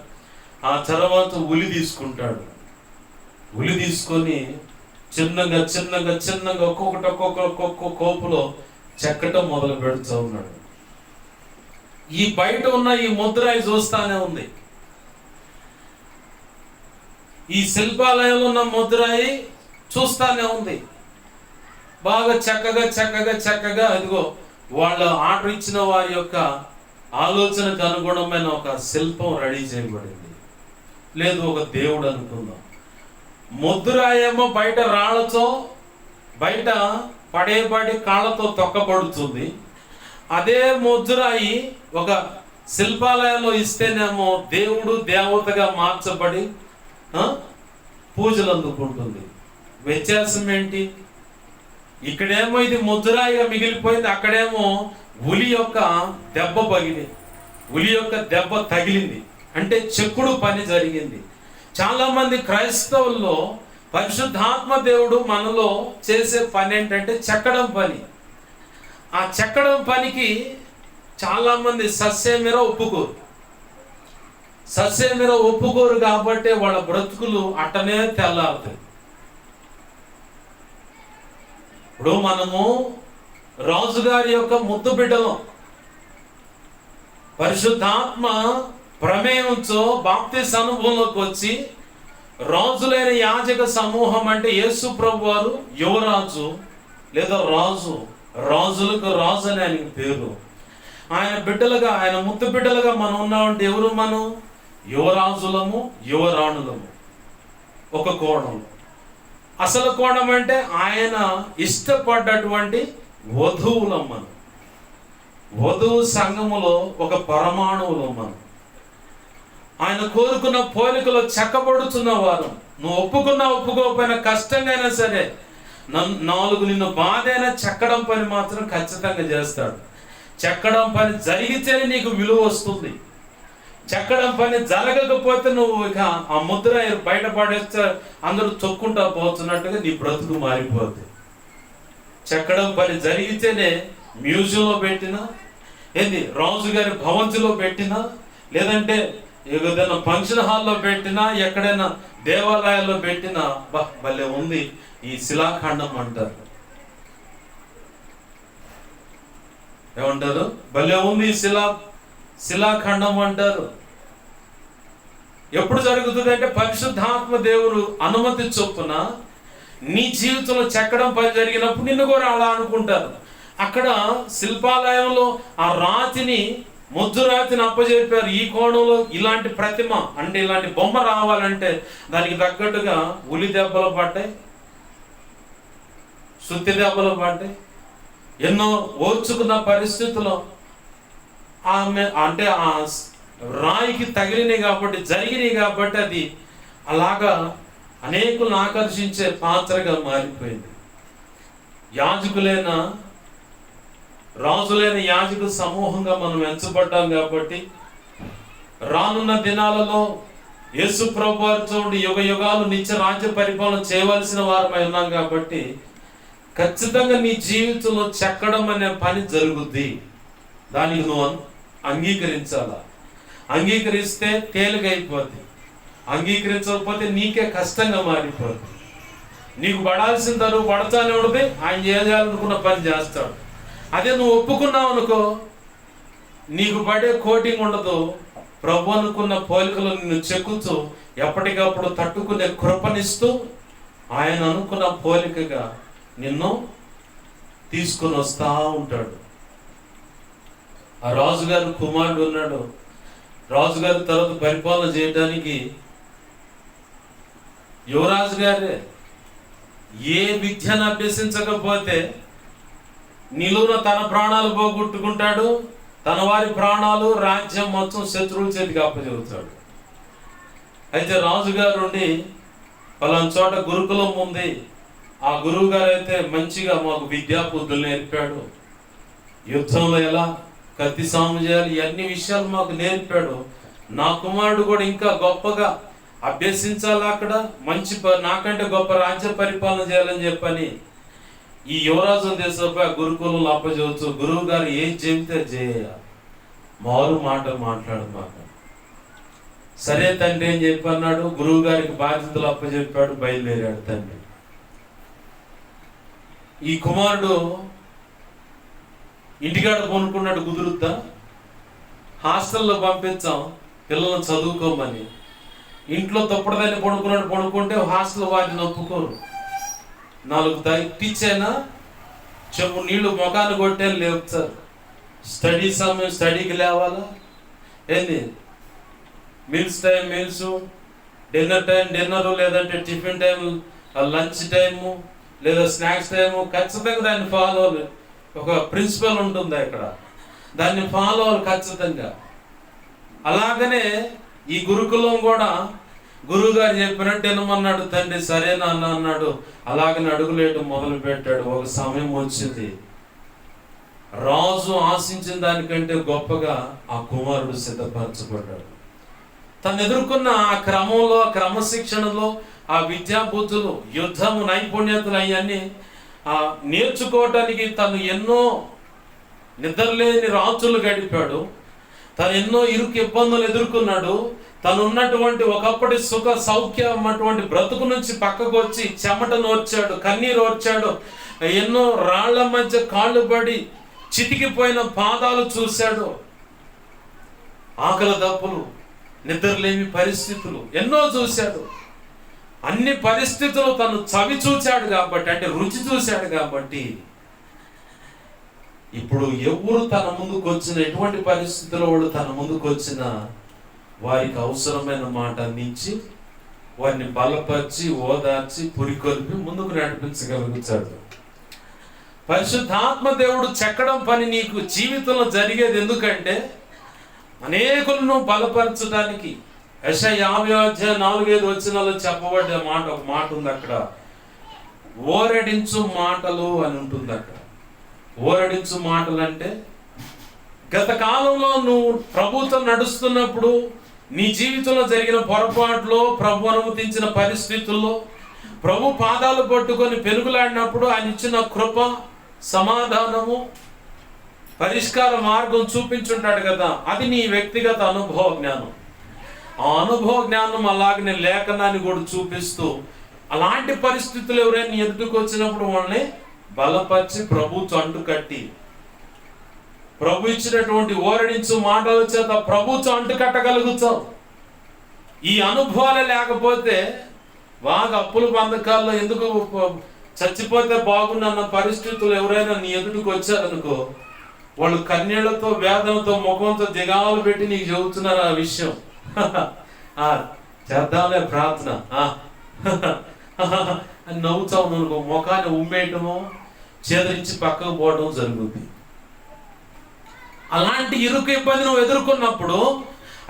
ఆ తర్వాత ఉలి తీసుకుంటాడు. ఉలి తీసుకొని చిన్నగా ఒక్కొక్క కోపులో చెక్కటం మొదలు పెడుతూ ఉన్నాడు. ఈ బయట ఉన్న ఈ ముద్రాయి చూస్తానే ఉంది. ఈ శిల్పాలయంలో ఉన్న ముద్రాయి చూస్తానే ఉంది. బాగా చక్కగా అదిగో వాళ్ళు ఆర్డర్ ఇచ్చిన వారి యొక్క ఆలోచనకు అనుగుణమైన ఒక శిల్పం రెడీ చేయబడింది. లేదు ఒక దేవుడు అనుకుందాం. ముద్రాయేమో బయట రాళ్లతో, బయట పడేబడి కాళ్ళతో తొక్కబడుతుంది. అదే ముద్రాయి ఒక శిల్పాలయంలో ఇస్తేనేమో దేవుడు దేవతగా మార్చబడి పూజలు అందుకుంటుంది. వ్యత్యాసం ఏంటి? ఇక్కడేమో ఇది ముద్రాయిగా మిగిలిపోయింది, అక్కడేమో ఉలి యొక్క దెబ్బ తగిలింది, అంటే చెక్కుడు పని జరిగింది. చాలా మంది క్రైస్తవుల్లో పరిశుద్ధాత్మ దేవుడు మనలో చేసే పని ఏంటంటే చెక్కడం పని. ఆ చెక్కడం పనికి చాలామంది సస్యమీర ఒప్పుకోరు కాబట్టి వాళ్ళ బ్రతుకులు అట్టనే తెల్లారుతాయి. ఇప్పుడు మనము రాజుగారి యొక్క ముద్దు బిడ్డలం. పరిశుద్ధాత్మ ప్రమేయంతో బాప్తిస్మ అనుభవంలోకి వచ్చి రాజులైన యాజక సమూహం అంటే యేసు ప్రభు వారు యువరాజు లేదా రాజు, రాజులకు రాజు అని ఆయనకి పేరు. ఆయన బిడ్డలుగా, ఆయన ముద్దు బిడ్డలుగా మనం ఉన్నామంటే ఎవరు? మనం యువరాజులము, యువరాణులము. ఒక కోణం. అసలు కోణం అంటే ఆయన ఇష్టపడ్డటువంటి వధువులం మనం. వధువు సంఘములో ఒక పరమాణువులం మనం. ఆయన కోరుకున్న పోలికలో చెక్కబడుతున్న వారు. నువ్వు ఒప్పుకున్నా ఒప్పుకోకపోయినా కష్టంగా అయినా సరే నిన్ను బాధైనా చెక్కడం పని మాత్రం ఖచ్చితంగా చేస్తాడు. చెక్కడం పని జరిగితేనే నీకు విలువ వస్తుంది. చెక్కడం పని జరగకపోతే నువ్వు ఇక ఆ ముద్ర బయటపడేస్తే అందరూ చొక్కుంటా పోతున్నట్టుగా నీ బ్రతుకు మారిపోతుంది. చెక్కడం పని జరిగితేనే మ్యూజియంలో పెట్టినా, రాజుగారి భవంతిలో పెట్టినా, లేదంటే ఏదైనా ఫంక్షన్ హాల్లో పెట్టినా, ఎక్కడైనా దేవాలయాల్లో పెట్టినా భలే ఉంది ఈ శిలాఖండం అంటారు. ఏమంటారు? భలే ఉంది శిలాఖండం అంటారు. ఎప్పుడు జరుగుతుంది అంటే పరిశుద్ధాత్మ దేవుడు అనుమతి చొప్పున నీ జీవితంలో చెక్కడం పని జరిగినప్పుడు నిన్ను కూడా అలా అనుకుంటారు. అక్కడ శిల్పాలయంలో ఆ రాతిని, ముద్దు రాతిని అప్పచెప్పారు. ఈ కోణంలో ఇలాంటి ప్రతిమ అంటే ఇలాంటి బొమ్మ రావాలంటే దానికి తగ్గట్టుగా ఉలి దెబ్బలు పడ్డాయి, సుత్తి దెబ్బలు పడ్డాయి, ఎన్నో ఓర్చుకున్న పరిస్థితుల్లో ఆమె అంటే ఆ రాయికి తగిలినాయి కాబట్టి, జరిగినాయి కాబట్టి అది అలాగా అనేకులను ఆకర్షించే పాత్రగా మారిపోయింది. రాజులైన యాజక సమూహంగా మనం ఎంచబడ్డాం కాబట్టి రానున్న దినాలలో యేసు ప్రభు వారితో యుగ యుగాలు నిత్య రాజ్య పరిపాలన చేయవలసిన వారమై ఉన్నాం కాబట్టి ఖచ్చితంగా నీ జీవితంలో చెక్కడం అనే పని జరుగుద్ది. దానికి నువ్వు అంగీకరించాలా. అంగీకరిస్తే తేలికైపోద్ది, అంగీకరించకపోతే నీకే కష్టంగా మారిపోద్ది. నీకు పడాల్సిన తరువు పడతానే ఉంటుంది, ఆయన చేయాలనుకున్న పని చేస్తాడు. అదే నువ్వు ఒప్పుకున్నావు అనుకో, నీకు పడే కోటింగ్ ఉండదు. ప్రభు అనుకున్న పోలికలు నిన్ను చెక్కుతూ ఎప్పటికప్పుడు తట్టుకునే కృపనిస్తూ ఆయన అనుకున్న పోలికగా నిన్ను తీసుకుని వస్తా ఉంటాడు. ఆ రాజుగారు కుమారుడు ఉన్నాడు. రాజుగారి తర్వాత పరిపాలన చేయడానికి యువరాజు గారే ఏ విద్యను అభ్యసించకపోతే నిలువున తన ప్రాణాలు పోగొట్టుకుంటాడు, తన వారి ప్రాణాలు, రాజ్యం మొత్తం శత్రువుల చేతికి అప్పచెబుతాడు. అయితే రాజుగారు ఉండి పలానా చోట గురుకులం ఉంది, ఆ గురువు గారు అయితే మంచిగా మాకు విద్యా బుద్ధులు నేర్పాడు, యుద్ధంలో ఎలా కత్తి సాము చేయాలి, ఇవన్నీ విషయాలు మాకు నేర్పాడు. నా కుమారుడు కూడా ఇంకా గొప్పగా అభ్యసించాలి, అక్కడ మంచి నాకంటే గొప్ప రాజ్య పరిపాలన చేయాలని చెప్పని ఈ యువరాజు దేశంపై గురుకులంలో అప్పచెబుతూ గురువు గారు ఏం చెబితే చేయ, మారు మాట మాట్లాడమాట. సరే తండ్రి ఏం చెప్పన్నాడు, గురువు గారికి బాధ్యతలు అప్పచెప్పాడు, బయలుదేరాడు తండ్రి. ఈ కుమారుడు ఇంటికాడ కొనుక్కున్నాడు, కుదురుద్దా? హాస్టల్లో పంపించాం పిల్లలను చదువుకోమని. ఇంట్లో తప్పుడుదాన్ని పడుకుంటే హాస్టల్ వారిని ఒప్పుకోరు. 4 తగ్గిచ్చేనా చెప్పు, నీళ్లు ముఖాన్ని కొట్టే లేపుతారు. స్టడీ సమయం స్టడీకి లేవాలా, ఏంది meals time meals, dinner time dinner, లేదంటే టిఫిన్ టైం లంచ్ టైము, లేదా స్నాక్స్ టైము. ఖచ్చితంగా దాన్ని ఫాలో అవ్వాలి. ఒక ప్రిన్సిపల్ ఉంటుంది అక్కడ, దాన్ని ఫాలో అవ్వాలి ఖచ్చితంగా. అలాగనే ఈ గురుకులం కూడా గురువు గారు చెప్పినట్టు వినమన్నాడు తండ్రి. సరే నాన్న అన్నాడు. అలాగనే అడుగులేయడం మొదలు పెట్టాడు. ఒక సమయం వచ్చింది, రాజు ఆశించిన దానికంటే గొప్పగా ఆ కుమారుడు సిద్ధపరచబడ్డాడు. తను ఎదుర్కొన్న ఆ క్రమంలో, ఆ క్రమశిక్షణలో, ఆ విద్యాబుద్ధులు, యుద్ధము నైపుణ్యతలు అవన్నీ నేర్చుకోవటానికి తను ఎన్నో నిద్రలేని రాత్రులు గడిపాడు. తను ఎన్నో ఇరుకు ఇబ్బందులు ఎదుర్కొన్నాడు. తను ఉన్నటువంటి ఒకప్పటి సుఖ సౌఖ్యం అటువంటి బ్రతుకు నుంచి పక్కకు వచ్చి చెమట నోర్చాడు, కన్నీరు ఓర్చాడు. ఎన్నో రాళ్ల మధ్య కాళ్ళు పడి చితికిపోయిన పాదాలు చూశాడు. ఆకలి దప్పులు, నిద్రలేని పరిస్థితులు ఎన్నో చూశాడు. అన్ని పరిస్థితులు తను చవి చూశాడు కాబట్టి, అంటే రుచి చూశాడు కాబట్టి, ఇప్పుడు ఎవరు తన ముందుకు వచ్చిన, ఎటువంటి పరిస్థితుల్లో వాడు తన ముందుకు వచ్చిన వారికి అవసరమైన మాట అందించి వారిని బలపరిచి, ఓదార్చి, పురికొల్పి ముందుకు నడిపించగలుగుతాడు. పరిశుద్ధాత్మ దేవుడు చెక్కడం పని నీకు జీవితంలో జరిగేది ఎందుకంటే అనేకులను బలపరచడానికి. యెషయా 50:4-5 చెప్పబడ్డ మాట, ఒక మాట ఉంది అక్కడ, ఓరడించు మాటలు అని ఉంటుంది అక్కడ. ఓరడించు మాటలు అంటే గత కాలంలో నువ్వు ప్రభుతో నడుస్తున్నప్పుడు నీ జీవితంలో జరిగిన పొరపాట్లో, ప్రభు అనుమతించిన పరిస్థితుల్లో ప్రభు పాదాలు పట్టుకొని పెనుగులాడినప్పుడు ఆయన ఇచ్చిన కృప, సమాధానము, పరిష్కార మార్గం చూపించుంటాడు కదా. అది నీ వ్యక్తిగత అనుభవ జ్ఞానం. ఆ అనుభవ జ్ఞానం అలాగనే లేఖనాన్ని కూడా చూపిస్తూ అలాంటి పరిస్థితులు ఎవరైనా ఎదుటికి వచ్చినప్పుడు వాళ్ళని బలపరిచి ప్రభుతో అంటుకట్టి, ప్రభు ఇచ్చినటువంటి ఓరడించు మాటల చేత ప్రభుతో అంటుకట్టగలుగుతావు. ఈ అనుభవాలే లేకపోతే బాగా అప్పుల బంధకాల్లో ఎందుకు చచ్చిపోతే బాగుండన్న పరిస్థితులు ఎవరైనా నీ ఎదుటికి వచ్చారనుకో, వాళ్ళు కన్నీళ్లతో, వేదనతో, ముఖంతో దిగాలు పెట్టి నీకు చెబుతున్నారు ఆ విషయం. చేద్దాంలే ప్రార్థన అని నవ్వుతావు నువ్వు, ముఖాన్ని ఉమ్మేయటము, చేదరించి పక్కకు పోవడం జరుగుతుంది. అలాంటి ఇరుకు ఇబ్బంది నువ్వు ఎదుర్కొన్నప్పుడు,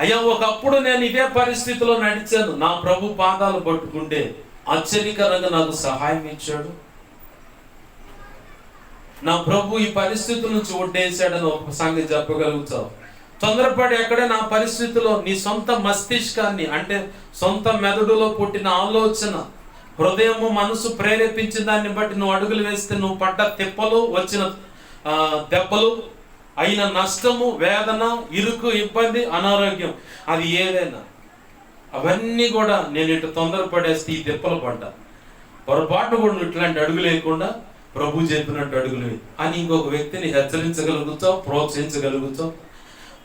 అయ్యా ఒకప్పుడు నేను ఇదే పరిస్థితిలో నడిచాను, నా ప్రభు పాదాలు పట్టుకుంటే ఆశ్చర్యకరంగా నాకు సహాయం ఇచ్చాడు, నా ప్రభు ఈ పరిస్థితుల నుంచి ఒడ్డేసాడని ఒక సంగతి చెప్పగలుగుతావు. తొందరపడి ఎక్కడే నా పరిస్థితిలో నీ సొంత మస్తిష్కాన్ని, అంటే సొంత మెదడులో పుట్టిన ఆలోచన, హృదయము, మనసు ప్రేరేపించిన దాన్ని బట్టి నువ్వు అడుగులు వేస్తే నువ్వు పడ్డ తిప్పలు, వచ్చిన దెబ్బలు, అయిన నష్టము, వేదన, ఇరుకు, ఇబ్బంది, అనారోగ్యం, అది ఏదైనా అవన్నీ కూడా నేను ఇటు తొందరపడేస్తే ఈ తిప్పలు పడ్డా, పొరపాటు కూడా నువ్వు ఇట్లాంటి అడుగు లేకుండా ప్రభు చెప్పినట్టు అడుగులు అని ఇంకొక వ్యక్తిని హెచ్చరించగలుగుతావు, ప్రోత్సహించగలుగుతావు,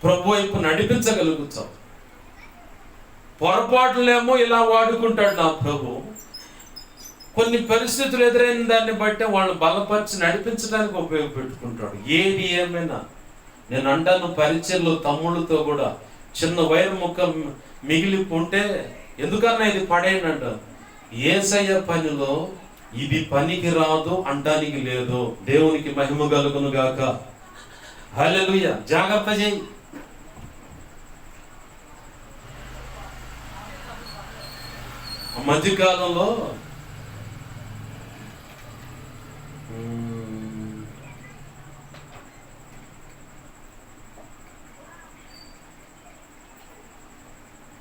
ప్రభు వైపు నడిపించగలుగుతావు. పొరపాటులేమో ఇలా వాడుకుంటాడు నా ప్రభు. కొన్ని పరిస్థితులు ఎదురైన దాన్ని బట్టి వాళ్ళని బలపరిచి నడిపించడానికి ఉపయోగపెట్టుకుంటాడు. ఏది ఏమైనా నేను అంటాను, పరిచయంలో తమ్ముళ్ళతో కూడా చిన్న వైర్ ముక్క మిగిలిపోతే ఎందుకన్నా ఇది పడేయండి అంటారు. యేసయ్య పనిలో ఇది పనికి రాదు అంటానికి లేదు. దేవునికి మహిమ కలుగును గాక. హల్లెలూయా. జాగ్రత్త చేయి. మధ్యకాలంలో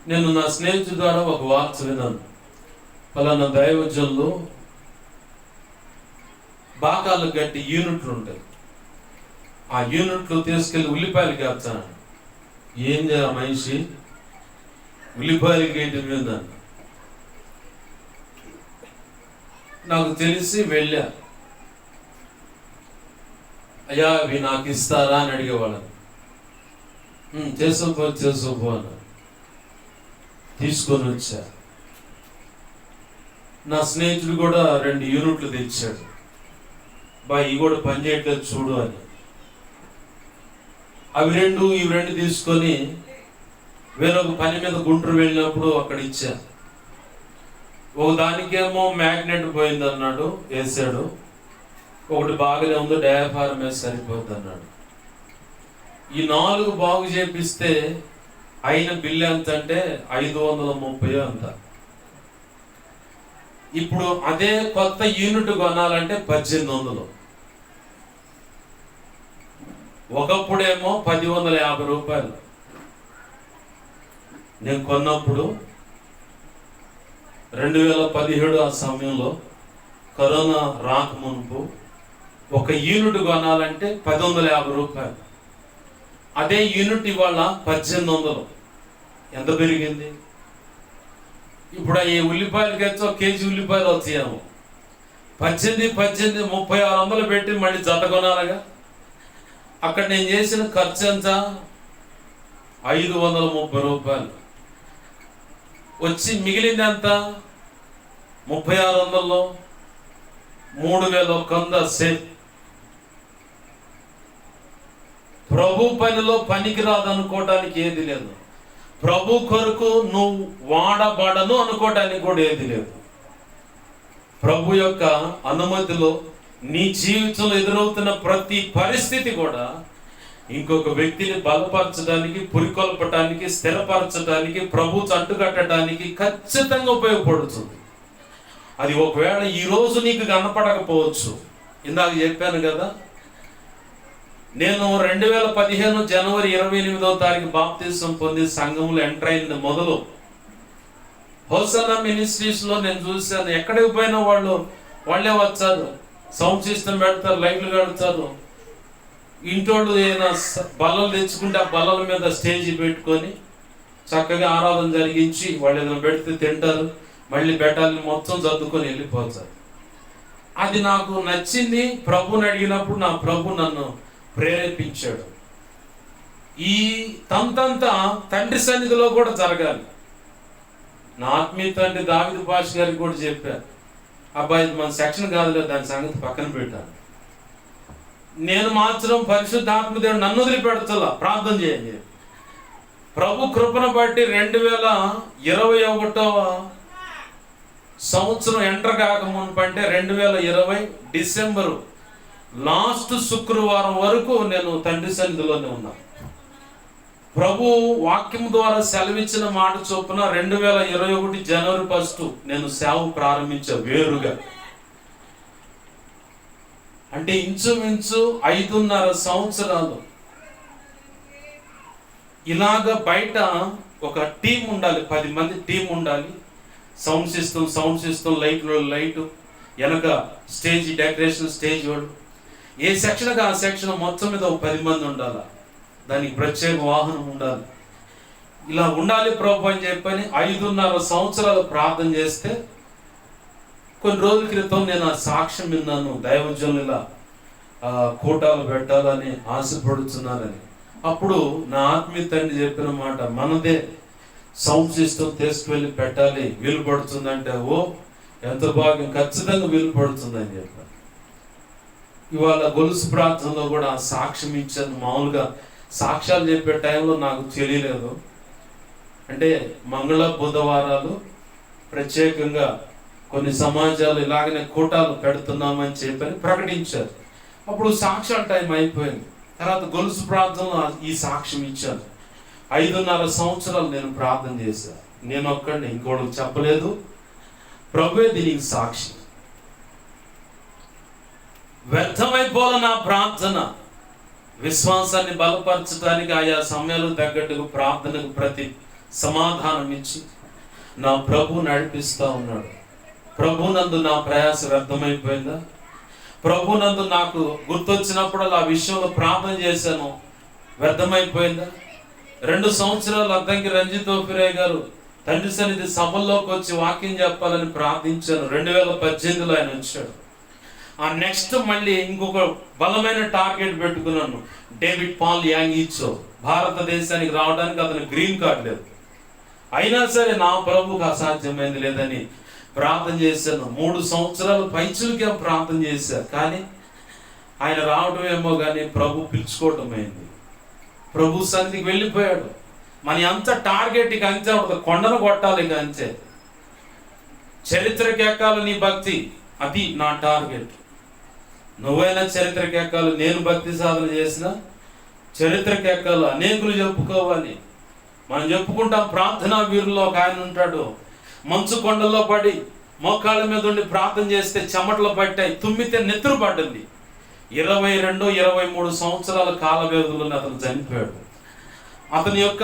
నేను నా స్నేహితుడి ద్వారా ఒక వార్త విన్నాను. పలానా దైవజనులు బాకాలు గట్టి యూనిట్లు ఉంటాయి, ఆ యూనిట్లు తీసుకెళ్లి ఉల్లిపాయలు కాల్చాను. ఏం చేయాలి మనిషి, ఉల్లిపాయలు గేయటం మీద నాకు తెలిసి వెళ్ళా. అయ్యా అవి నాకు ఇస్తారా అని అడిగేవాళ్ళని. చేసుకోపో అన్న. తీసుకొని వచ్చా. నా స్నేహితుడు కూడా 2 యూనిట్లు తెచ్చాడు. ఇవి కూడా పనిచేయట్లేదు చూడు అని. అవి 2 తీసుకొని వేరొక పని మీద గుంటూరు వెళ్ళినప్పుడు అక్కడ ఇచ్చా. ఒక దానికేమో మ్యాగ్నెట్ పోయింది అన్నాడు, వేసాడు. ఒకటి బాగానే ఉంది, డయాఫారం వేసి సరిపోద్ది అన్నాడు. ఈ 4 బాగు చేపిస్తే అయిన బిల్లు ఎంత అంటే 530 అంత. ఇప్పుడు అదే కొత్త యూనిట్ కొనాలంటే 1800. ఒకప్పుడేమో 1050 రూపాయలు. నేను కొన్నప్పుడు 2017 ఆ సమయంలో కరోనా రాకమునుపు ఒక యూనిట్ కొనాలంటే 1,150 రూపాయలు. అదే యూనిట్ ఇవాళ 1,800. ఎంత పెరిగింది? ఇప్పుడు ఈ ఉల్లిపాయలకి అయితే ఒక కేజీ ఉల్లిపాయలు వచ్చాయేమో. 3600 పెట్టి మళ్ళీ జత కొనాలిగా. అక్కడ నేను చేసిన ఖర్చు ఎంత? 530 రూపాయలు. వచ్చి మిగిలింది ఎంత? 3600లో 3100 సేఫ్. ప్రభు పనిలో పనికి రాదనుకోవడానికి ఏది లేదు. ప్రభు కొరకు నువ్వు వాడబడను అనుకోవడానికి కూడా ఏది లేదు. ప్రభు యొక్క అనుమతిలో నీ జీవితంలో ఎదురవుతున్న ప్రతి పరిస్థితి కూడా ఇంకొక వ్యక్తిని బలపరచడానికి, పురికొల్పటానికి, స్థిరపరచడానికి, ప్రభు కట్టడానికి ఖచ్చితంగా ఉపయోగపడుతుంది. అది ఒకవేళ ఈరోజు నీకు కనపడకపోవచ్చు. ఇందాక చెప్పాను కదా, నేను 2015 జనవరి 28వ తారీఖు బాప్తిసం పొంది సంఘంలో ఎంటర్ అయింది మొదలు. హోసన్నా మినిస్ట్రీస్ లో నేను చూశాను. ఎక్కడికి పోయినా వాళ్ళే వచ్చారు, సౌండ్ సిస్టమ్ పెడతారు, లైట్లు కడతారు. ఇంటోళ్ళు ఏదైనా బల్లలు తెచ్చుకుంటే ఆ బల్లల మీద స్టేజీ పెట్టుకొని చక్కగా ఆరాధన జరిగించి వాళ్ళు ఏదైనా పెడితే తింటారు, మళ్ళీ పెట్టాలని మొత్తం సర్దుకొని వెళ్ళిపోతారు. అది నాకు నచ్చింది. ప్రభుని అడిగినప్పుడు నా ప్రభు నన్ను ప్రేరేపించాడు. ఈ తంతంతా తండ్రి సన్నిధిలో కూడా జరగాలి. నా ఆత్మీయ తండ్రి దావీదు పాష గారికి కూడా చెప్పాను, అబ్బాయి మన సెక్షన్ కాదులే, దాని సంగతి పక్కన పెట్టాను. నేను మాత్రం పరిశుద్ధాత్మ దేవుడు నన్ను వదిలిపెడతలా, ప్రార్థన చేయండి. ప్రభు కృపను బట్టి 2021వ సంవత్సరం ఎంటర్ కాక మునుపంటే 2020 డిసెంబరు లాస్ట్ శుక్రవారం వరకు నేను తండ్రి సన్నిధిలోనే ఉన్నాను. ప్రభు వాక్యం ద్వారా సెలవిచ్చిన మాట చొప్పున 2021 జనవరి 1 నేను సేవ ప్రారంభించా వేరుగా. అంటే ఇంచుమించు 5.5 సంవత్సరాలు ఇలాగ బయట ఒక టీం ఉండాలి, 10 మంది టీం ఉండాలి. సౌండ్ సిస్టమ్, లైట్, వెనక స్టేజ్ డెకరేషన్, స్టేజ్ వాళ్ళు, ఏ సెక్షన్కి ఆ సెక్షన్ మొత్తం మీద ఒక 10 మంది ఉండాలి. దానికి ప్రత్యేక వాహనం ఉండాలి. ఇలా ఉండాలి ప్రభు అని చెప్పని 5.5 సంవత్సరాలు ప్రార్థన చేస్తే, కొన్ని రోజుల క్రితం నేను ఆ సాక్ష్యం విన్నాను. దైవజనులు ఇలా కూటాలు పెట్టాలని ఆశపడుతున్నారని. అప్పుడు నా ఆత్మీయ తండ్రి చెప్పిన మాట, మనదే సౌండ్ సిస్టమ్ తీసుకువెళ్ళి పెట్టాలి, వీలు పడుతుందంటే, ఓ ఎంత బాగా, ఖచ్చితంగా వీలు పడుతుందని చెప్పాను. ఇవాళ గొలుసు ప్రార్థనలో కూడా సాక్ష్యం ఇచ్చాను. మామూలుగా సాక్ష్యాలు చెప్పే టైంలో నాకు తెలియలేదు. అంటే మంగళ బుధవారాలు ప్రత్యేకంగా కొన్ని సమాజాలు ఇలాగనే కూటాలు పెడుతున్నామని చెప్పని ప్రకటించారు. అప్పుడు సాక్ష్యాల టైం అయిపోయింది. తర్వాత గొలుసు ప్రార్థనలో ఈ సాక్ష్యం ఇచ్చాను. 5.5 సంవత్సరాలు నేను ప్రార్థన చేశాను. నేను ఒక్కడిని, ఇంకోటికి చెప్పలేదు. ప్రభువే దీనికి సాక్షి. వ్యర్థమైపోల నా ప్రార్థన. విశ్వాసాన్ని బలపరచడానికి ఆయా సమయాలకు తగ్గట్టుగా ప్రార్థనకు ప్రతి సమాధానం ఇచ్చి నా ప్రభు నడిపిస్తూ ఉన్నాడు. ప్రభునందు నా ప్రయాస వ్యర్థమైపోయిందా? ప్రభునందు నాకు గుర్తొచ్చినప్పుడు ఆ విషయంలో ప్రార్థన చేశాను, వ్యర్థమైపోయిందా? 2 సంవత్సరాలు అద్దంకి రంజిత్ ఓఫిరే గారు తండ్రి సన్నిధి సభల్లోకి వచ్చి వాక్యం చెప్పాలని ప్రార్థించాను. 2018లో ఆయన వచ్చాడు. ఆ నెక్స్ట్ మళ్ళీ ఇంకొక బలమైన టార్గెట్ పెట్టుకున్నాను. డేవిడ్ పాల్ యాంగిచో భారతదేశానికి రావడానికి అతను గ్రీన్ కార్డ్ లేదు. అయినా సరే నా ప్రభుకు అసాధ్యమైంది లేదని ప్రార్థన చేశాను. 3 సంవత్సరాలు పైచులకే ప్రార్థన చేశాను. కానీ ఆయన రావడం ఏమో కానీ ప్రభు పిలుచుకోవటం అయింది. ప్రభు సన్నిధికి వెళ్ళిపోయాడు. మన అంత టార్గెట్ ఇక అంతే ఉంటుంది, కొండను కొట్టాలి ఇక అంతే. చరిత్రకి ఎక్కాలి నీ భక్తి, అది నా టార్గెట్. నువ్వైనా చరిత్రకి ఎక్కాలి. నేను భక్తి సాధన చేసిన చరిత్రకి ఎక్కాలి, అనేకులు చెప్పుకోవాలి. మనం చెప్పుకుంటాం. ప్రార్థనా వీరుల్లో ఒక ఆయన ఉంటాడు, మంచు కొండల్లో పడి మోకాళ్ళ మీద ఉండి ప్రార్థన చేస్తే చెమటలు పట్టాయి, తుమ్మితే నెత్తురు పడ్డది. 22-23 సంవత్సరాల కాల వ్యవధిలోనే అతను చనిపోయాడు. అతని యొక్క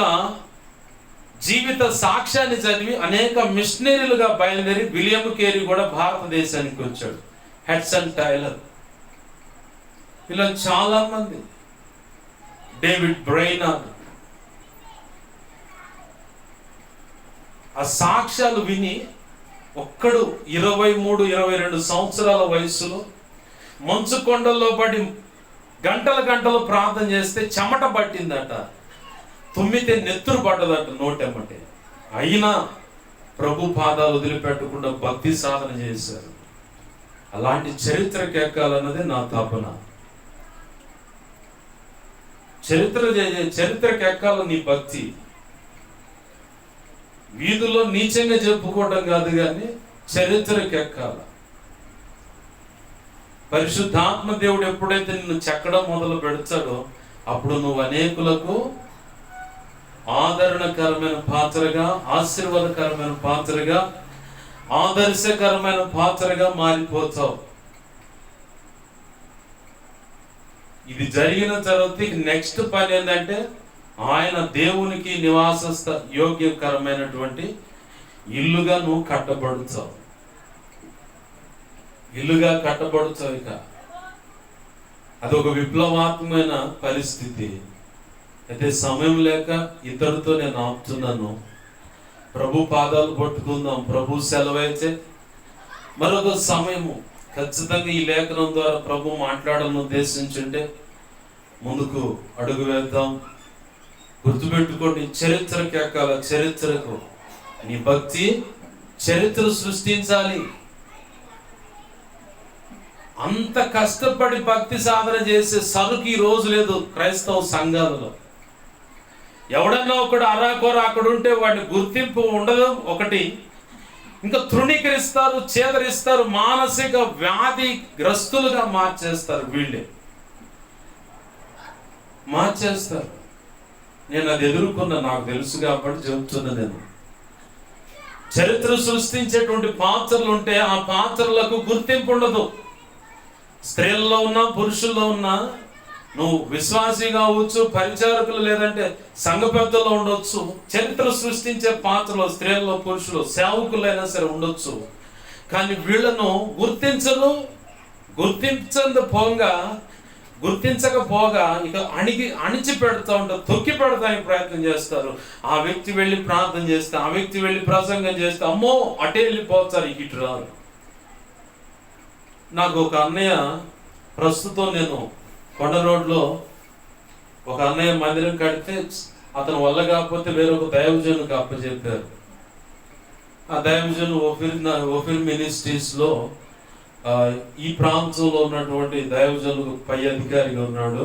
జీవిత సాక్ష్యాన్ని చదివి అనేక మిషనరీలుగా బయలుదేరి విలియం కేరీ కూడా భారతదేశానికి వచ్చాడు. హెడ్సన్ టైలర్, ఇలా చాలా మంది, డేవిడ్ బ్రెయినర్. ఆ సాక్ష్యాలు విని ఒక్కడు 23-22 సంవత్సరాల వయసులో మంచు కొండల్లో పడి గంటలు గంటలు ప్రార్థన చేస్తే చెమట పట్టిందట, తుమ్మితే నెత్తురు పడ్డదట నోటెమ్మటే. అయినా ప్రభు పాదాలు వదిలిపెట్టకుండా భక్తి సాధన చేశారు. అలాంటి చరిత్రకి ఎక్కాలన్నదే నా తపన. చరిత్రకి ఎక్కాల నీ భక్తి. వీధుల్లో నీచంగా చెప్పుకోవడం కాదు, కానీ చరిత్రకి ఎక్కాల. పరిశుద్ధాత్మ దేవుడు ఎప్పుడైతే నిన్ను చెక్కడం మొదలు పెడతాడో అప్పుడు నువ్వు అనేకులకు ఆదరణకరమైన పాత్రగా, ఆశీర్వాదకరమైన పాత్రగా, ఆదర్శకరమైన పాత్రగా మారిపోతావు. ఇది జరిగిన తర్వాత నెక్స్ట్ పని ఏంటంటే ఆయన దేవునికి నివాస యోగ్యకరమైనటువంటి ఇల్లుగా నువ్వు కట్టబడుతావు. ఇల్లుగా కట్టబడుతావు. ఇక అదొక విప్లవాత్మకమైన పరిస్థితి. అయితే సమయం లేక ఇతరుతో నేను ఆపుతున్నాను. ప్రభు పాదాలు పట్టుకుందాం. ప్రభు సెలవైతే మరొక సమయము ఖచ్చితంగా ఈ లేఖనం ద్వారా ప్రభు మాట్లాడాలని ఉద్దేశించుంటే ముందుకు అడుగు వేద్దాం. గుర్తుపెట్టుకోండి, చరిత్రకి ఎక్కాల. చరిత్రకు నీ భక్తి చరిత్ర సృష్టించాలి. అంత కష్టపడి భక్తి సాధన చేసే సరుకు ఈ రోజు లేదు క్రైస్తవ సంఘాలలో. ఎవడన్నా ఒకడు అరాకొర అక్కడ ఉంటే వాడి గుర్తింపు ఉండదు. ఒకటి, ఇంకా తృణీకరిస్తారు, చేదరిస్తారు, మానసిక వ్యాధి గ్రస్తులుగా మార్చేస్తారు. వీళ్ళే మార్చేస్తారు. నేను అది ఎదుర్కొన్నా, నాకు తెలుసు కాబట్టి చెబుతున్నా. నేను చరిత్ర సృష్టించేటువంటి పాత్రలు ఉంటే ఆ పాత్రలకు గుర్తింపు ఉండదు. స్త్రీల్లో ఉన్నా పురుషుల్లో ఉన్నా, నువ్వు విశ్వాసి కావచ్చు, పరిచారకులు లేదంటే సంఘ పెద్దల్లో ఉండొచ్చు. చరిత్ర సృష్టించే పాత్రలో స్త్రీల్లో పురుషులు సేవకులైనా సరే ఉండొచ్చు. కానీ వీళ్ళను గుర్తించకపోగా ఇక అణిచి పెడతా ఉంటారు, తొక్కి పెడతానికి ప్రయత్నం చేస్తారు. ఆ వ్యక్తి వెళ్ళి ప్రార్థన చేస్తే, ఆ వ్యక్తి వెళ్ళి ప్రసంగం చేస్తే అమ్మో అటే వెళ్ళిపోతారు, ఇటు రారు. నాకు ఒక అన్నయ్య, ప్రస్తుతం నేను కొండ రోడ్లో ఒక అన్నయ్య మందిరం కడితే అతని వల్ల కాకపోతే వేరొక దైవజనునికి అప్పచెప్పారు. ఆ దైవజను ఓఫిర్ మినిస్ట్రీస్లో ఈ ప్రాంతంలో ఉన్నటువంటి దైవజనులకు పై అధికారిగా ఉన్నాడు.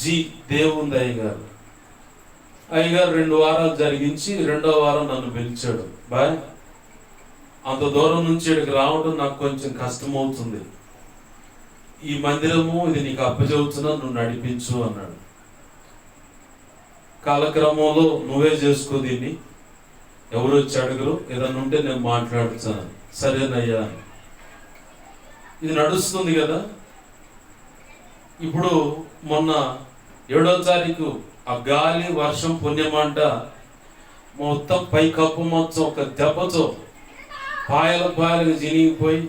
జి దేవుంది అయ్యగారు. 2 వారాలు జరిగించి 2వ వారం నన్ను పిలిచాడు. బాయ్, అంత దూరం నుంచి ఇక్కడికి రావడం నాకు కొంచెం కష్టమవుతుంది. ఈ మందిరము ఇది నీకు అప్పచెబుతున్నా, నువ్వు నడిపించు అన్నాడు. కాలక్రమంలో నువ్వే చేసుకో దీన్ని, ఎవరు వచ్చి అడుగురు, ఏదన్నా ఉంటే నేను మాట్లాడుతాను. సరేనయ్యా, ఇది నడుస్తుంది కదా. ఇప్పుడు మొన్న 7వ తారీఖు ఆ గాలి వర్షం పుణ్యమంట మొత్తం పై కప్పు మొత్తం ఒక దెబ్బతో పాయలుగా చినిగిపోయి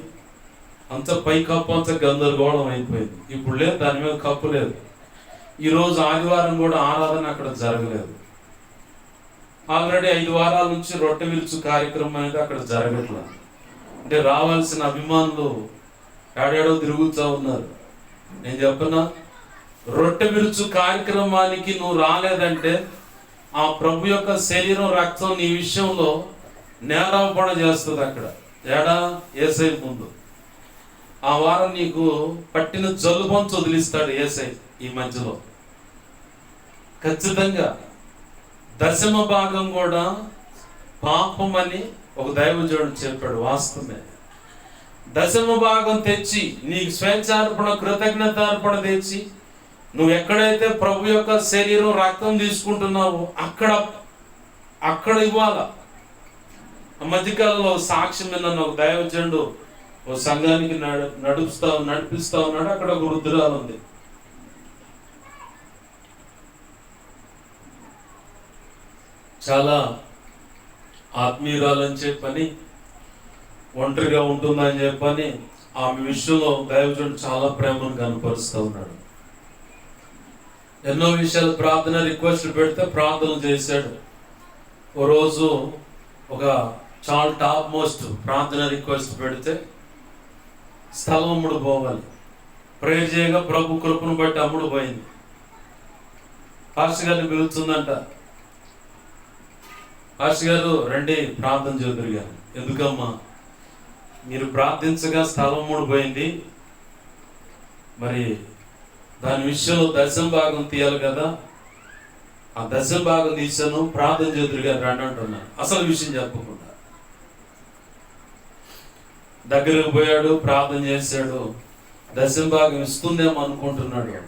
అంత పై కప్పు అంతా గందరగోళం అయిపోయింది. ఇప్పుడు లేదు, దాని మీద కప్పు లేదు. ఈరోజు ఆదివారం కూడా ఆరాధన అక్కడ జరగలేదు. ఆల్రెడీ 5 వారాల నుంచి రొట్టె విరుచు కార్యక్రమం అనేది అక్కడ జరగట్లేదు. అంటే రావాల్సిన అభిమానులు ఏడాడో తిరుగుతూ ఉన్నారు. నేను చెప్పనా, రొట్టె విరుచు కార్యక్రమానికి నువ్వు రాలేదంటే ఆ ప్రభు యొక్క శరీరం రక్తం నీ విషయంలో నేరాపణ చేస్తుంది. అక్కడ ఏసై ముందు ఆ వారం నీకు పట్టిన జలుబంచు వదిలిస్తాడు ఏసై. ఈ మధ్యలో ఖచ్చితంగా 10వ భాగం కూడా పాపం అని ఒక దైవజనుడు చెప్పాడు. వాస్తవమే. 10వ భాగం తెచ్చి నీకు స్వేచ్ఛార్పణ, కృతజ్ఞతార్పణ తెచ్చి నువ్వు ఎక్కడైతే ప్రభు యొక్క శరీరం రక్తం తీసుకుంటున్నావో అక్కడ ఇవ్వాల. మధ్యకాలంలో సాక్ష్యం నన్ను ఒక దైవజనుడు ఓ సంఘానికి నడిపిస్తా ఉన్నాడు. అక్కడ ఒక వృద్ధురాలు ఉంది. చాలా ఆత్మీయురాలని చెప్పని, ఒంటరిగా ఉంటుందని చెప్పని ఆమె విషయంలో దైవజనుడు చాలా ప్రేమను కనపరుస్తూ ఉన్నాడు. ఎన్నో విషయాలు ప్రార్థన రిక్వెస్ట్ పెడితే ప్రార్థనలు చేశాడు. ఓ రోజు ఒక చాలా టాప్ మోస్ట్ ప్రార్థన రిక్వెస్ట్ పెడితే స్థలం అమ్ముడు పోవాలి, ప్రేయర్ చేయగా ప్రభు కృపను బట్టి అమ్ముడు పోయింది. పాస్టర్ గారిని పిలుస్తుందంట. పాస్టర్ గారు రండి ప్రార్థన చేదురు గారు. ఎందుకమ్మా? మీరు ప్రార్థించగా స్థలం అమ్ముడు పోయింది, మరి దాని విషయంలో దశమ భాగం తీయాలి కదా, ఆ దశమ భాగం తీసాను, ప్రార్థన చేదురు గారు రండి అంటున్నాను. అసలు విషయం చెప్పకుండా దగ్గరకు పోయాడు, ప్రార్థన చేశాడు. దశమ భాగం ఇస్తుందేమో అనుకుంటున్నాడు.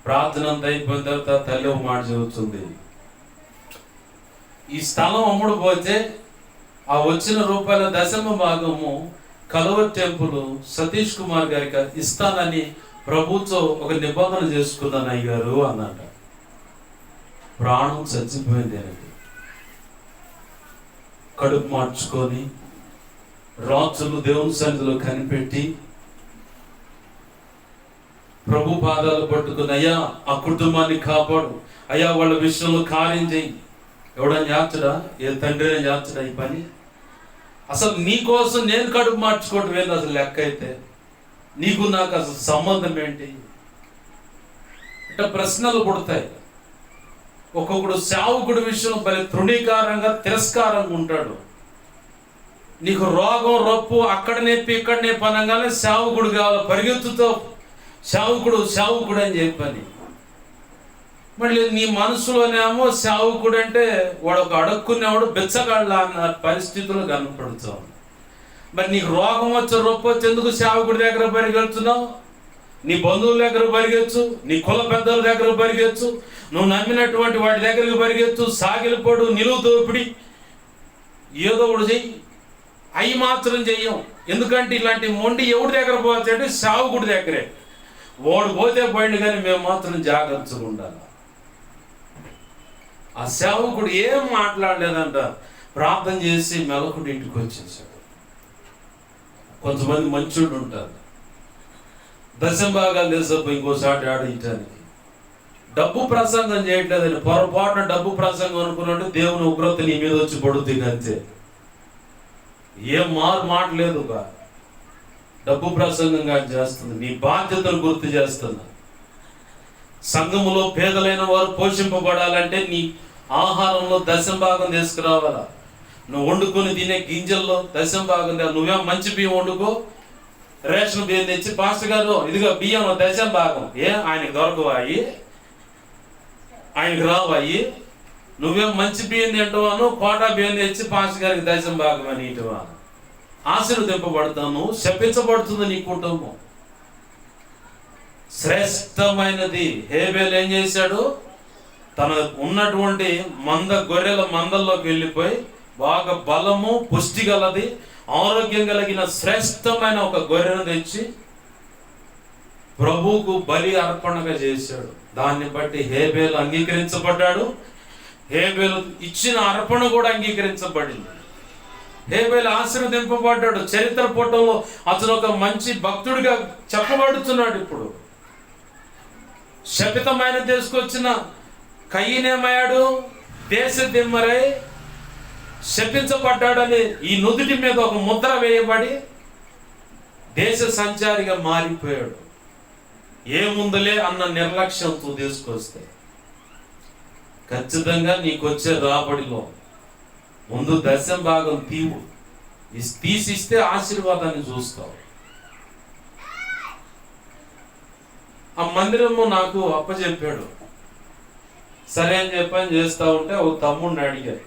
ప్రార్థన అంతా అయిపోయిన తర్వాత తల్లి ఒక మాట చెబుతుంది, ఈ స్థలం అమ్ముడు పోతే ఆ వచ్చిన రూపాయల దశమ భాగము కలవర్ టెంపుల్ సతీష్ కుమార్ గారికి ఇస్తానని ప్రభుత్వం ఒక నిబంధన చేసుకున్నాను అయ్యారు అన్నట. ప్రాణం చచ్చిపోయింది. ఆయనకి కడుపు మార్చుకొని రాత్రులు దేవుని సన్నిధిలో కనిపెట్టి ప్రభు పాదాలు పట్టుకుని, అయ్యా ఆ కుటుంబాన్ని కాపాడు, అయ్యా వాళ్ళ విషయంలో కార్యం చేయి. ఎవడని చేస్తాడా? ఏ తండ్రి చేస్తాడా ఈ పని? అసలు నీ కోసం నేను కడుపు మార్చుకోవడం ఏంది అసలు లెక్క అయితే? నీకు నాకు అసలు సంబంధం ఏంటి? ఇట్లా ప్రశ్నలు పుడతాయి. ఒక్కొక్కడు సేవకుడి విషయం భలే తృణీకారంగా తిరస్కారంగా ఉంటాడు. నీకు రోగం రొప్పు అక్కడ నొప్పి ఇక్కడ నొప్పి అనగానే సేవకుడు కావాలి, పరిగెత్తుతో సేవకుడు అని చెప్పని. మళ్ళీ నీ మనసులోనేమో సేవకుడు అంటే వాడు ఒక అడుక్కునేవాడు బెచ్చగాళ్ళ అన్న పరిస్థితులు కనపడుతావు. మరి నీకు రోగం వచ్చి రొప్పు వచ్చి ఎందుకు సేవకుడి దగ్గర పరిగెడుతున్నావు? నీ బంధువుల దగ్గర పరిగెచ్చు, నీ కుల పెద్దల దగ్గర పరిగెచ్చు, నువ్వు నమ్మినటువంటి వాటి దగ్గరికి పరిగెచ్చు, సాగిలిపోడు, నిలువు దోపిడి, ఏదో ఒకటి చెయ్యి. అవి మాత్రం చెయ్యం. ఎందుకంటే ఇలాంటి మొండి ఎవడి దగ్గర పోవచ్చు అంటే సేవకుడి దగ్గరే. వాడు పోతే పోయింది, కానీ మేము మాత్రం జాగ్రత్తగా ఉండాలి. ఆ సేవకుడు ఏం మాట్లాడలేదంట, ప్రార్థన చేసి మెలకుడు ఇంటికి వచ్చేసాడు. కొంతమంది మంచోళ్ళు ఉంటారు, దశమ భాగాలు తెలిసిపోయి ఇంకోసారి ఆడించడానికి. డబ్బు ప్రసంగం చేయట్లేదని పొరపాటున డబ్బు ప్రసంగం అనుకున్నట్టు దేవుని ఉగ్రత నీ మీద వచ్చి పడుతుంది అంతే. ఏం మాటలేదు. డబ్బు ప్రసంగంగా చేస్తుంది. నీ బాధ్యతను గుర్తు చేస్తున్నా. సంఘములో పేదలైన వారు పోషింపబడాలంటే నీ ఆహారంలో దశమ భాగం తీసుకురావాలా. నువ్వు వండుకొని తినే గింజల్లో దశమ భాగం. నువ్వేం మంచి బియ్యం వండుకో, రేషన్ బియ్యం తెచ్చి పాస్టర్ గారు ఇదిగో బియ్యం దశమ భాగం. ఆయనకి దొరకవాయి, ఆయనకి రావాయి. నువ్వేం మంచి బియ్యం తింటావాను, కోటా బియ్యం తెచ్చి పాస్టర్ గారికి దశమ భాగం అని ఇటువా. ఆశీర్వదింపబడతాను, శపించబడుతుంది నీ కుటుంబం. శ్రేష్టమైనది హేబేలు ఏం చేశాడు? తన ఉన్నటువంటి గొర్రెల మందల్లోకి వెళ్ళిపోయి బాగా బలము పుష్టి గలది ఆరోగ్యం కలిగిన శ్రేష్టమైన ఒక గొర్రెను తెచ్చి ప్రభువుకు బలి అర్పణగా చేశాడు. దాన్ని బట్టి హేబేలు అంగీకరించబడ్డాడు. హేబేలు ఇచ్చిన అర్పణ కూడా అంగీకరించబడింది. హేబేలు ఆశీర్వదింపబడ్డాడు. చరిత్ర పుటంలో అతను ఒక మంచి భక్తుడిగా చెప్పబడుతున్నాడు. ఇప్పుడు శపితమైన తీసుకొచ్చిన కయ్యనేమయ్యాడు? దేశ దిమ్మరై శపించబడ్డాడని ఈ నుదుటి మీద ఒక ముద్ర వేయబడి దేశ సంచారిగా మారిపోయాడు. ఏముందులే అన్న నిర్లక్ష్యంతో తీసుకొస్తే ఖచ్చితంగా నీకు వచ్చే రాబడిలో ముందు దశమ భాగం తీసిస్తే ఆశీర్వాదాన్ని చూస్తావు. ఆ మందిరము నాకు అప్పచెప్పాడు. సరే అని చెప్పని చేస్తా ఉంటే ఒక తమ్ముడిని అడిగారు,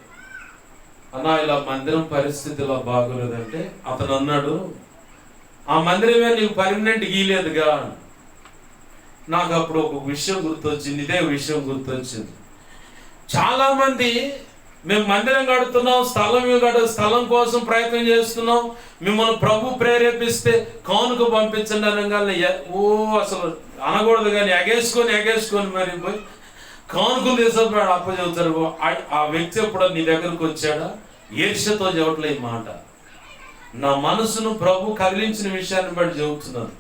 అన్నా ఇలా మందిరం పరిస్థితి ఇలా బాగోలేదంటే అతను అన్నాడు, ఆ మందిరమే నీకు పర్మనెంట్ గీయలేదుగా. నాకు అప్పుడు ఒక విషయం గుర్తొచ్చింది. ఇదే విషయం గుర్తొచ్చింది. చాలా మంది మేము మందిరం కడుతున్నాం, స్థలం కోసం ప్రయత్నం చేస్తున్నాం, మిమ్మల్ని ప్రభు ప్రేరేపిస్తే కానుక పంపించండి అనగానే అసలు అనకూడదు కానీ ఎగేసుకొని మరి పోయి కానుకలు తీసుకుపోయాడు అప్పచెబుతారు. ఆ వ్యక్తి ఎప్పుడు నీ దగ్గరకు వచ్చాడా? ఈర్ష్యతో చెప్పట్లే ఈ మాట. నా మనసును ప్రభు కదిలించిన విషయాన్ని బట్టి చెబుతున్నాను.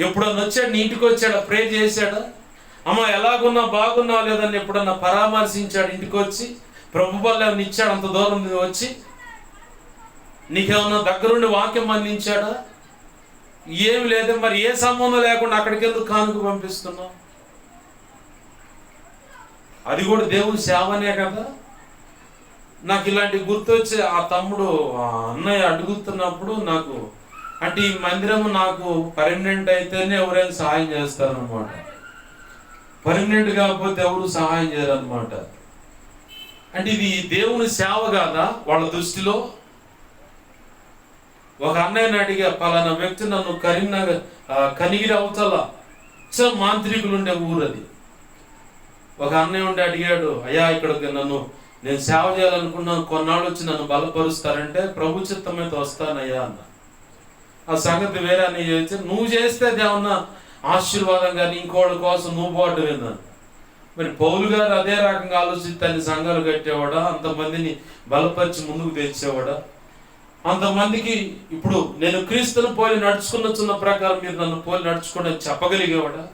ఎప్పుడన్నా వచ్చాడు, నీ ఇంటికి వచ్చాడా? ప్రే చేశాడా? అమ్మ ఎలాగున్నా బాగున్నావు లేదని ఎప్పుడన్నా పరామర్శించాడు? ఇంటికి వచ్చి ప్రభు వల్ల ఏమన్నా ఇచ్చాడు? అంత దూరం వచ్చి నీకేమన్నా దగ్గరుండి వాక్యం అందించాడా? ఏమి లేదు. మరి ఏ సంబంధం లేకుండా అక్కడికి ఎందుకు కానుక పంపిస్తున్నావు? అది కూడా దేవుని సేవనే కదా. నాకు ఇలాంటి గుర్తొచ్చి ఆ తమ్ముడు ఆ అన్నయ్య అడుగుతున్నప్పుడు నాకు అంటే ఈ మందిరం నాకు పర్మనెంట్ అయితేనే ఎవరైనా సహాయం చేస్తారనమాట. పర్మనెంట్ కాకపోతే ఎవరు సహాయం చేయరనమాట. అంటే ఇది దేవుని సేవ కాదా వాళ్ళ దృష్టిలో? ఒక అన్నయ్యని అడిగా, పలానా వ్యక్తి నన్ను కరీంనగర్ కనిగిరి అవతల మాంత్రికులు ఉండే ఊరు అది. ఒక అన్నయ్య ఉండి అడిగాడు, అయ్యా ఇక్కడికి నేను సేవ చేయాలనుకున్నాను, కొన్నాళ్ళు వచ్చి నన్ను బలపరుస్తారంటే ప్రభు చిత్తమైతే వస్తానయ్యా అన్న. ఆ సంగతి వేరే అన్నయ్య చేస్తే, నువ్వు చేస్తే ఏమన్నా ఆశీర్వాదం కానీ ఇంకోళ్ళ కోసం నువ్వు పోవడం ఏందని. మరి పౌలు గారు అదే రకంగా ఆలోచిస్తే అన్ని సంఘాలు కట్టేవాడా? అంతమందిని బలపరిచి ముందుకు తెచ్చేవాడా? అంతమందికి ఇప్పుడు నేను క్రీస్తును పోలి నడుచుకున్న ప్రకారం మీరు నన్ను పోలి నడుచుకోండి చెప్పగలిగేవాడా?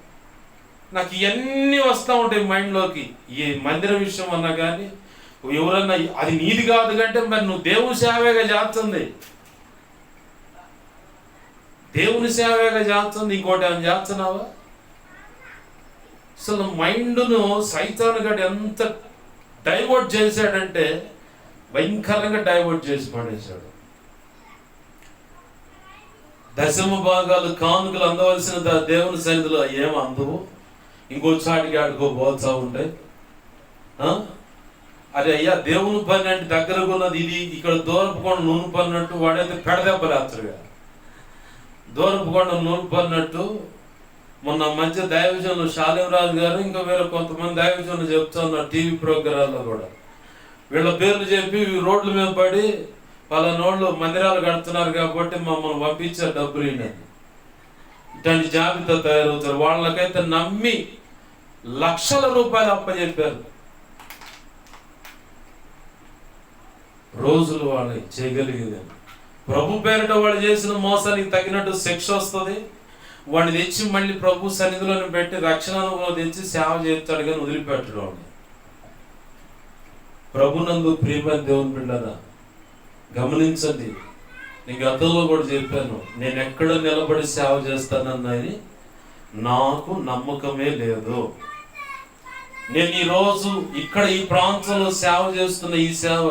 నాకు ఇవన్నీ వస్తూ ఉంటాయి మైండ్లోకి. ఈ మందిర విషయం అన్నా కానీ ఎవరన్నా అది నీది కాదు కంటే మరి నువ్వు దేవుని సేవేగా చేస్తుంది, దేవుని సేవేగా చేస్తుంది, ఇంకోటి ఏమైనా చేస్తున్నావా? అసలు మైండ్ను సైతాను గడు ఎంత డైవర్ట్ చేశాడంటే భయంకరంగా డైవర్ట్ చేసి పడేశాడు. దశమ భాగాలు కానుకలు అందవలసిన దేవుని సన్నిధిలో ఏం అందవు, ఇంకో చాటికి ఆడుకో పోతా ఉంటాయి. అరే అయ్యా దేవుని పని అంటే దగ్గరకు ఉన్నది ఇది, ఇక్కడ దూరపుకుండా నూనె పన్నట్టు వాడైతే పెడదెబ్బ రాత్రిగా దూరపుకుండా నూనె పన్నట్టు. మొన్న మధ్య దైవజనులు శాలివరాజు గారు ఇంకా వేరే కొంతమంది దైవజనులు చెప్తున్నారు టీవీ ప్రోగ్రాంలో కూడా. వీళ్ళ పేర్లు చెప్పి రోడ్ల మీద పడి పలానోళ్ళు మందిరాలు కడుతున్నారు కాబట్టి మమ్మల్ని పంపించారు డబ్బులు ఇవ్వండి, ఇట్లాంటి జాబితా తయారవుతారు. వాళ్ళకైతే నమ్మి లక్షల రూపాయలు అప్పచెప్పారు. రోజులు వాళ్ళు చేయగలిగేది. ప్రభు పేరిట వాళ్ళు చేసిన మోసానికి తగినట్టు శిక్ష వస్తుంది. వాడిని తెచ్చి మళ్ళీ ప్రభు సన్నిధిలోని పెట్టి రక్షణ అనుభవం తెచ్చి సేవ చేస్తాడు కానీ వదిలిపెట్టడం. ప్రభునందు ప్రియమైన దేవుని బిడ్డలారా గమనించండి. నేను గతంలో కూడా చెప్పాను, నేను ఎక్కడ నిలబడి సేవ చేస్తానన్నది నాకు నమ్మకమే లేదు. నేను ఈరోజు ఇక్కడ ఈ ప్రాంతంలో సేవ చేస్తున్న ఈ సేవ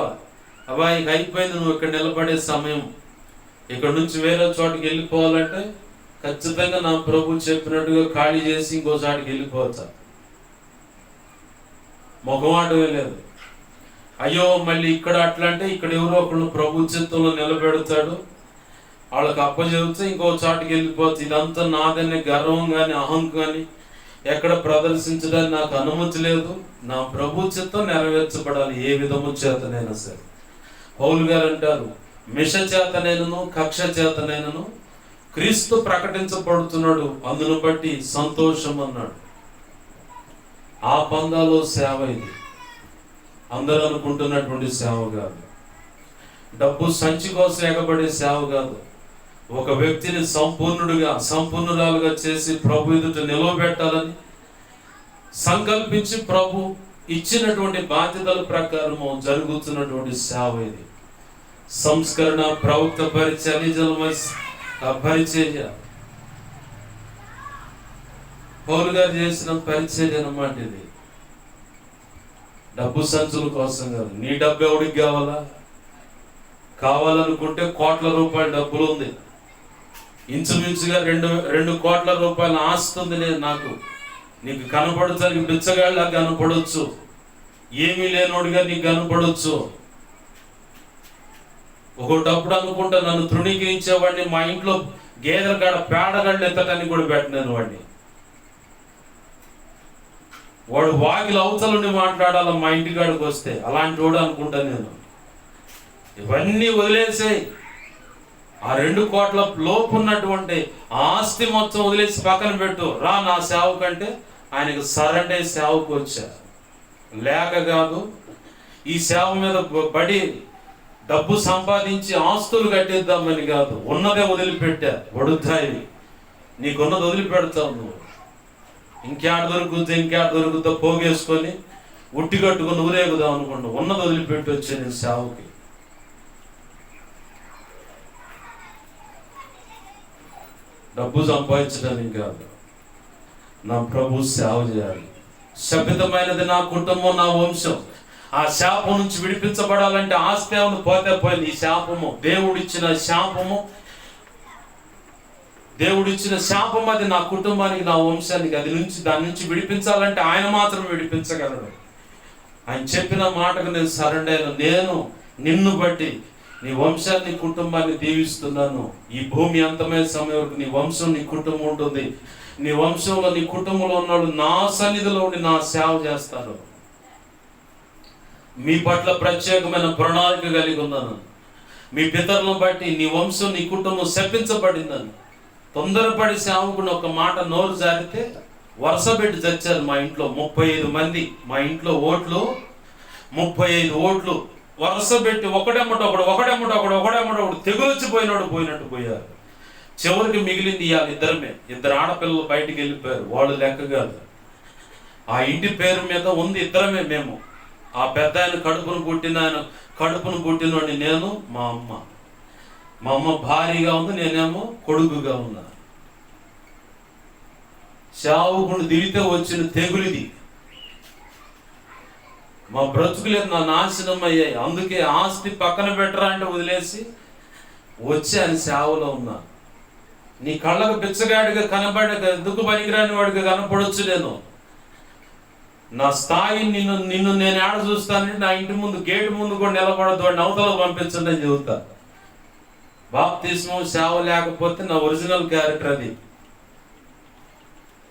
అబ్బాయి అయిపోయింది, నువ్వు ఇక్కడ నిలబడే సమయం, ఇక్కడ నుంచి వేరే చోటుకి వెళ్ళిపోవాలంటే ఖచ్చితంగా నా ప్రభు చెప్పినట్టుగా ఖాళీ చేసి ఇంకో చోటికి వెళ్ళిపోవచ్చా? మొగమాటమే లేదు. అయ్యో మళ్ళీ ఇక్కడ అట్లా అంటే ఇక్కడ ఎవరో ఒకళ్ళు ప్రభు చిత్తంలో నిలబెడతాడు, వాళ్ళకి అప్పచెబితే ఇంకో చాటుకి వెళ్ళిపోతుంది. ఇదంతా నాదనే గర్వం కానీ అహం కానీ ఎక్కడ ప్రదర్శించడానికి నాకు అనుమతి లేదు. నా ప్రభు చిత్తం నెరవేర్చబడాలి ఏ విధము చేతనైనా సరే. పౌలు గారు అంటారు, మిష చేతనైనను కక్ష చేతనైనను క్రీస్తు ప్రకటించబడుతున్నాడు, అందును బట్టి సంతోషం అన్నాడు. ఆ పందాలో సేవ ఇది. అందరూ అనుకుంటున్నటువంటి సేవ కాదు, డబ్బు సంచి కోసం ఎగబడే సేవ కాదు. ఒక వ్యక్తిని సంపూర్ణురాలుగా చేసి ప్రభు ఎదుట నిలవబెట్టాలని సంకల్పించి ప్రభు ఇచ్చినటువంటి బాధ్యతల ప్రకారం జరుగుతున్నటువంటి సేవ ఇది. సంస్కరణ, ప్రవక్త పరిచర్య పౌలు గారు చేసిన పరిచర్య అన్నమాట ఇది. డబ్బు సంచుల కోసం కాదు. నీ డబ్బు ఎవడికి కావాలనుకుంటే కోట్ల రూపాయల డబ్బులు ఉంది, ఇంచుమించుగా 2 కోట్ల రూపాయల ఆస్తి ఉంది. నాకు నీకు కనపడతానికి బిచ్చగాళ్ళ కనపడవచ్చు, ఏమీ లేనోడిగా నీకు కనపడవచ్చు. ఒకటప్పుడు అనుకుంటా నన్ను తృణీకరించేవాడిని, మా ఇంట్లో గేదెల కాడ పేడగాళ్ళు ఎత్తటానికి కూడా పెట్టినాను వాడిని. వాడు వాకిలు అవతలుండి మాట్లాడాల మా ఇంటికాడికి వస్తే, అలాంటి వాడు అనుకుంటా నేను. ఇవన్నీ వదిలేసాయి. ఆ 2 కోట్ల లోపు ఉన్నటువంటి ఆస్తి మొత్తం వదిలేసి పక్కన పెట్టు, రా నా సేవ కంటే ఆయనకు సరెండర్ సేవకు వచ్చా. లేక కాదు, ఈ సేవ మీద పడి డబ్బు సంపాదించి ఆస్తులు కట్టేద్దామని కాదు. ఉన్నదే వదిలిపెట్టా. వడుతాయి, నీకున్నది వదిలిపెడతావు నువ్వు. ఇంకేడ దొరుకుతుందో పోగేసుకొని ఉట్టి కట్టుకుని ఊరేగుదాం అనుకున్నావు. ఉన్నది వదిలిపెట్టి వచ్చే నేను సేవకి. డబ్బు సంపాదించడానికి కాదు, నా ప్రభు సేవ చేయాలి. శపితమైనది నా కుటుంబం, నా వంశం. ఆ శాపం నుంచి విడిపించబడాలంటే ఆస్తి ఏమైనా పోతే పోయింది. ఈ శాపము దేవుడిచ్చిన శాపం అది నా కుటుంబానికి, నా వంశానికి. దాని నుంచి విడిపించాలంటే ఆయన మాత్రం విడిపించగలడు. ఆయన చెప్పిన మాటకు నేను సరెండర్ అయిన. నేను నిన్ను బట్టి నీ వంశాన్ని, కుటుంబాన్ని దీవిస్తున్నాను. ఈ భూమి అంతమైన సమయం వరకు నీ వంశం, నీ కుటుంబం ఉంటుంది. నీ వంశంలో, నీ కుటుంబంలో ఉన్నాడు నా సన్నిధిలో ఉండి నా సేవ చేస్తాను. మీ పట్ల ప్రత్యేకమైన ప్రణాళిక కలిగి ఉన్నాను. మీ పితరులను బట్టి నీ వంశం, నీ కుటుంబం శపించబడిందని. తొందరపడి సేవకుని ఒక మాట నోరు జారితే వరుస పెట్టి చచ్చారు మా ఇంట్లో 35 మంది. మా ఇంట్లో ఓట్లు 35 ఓట్లు వరుస పెట్టి ఒకడెమ్మటొకడు తెగులొచ్చిపోయినట్టు పోయారు. చివరికి మిగిలింది ఇవాళ ఇద్దరు ఆడపిల్లలు బయటికి వెళ్ళిపోయారు. వాళ్ళు లెక్క కాదు. ఆ ఇంటి పేరు మీద ఉంది ఇద్దరమే మేము. ఆ పెద్ద ఆయన కడుపును పుట్టినోడిని నేను, మా అమ్మ భారీగా ఉంది, నేనేమో కొడుకుగా ఉన్నా. సేవకుడు దిగితే వచ్చిన తెగులిది. మా బ్రతుకులేదు నా నాశనం అయ్యాయి. అందుకే ఆస్తి పక్కన పెట్టరా అంటే వదిలేసి వచ్చి ఆయన సేవలో ఉన్నా. నీ కళ్ళకు బిచ్చగాడిగా కనబడే ఎందుకు పనికిరాని వాడిగా కనపడొచ్చు. నేను నా స్థాయి నిన్ను నేను ఏడ చూస్తానంటే నా ఇంటి ముందు గేటు ముందు కూడా నిలబడద్దు, వాడిని అవతల పంపించండి అని చెబుతా. బాప్తిస్మం సేవ లేకపోతే నా ఒరిజినల్ క్యారెక్టర్ అది.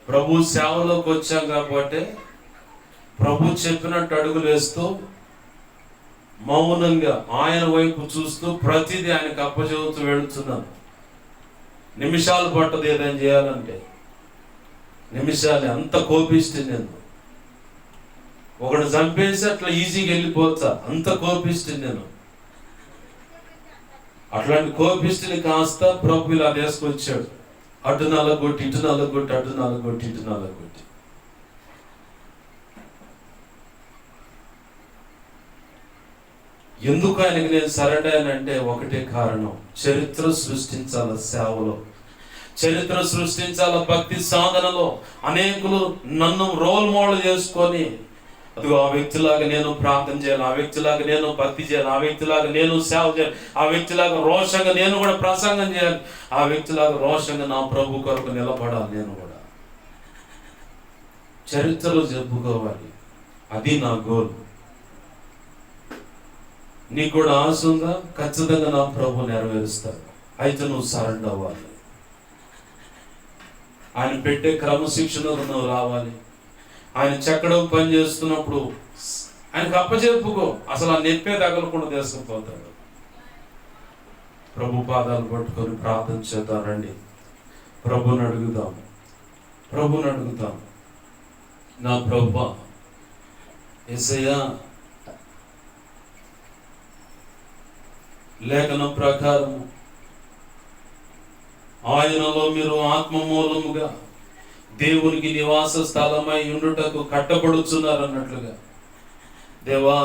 ప్రభు సేవలోకి వచ్చాం కాబట్టి ప్రభు చెప్పినట్టు అడుగులు వేస్తూ మౌనంగా ఆయన వైపు చూస్తూ ప్రతిదీ ఆయనకు అప్పచెబుతూ వెళుతున్నాను. నిమిషాలు పట్టదు ఏదైనా చేయాలంటే. నిమిషాలే. అంత కోపిస్తే నేను ఒకడు చంపేసి అట్లా ఈజీగా వెళ్ళిపోతా. అంత కోపిస్తే నేను. అట్లాంటి కోపిస్తుని కాస్త ప్రభు ఇలా తీసుకొచ్చాడు. అటు నలగొట్టి ఇటు నలగొట్టి, అటు నలగొట్టి ఇటు నలగొట్టి. ఎందుకు ఆయనకి నేను సరెండర్ అయినంటే ఒకటే కారణం. చరిత్ర సృష్టించాల సేవలో, చరిత్ర సృష్టించాల భక్తి సాధనలో. అనేకులు నన్ను రోల్ మోడల్ చేసుకొని, అదిగో ఆ వ్యక్తిలాగా నేను ప్రార్థన చేయాలి, ఆ వ్యక్తిలాగా నేను భక్తి చేయాలి, ఆ వ్యక్తిలాగా నేను సేవ చేయాలి, ఆ వ్యక్తిలాగా రోషంగా నేను కూడా ప్రసంగం చేయాలి, ఆ వ్యక్తిలాగా రోషంగా నా ప్రభు కొరకు నిలబడాలి. నేను కూడా చరిత్రలో చెప్పుకోవాలి. అది నా గోల్. నీకు కూడా ఆశ ఉందా? ఖచ్చితంగా నా ప్రభు నెరవేరుస్తాడు. అయితే నువ్వు సరెండర్ అవ్వాలి. ఆయన పెట్టే క్రమశిక్షణకు నువ్వు రావాలి. ఆయన చెక్కడం పని చేస్తున్నప్పుడు ఆయనకు అప్పచెప్పుకో. అసలు ఆ నెప్పే తగలకుండా తీసుకుపోతాడు. ప్రభు పాదాలు పట్టుకొని ప్రార్థన చేద్దామండి. ప్రభుని అడుగుదాం. నా ప్రభువా, యేసయ్యా, లేఖనం ప్రకారం ఆయనలో మీరు ఆత్మ మూలముగా దేవునికి నివాస స్థలమై ఉండుటకు కట్టబడుచున్నారు అన్నట్లుగా, దేవా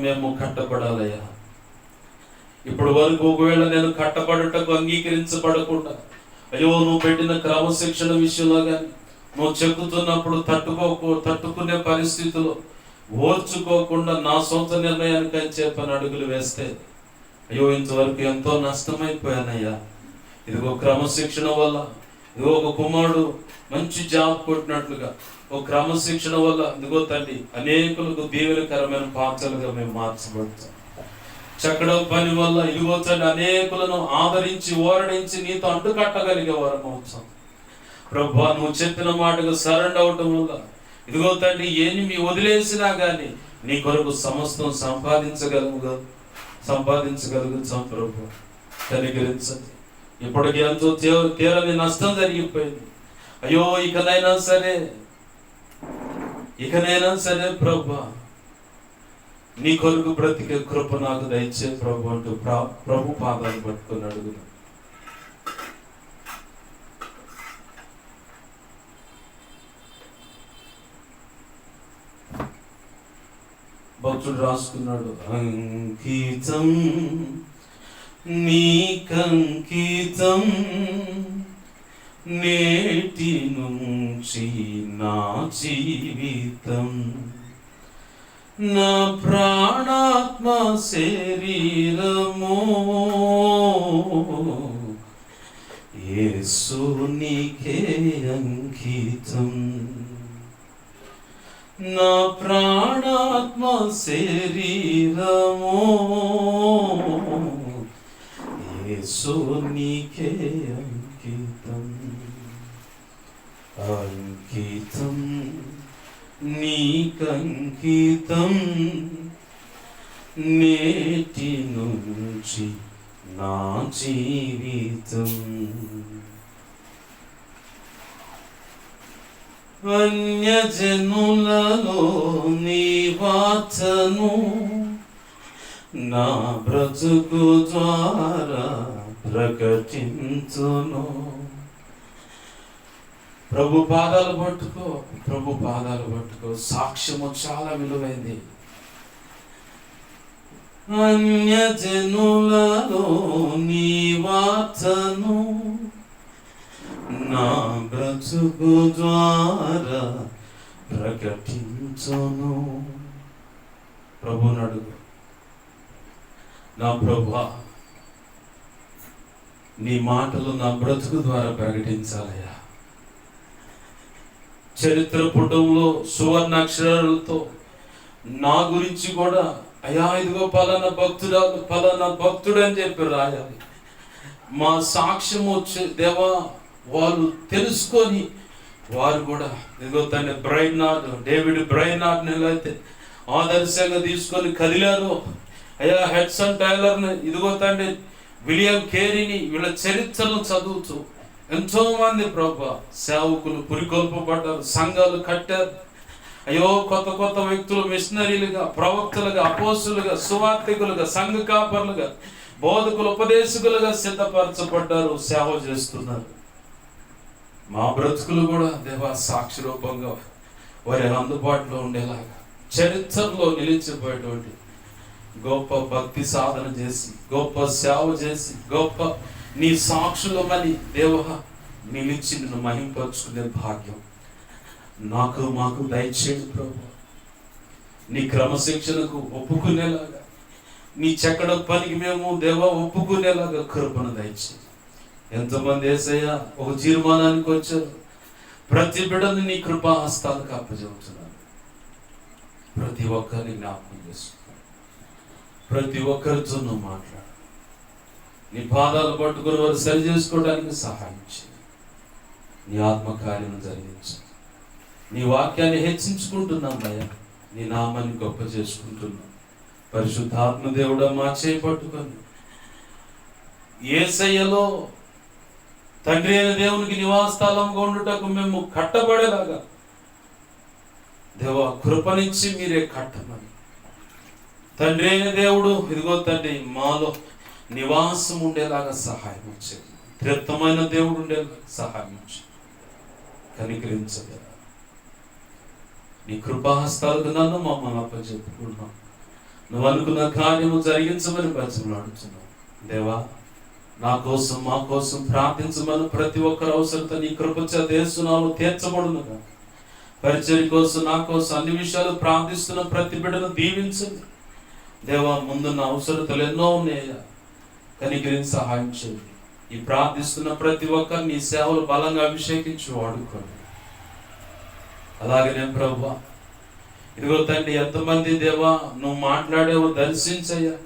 మేము కట్టబడాలయ్యా. ఇప్పటి వరకు ఒకవేళ నేను కట్టబడుటకు అంగీకరించబడకుండా, అయ్యో నువ్వు పెట్టిన క్రమశిక్షణ విషయంలో కానీ, నువ్వు చెక్కుతున్నప్పుడు తట్టుకునే పరిస్థితులు ఓర్చుకోకుండా నా సొంత నిర్ణయానికి అని చెప్పని అడుగులు వేస్తే, అయ్యో ఇంతవరకు ఎంతో నష్టమైపోయానయ్యా. ఇదిగో క్రమశిక్షణ వల్ల, ఇదిగో ఒక కుమారుడు మంచి జాబ్ కొట్టినట్లుగా ఒక క్రమశిక్షణ వల్ల, ఇదిగో తండ్రి, అనేకులకు దీవెనకరమైన పాత్రలుగా మేము మార్చబడతాం. చక్కడం పని వల్ల, ఇదిగో తండ్రి, అనేకులను ఆదరించి ఓరడించి నీతో అంటుకట్టగలిగే వారం అవుతాం. ప్రభువా, నువ్వు చెప్పిన మాటకు సరెండర్ అవటం వల్ల, ఇదిగో తండ్రి, ఏమి వదిలేసినా కానీ నీ కొరకు సమస్తం సంపాదించగలుగుతాం. ప్రభు కనికరించండి. ఇప్పటికి ఎంతో తీరని నష్టం జరిగిపోయింది. అయ్యో ఇకనైనా సరే ప్రభు నీ కొరకు బ్రతికే కృప నాకు దయచే ప్రభు అంటూ ప్రభు పాదాలు పట్టుకొని అడుగును. భక్తుడు రాసుకున్నాడు, అంకితం నీకంకితం నేటి నుంచి నా జీవితం, నా ప్రాణాత్మ శరీరము యేసునికే అంకితం, నా ప్రాణాత్మ శరీరము యేసునికే అంకితం, అంకితం నీకంకితం నేటి నుంచి నా జీవితం, అన్యజనులలో నీ వార్తను నా బ్రతుకు ద్వారా ప్రకటించును. ప్రభు పాదాలు పట్టుకో, ప్రభు పాదాలు పట్టుకో. సాక్ష్యము చాలా విలువైంది. అన్యజనులలో నీ వార్తను నా బ్రతుకు ద్వారా ప్రకటించును. ప్రభుని అడుగు, నా ప్రభువా నీ మాటలు నా బ్రతుకు ద్వారా ప్రకటించాలయ్యా. చరిత్ర పుటంలో సువర్ణ అక్షరాలతో నా గురించి కూడా, అయ్యా ఇదిగో పలానా భక్తురాలు పలానా భక్తుడు అని చెప్పి రాయాలి. మా సాక్ష్యం వచ్చే దేవా వాళ్ళు తెలుసుకొని వారు కూడా ఇదిగో తండ్రి బ్రైనార్డ్, డేవిడ్ బ్రైనార్డ్ని ఎలా అయితే ఆదర్శంగా తీసుకొని కదిలారో, అయ్యా హెడ్సన్ టైలర్ని, ఇదిగో తండ్రి విలియం కేరీని, వీళ్ళ చరిత్రను చదువుతూ ఎంతో మంది ప్రభా సేవకులు పురికొల్పబడ్డారు, సంఘాలు కట్టారు. అయ్యో కొత్త కొత్త వ్యక్తులు మిషనరీలుగా, ప్రవక్తలుగా, అపోస్తులుగా, సువార్థికులుగా, సంఘ కాపర్లుగా, బోధకులు, ఉపదేశకులుగా సిద్ధపరచబడ్డారు, సేవ చేస్తున్నారు. మా బ్రతుకులు కూడా దేవా సాక్షి రూపంగా వారి అందుబాటులో ఉండేలాగా చరిత్రలో నిలిచిపోయేటువంటి గొప్ప భక్తి సాధన చేసి, గొప్ప సేవ చేసి, గొప్ప నీ సాక్షులమని దేవ నిలిచి నిన్ను మహింపరుచుకునే భాగ్యం నాకు మాకు దయచేయండి ప్రభు. నీ క్రమశిక్షణకు ఒప్పుకునేలాగా, నీ చెక్కడ పనికి మేము దేవ ఒప్పుకునేలాగా కృపను దయచేయండి. ఎంతమంది యేసయ్య ఒక తీర్మానానికి వచ్చారు, ప్రతి బిడ్డను నీ కృపా హస్తాలకు అప్పచెబుతున్నాను. ప్రతి ఒక్కరిని జ్ఞాపకం చేసుకున్నాను, ప్రతి ఒక్కరితో నువ్వు మాట్లాడు. నీ పాదాలు పట్టుకుని వారు సరి చేసుకోవడానికి సహాయం చేయి. నీ ఆత్మకార్యం జరిగించు. నీ వాక్యాన్ని హెచ్చించుకుంటున్నాం అయ్యా, నీ నామాన్ని గొప్ప చేసుకుంటున్నాం. పరిశుద్ధాత్మ దేవుడా మా చేయి పట్టుకొని యేసయ్యలో తండ్రి అయిన దేవునికి నివాసస్థలంగా ఉండుటకు మేము కట్టబడేలాగా దేవ కృపనిచ్చి మీరే కట్టమని, తండ్రి అయిన దేవుడు ఇదిగో తండ్రి మాలో నివాసం ఉండేలాగా సహాయం వచ్చేది. త్రిత్వమైన దేవుడు ఉండేలాగా సహాయం వచ్చేది. కనికరించగా నీ కృపాహస్తాలకు నన్ను మమ్మల్ని అప్పచెప్పుకున్నాం. నువ్వు అనుకున్న కార్యము జరిగించమని బతిమలాడుతున్నావు. దేవా నా కోసం మా కోసం ప్రార్థించమని ప్రతి ఒక్కరి అవసరత నీ కృపచేత యేసునామములో తీర్చబడునుగా. పరిచర్య కోసం నా కోసం అన్ని విషయాలు ప్రార్థిస్తున్న ప్రతి బిడ్డను దీవించండి. దేవా ముందున్న అవసరతలు ఎన్నో ఉన్నాయా, కనికరించి సహాయం చేయండి. ఈ ప్రార్థిస్తున్న ప్రతి ఒక్కరిని నీ సేవలు బలంగా అభిషేకించి వాడుకోండి. అలాగే నేను ప్రభువా ఇదిగో తండ్రి ఎంతమంది దేవా నువ్వు మాట్లాడేవో దర్శించయ్యా.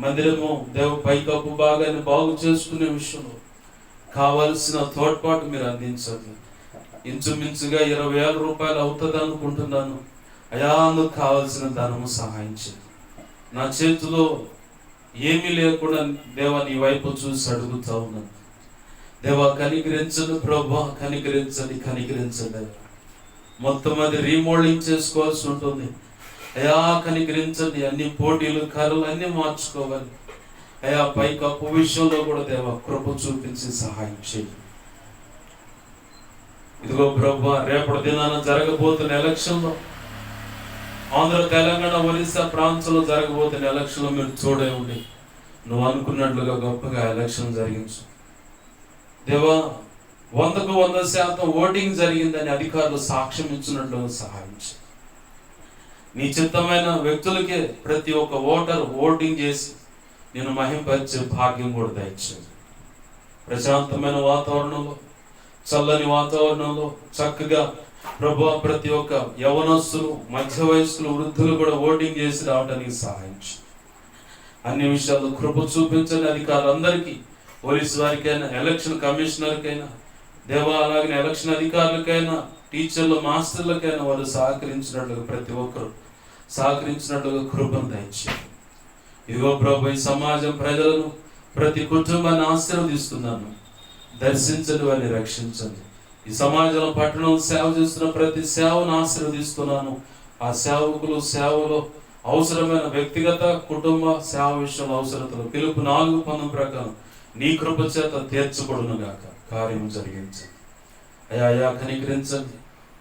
మందిరము దేవ పైకప్పు భాగాన్ని బాగు చేసుకునే విషయంలో కావలసిన తోడ్పాటు మీరు అందించండి. ఇంచుమించుగా 20,000 రూపాయలు అవుతుంది అనుకుంటున్నాను. అయా అందుకు కావలసిన ధనము సహాయం చేయండి. నా చేతిలో ఏమీ లేకుండా దేవా నీ వైపు చూసి అడుగుతా ఉన్నాను. దేవా కనికరించండి ప్రభా, కనికరించండి, కనికరించండి. మొత్తం అది రీమోల్డింగ్ చేసుకోవాల్సి ఉంటుంది. అయా కనికరించండి. అన్ని పోటీలు కర్రలు అన్ని మార్చుకోవాలి అయా. పైకప్పు విషయంలో కూడా దేవా కృప చూపించి సహాయం చేయండి. ఇదిగో ప్రభువా, రేపటి దినాన జరగబోతున్న ఎలక్షన్లో, ఆంధ్ర తెలంగాణ ఒరిస్సా ప్రాంతంలో జరగబోతున్న ఎలక్షన్లో మీరు చూడే ఉండి నువ్వు అనుకున్నట్లుగా గొప్పగా ఎలక్షన్ జరిగించు దేవా. 100కు 100% ఓటింగ్ జరిగిందని అధికారులు సాక్ష్యం ఇచ్చినట్లు సహాయం చేయి. నీ చిత్తమైన వ్యక్తులకే ప్రతి ఒక్క ఓటర్ ఓటింగ్ చేసి నేను మహింపరిచే భాగ్యం కూడా దయచేయండి. ప్రశాంతమైన వాతావరణంలో, చల్లని వాతావరణంలో చక్కగా ప్రభువా ప్రతి ఒక్క యవనస్తులు, మధ్య వయస్కులు, వృద్ధులు కూడా ఓటింగ్ చేసి రావడానికి సహాయం చేయి. అన్ని విషయాలు కృప చూపించని అధికారులందరికీ, పోలీసు వారికైనా, ఎలక్షన్ కమిషనర్కైనా దేవా, అలాగే ఎలక్షన్ అధికారులకైనా, టీచర్లు, మాస్టర్లకైనా వారు సహకరించినట్లుగా ప్రతి ఒక్కరు సహకరించినట్లుగా కృపను దయచేయండి. ఇదిగో ప్రభు, ఈ సమాజం ప్రజలను, ప్రతి కుటుంబాన్ని ఆశీర్వదిస్తున్నాను. దర్శించండి, వారిని రక్షించండి. ఈ సమాజంలో, పట్టణం సేవ చేస్తున్న ప్రతి సేవను ఆశీర్వదిస్తున్నాను. ఆ సేవకులు సేవలో అవసరమైన వ్యక్తిగత, కుటుంబ సేవ విషయంలో అవసరతలు పిలుపు 4:10 ప్రకారం నీ కృప చేత తీర్చబడును గాక. కార్యం జరిగించండి అయా. కనికరించండి.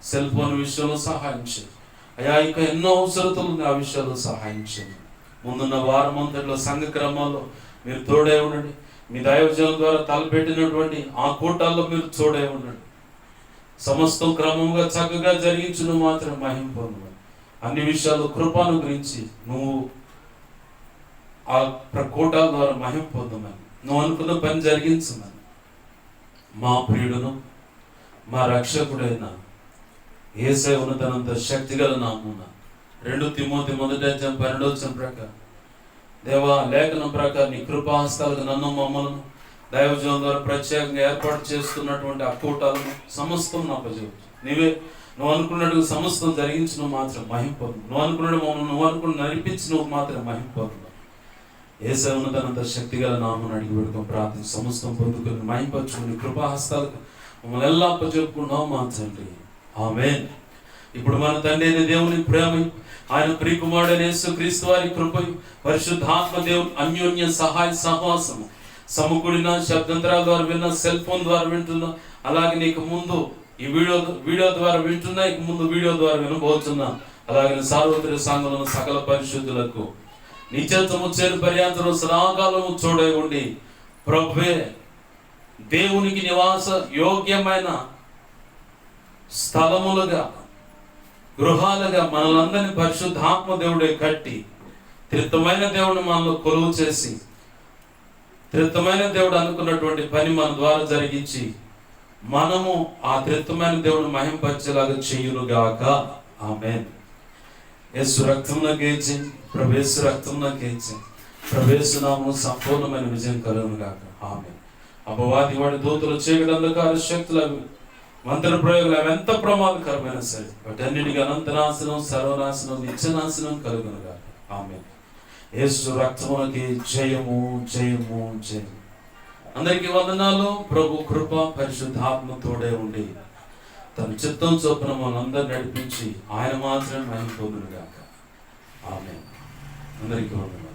సెల్ ఫోన్ విషయంలో సహాయం చేయండి అయా. ఇంకా ఎన్నో అవసరతలు ఉంది, ఆ విషయాల్లో సహాయం చేయండి. ముందున్న వారం అంతట్లో సంఘ క్రమాల్లో మీరు తోడే ఉండండి. మీ దైవజనం ద్వారా తలపెట్టినటువంటి ఆ కూటాల్లో మీరు తోడే ఉండండి. సమస్తం క్రమంగా చక్కగా జరిగించును మాత్రం మహిమ పొందమని, అన్ని విషయాలు కృపను గురించి నువ్వు ఆ కూటాల ద్వారా మహిమ పొందమని, నువ్వు అనుకున్న పని జరిగించమని మా ప్రియుడును మా రక్షకుడైన యేసయ్య ఉన్నతనంత శక్తిగల నామమున 2 తిమోతి 1:12 ప్రకారం దేవా, లేఖనం ప్రకారం నీ కృపాహస్తాలకు నన్ను, మమ్మలను దైవజనం ద్వారా ప్రత్యేకంగా ఏర్పాటు చేస్తున్నటువంటి ఆ కూటాలను సమస్తం నా ప్రజలు నువ్వు అనుకున్నట్టు సమస్తం జరిగించిన మాత్రం మహిమ పొందు. నువ్వు అనుకున్నాడు మమ్మల్ని, నువ్వు అనుకున్న నడిపించి నువ్వు మాత్రం మహిమ పొందు. యేసయ్య ఉన్నతనంత శక్తిగల నామమున అడిగి పెడుకొని ప్రార్థన సమస్తం పొందుకొని మహిమపరచుకుని కృపాహస్తాలకు మమ్మల్ని ఎలా అప్పచెప్పుకున్నావు మా తండ్రి. ఆమేన్. ఇప్పుడు మన తండ్రి అయిన దేవుని ప్రేమ, ఆయన ప్రియకుమారుడైన యేసుక్రీస్తు వారి కృపయు, పరిశుద్ధాత్మ దేవుని అన్యోన్య సహాయ సహవాసము, సమకూడిన శబ్దంతరాల ద్వారా విన్న, సెల్ ఫోన్ ద్వారా వింటున్నా, అలాగే నీకు ముందు ఈ వీడియో ద్వారా వింటున్నా, ఇక ముందు వీడియో ద్వారా వినబోతున్నా, అలాగే సార్వత్రిక సంఘంలో సకల పరిశుద్ధులకు నిత్యత్వము చేరు పర్యాంతరం సదాకాలము తోడై ఉండి ప్రభువే దేవునికి నివాస యోగ్యమైన స్థలములుగా, గృహాలుగా మనలందరినీ పరిశుద్ధాత్మ దేవుడే కట్టి, త్రిత్వమైన దేవుడు మనలో కొలువు చేసి, త్రిత్వమైన దేవుడు అనుకున్నటువంటి పని మన ద్వారా జరిగించి మనము ఆ త్రిత్వమైన దేవుడు మహింపరిచేలాగా చేయునుగాక. ఆమేన్. యేసు రక్తంలో గేచి, ప్రభు యేసు రక్తంలో గేచి, ప్రభు యేసు నామమున సంపూర్ణమైన విజయం కలుగునుగాక. ఆమేన్. అపవాది వాడి దూతలు, చీకటి అంధకార శక్తులు, మంత్ర ప్రయోగాలు అవి ఎంత ప్రమాదకరమైన సరే వాటన్నిటికీ అనంతనాశనం, సర్వనాశనం, నిత్యనాశనం కలుగునుగాక. ఆమేన్. యేసు రక్తమునకి జయము, జయము, జయము. అందరికీ వందనాలు. ప్రభు కృప, పరిశుద్ధాత్మ తోడే ఉండి తన చిత్తం చొప్పున మనందరూ నడిపించి ఆయన మాత్రమే మహిమ పొందునుగాక. ఆమేన్. అందరికీ వందనాలు.